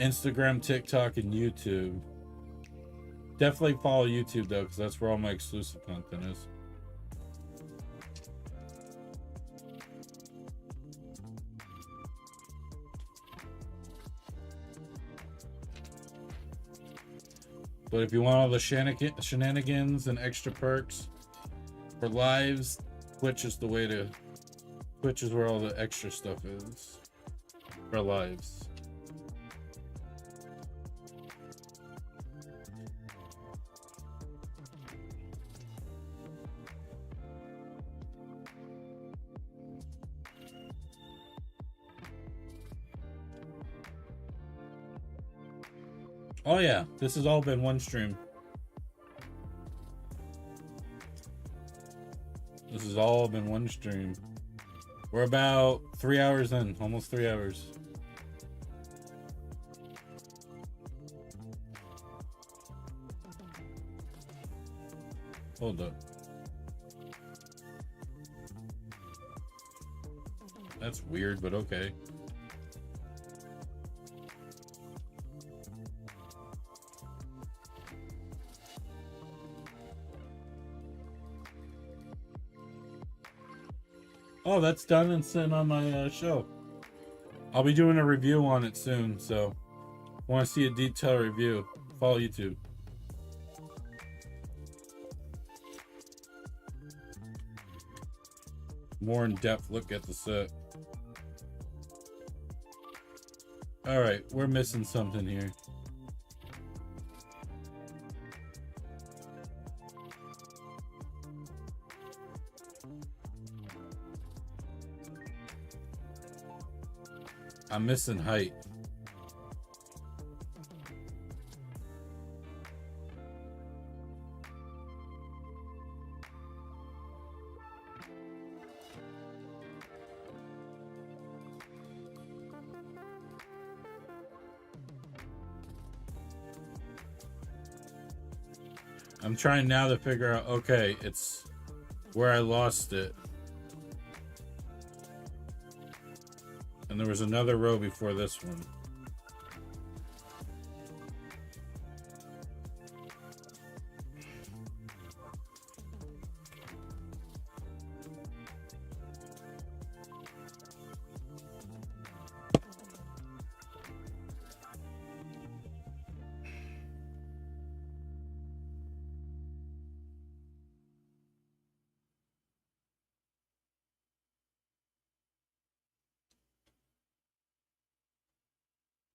Instagram, TikTok, and YouTube. Definitely follow YouTube though, because that's where all my exclusive content is. But if you want all the shenanigans and extra perks for lives, Twitch is the way to. Twitch is where all the extra stuff is for lives. Oh yeah, this has all been one stream. This has all been one stream. We're about 3 hours in, almost 3 hours. Hold up. That's weird, but okay. Oh, that's done and sent on my show. I'll be doing a review on it soon, so want to see a detailed review, follow YouTube. More in-depth look at the set. Alright, we're missing something here. I'm missing height. I'm trying now to figure out, okay, it's where I lost it. And there was another row before this one.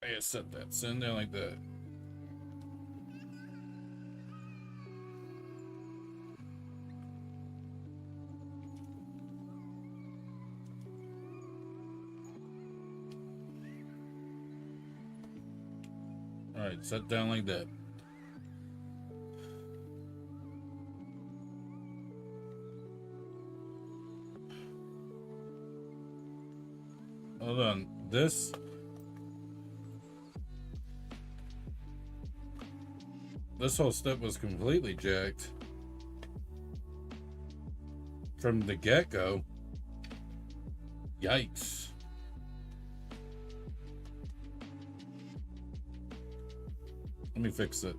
I gotta set that. Send down like that. Alright, set down like that. Hold on. This whole step was completely jacked from the get-go. Yikes. Let me fix it.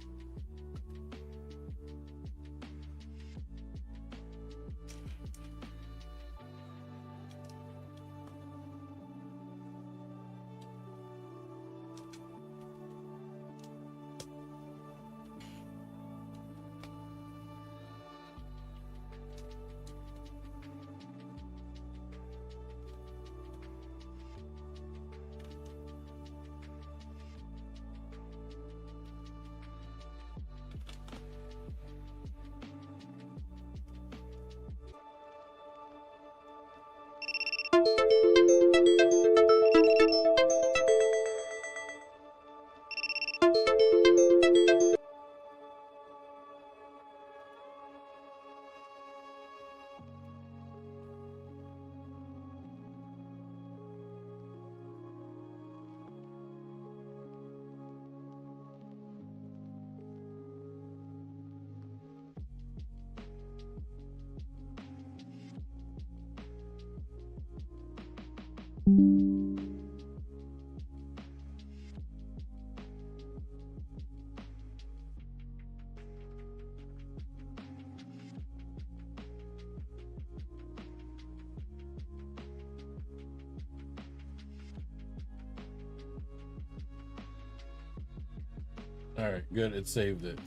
Alright, good. It saved it.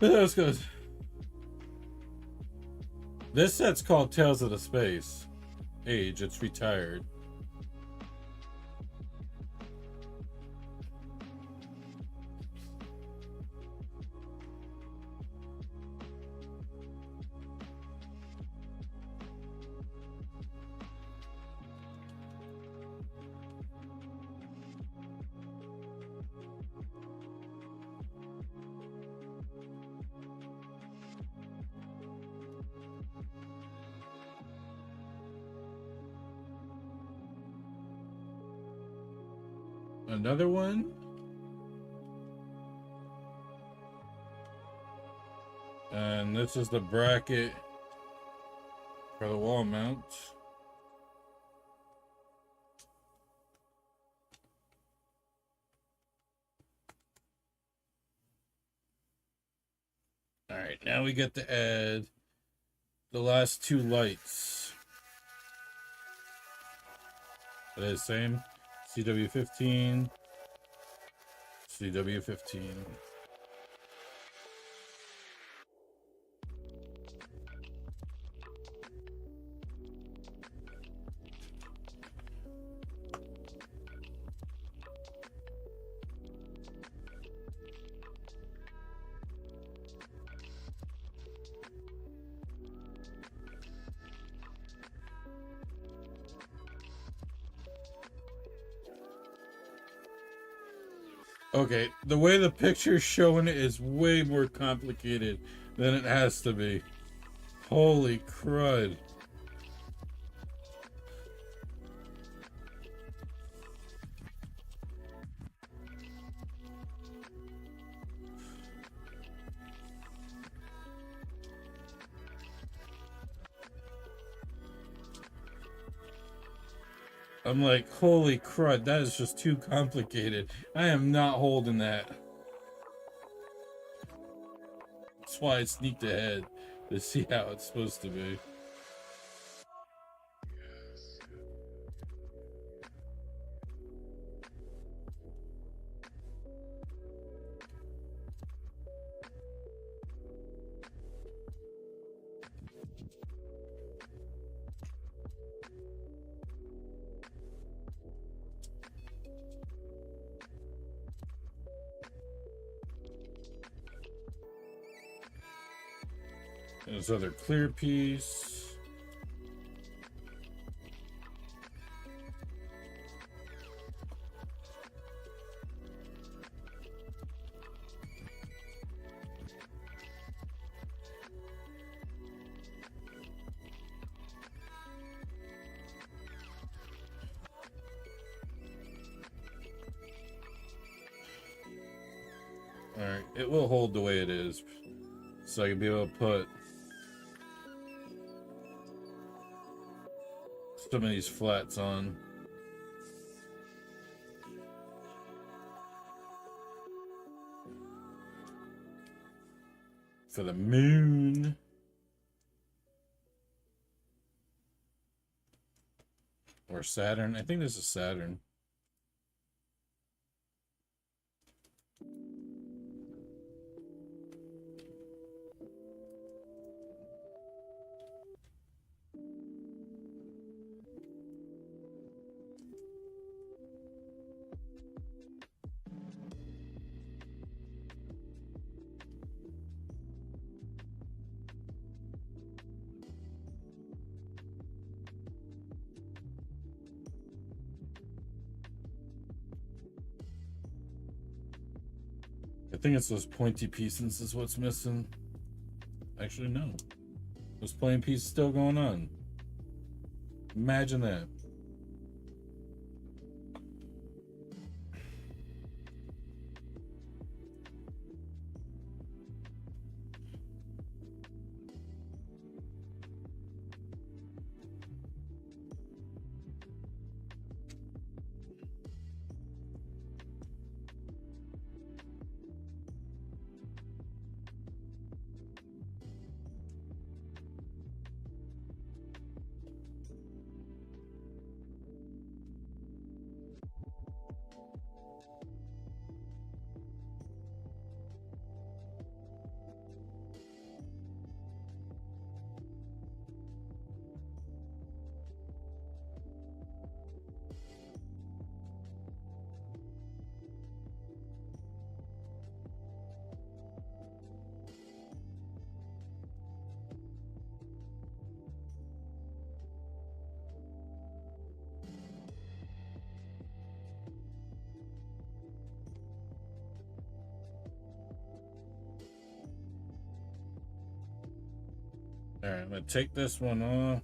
Let's go. This set's called Tales of the Space. Age, it's retired. Another one. And this is the bracket for the wall mount. All right, now we get to add the last two lights. It is same. CW15. CW15. Okay, the way the picture's showing it is way more complicated than it has to be. Holy crud. I'm like, holy crud, that is just too complicated. I am not holding that. That's why I sneaked ahead to see how it's supposed to be. There's other clear piece. All right, it will hold the way it is, so I can be able to put some of these flats on. For the moon. Or Saturn. I think this is Saturn. I think it's those pointy pieces is what's missing. Actually, no. Those plain pieces still going on. Imagine that. All right, I'm gonna take this one off.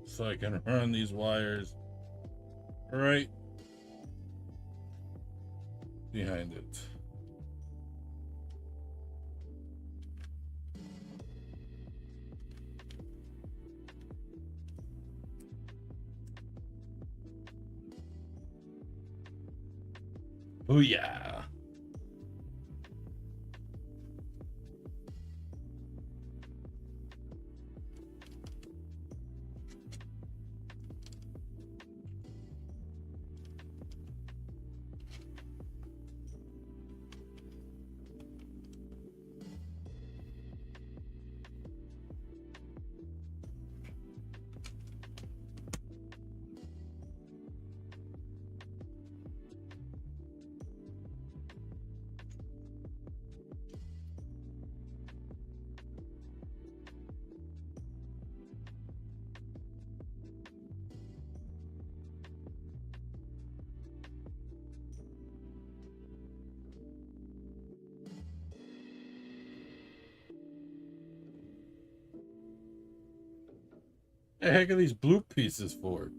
So I can run these wires right behind it. Oh yeah. The heck are these blue pieces for?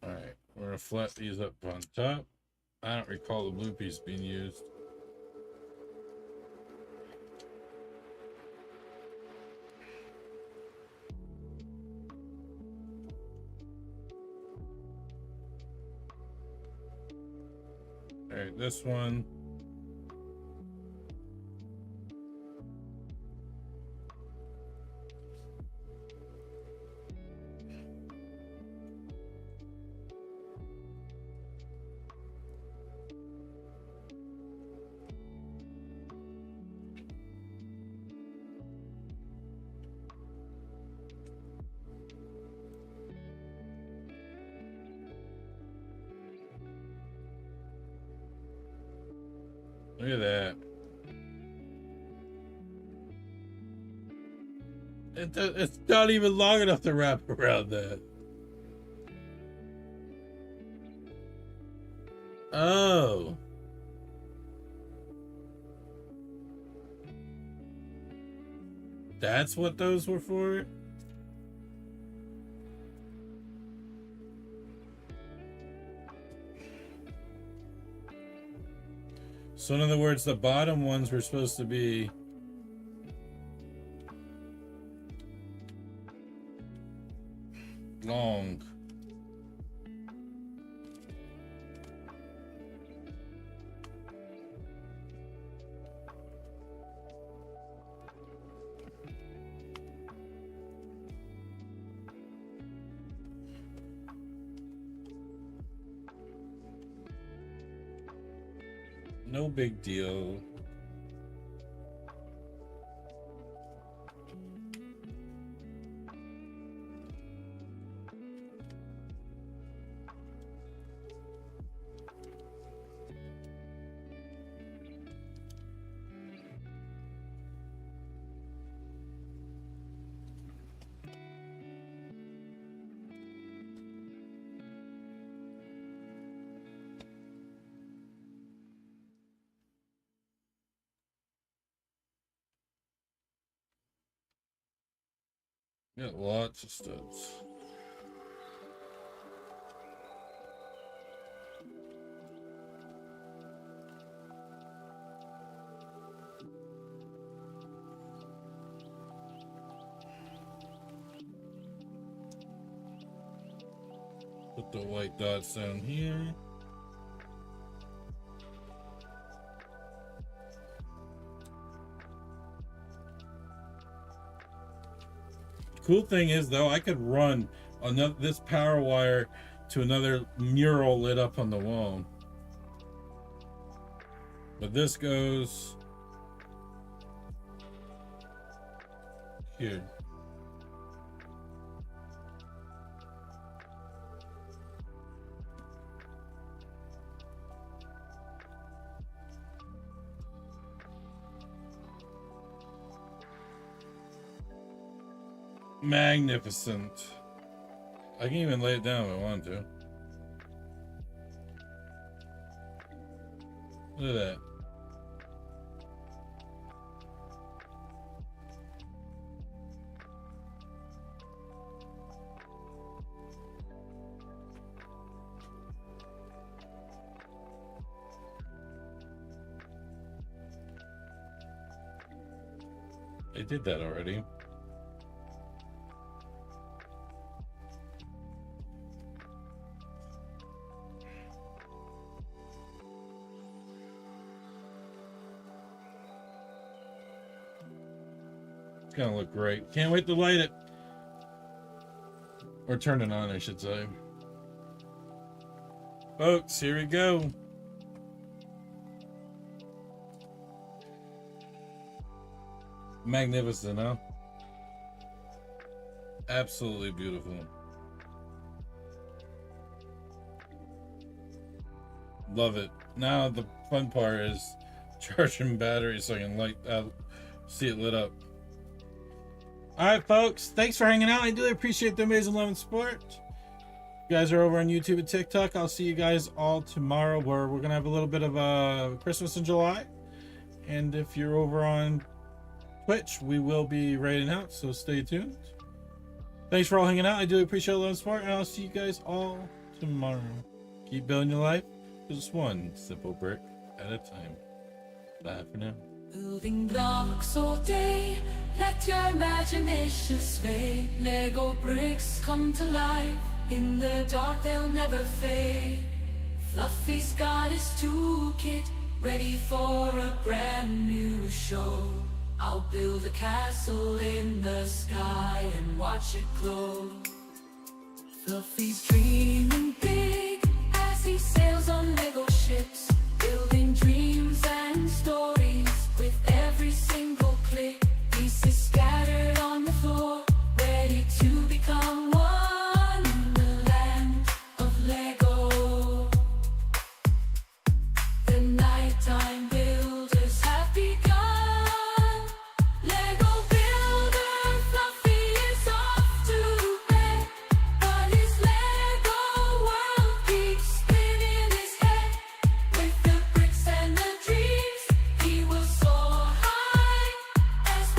Alright, we're gonna flat these up on top. I don't recall the blue piece being used. Alright, this one. Look at that. It's not even long enough to wrap around that. Oh. That's what those were for? So in other words, the bottom ones were supposed to be long. No big deal. Got lots of studs. Put the white dots down here. Cool thing is though, I could run another this power wire to another mural lit up on the wall. But this goes here. Magnificent. I can even lay it down if I want to. Look at that. They did that already. It's gonna look great. Can't wait to light it. Or turn it on, I should say. Folks, here we go. Magnificent, huh? Absolutely beautiful. Love it. Now the fun part is charging batteries so I can light out, see it lit up. Alright folks, thanks for hanging out. I do appreciate the amazing love and support. You guys are over on YouTube and TikTok. I'll see you guys all tomorrow where we're gonna have a little bit of Christmas in July. And if you're over on Twitch, we will be raiding out, so stay tuned. Thanks for all hanging out. I do appreciate the love and support, and I'll see you guys all tomorrow. Keep building your life just one simple brick at a time. Bye for now. Building blocks all day, let your imagination sway. Lego bricks come to life, in the dark they'll never fade. Fluffy's got his toolkit, ready for a brand new show. I'll build a castle in the sky and watch it glow. Fluffy's dreaming big.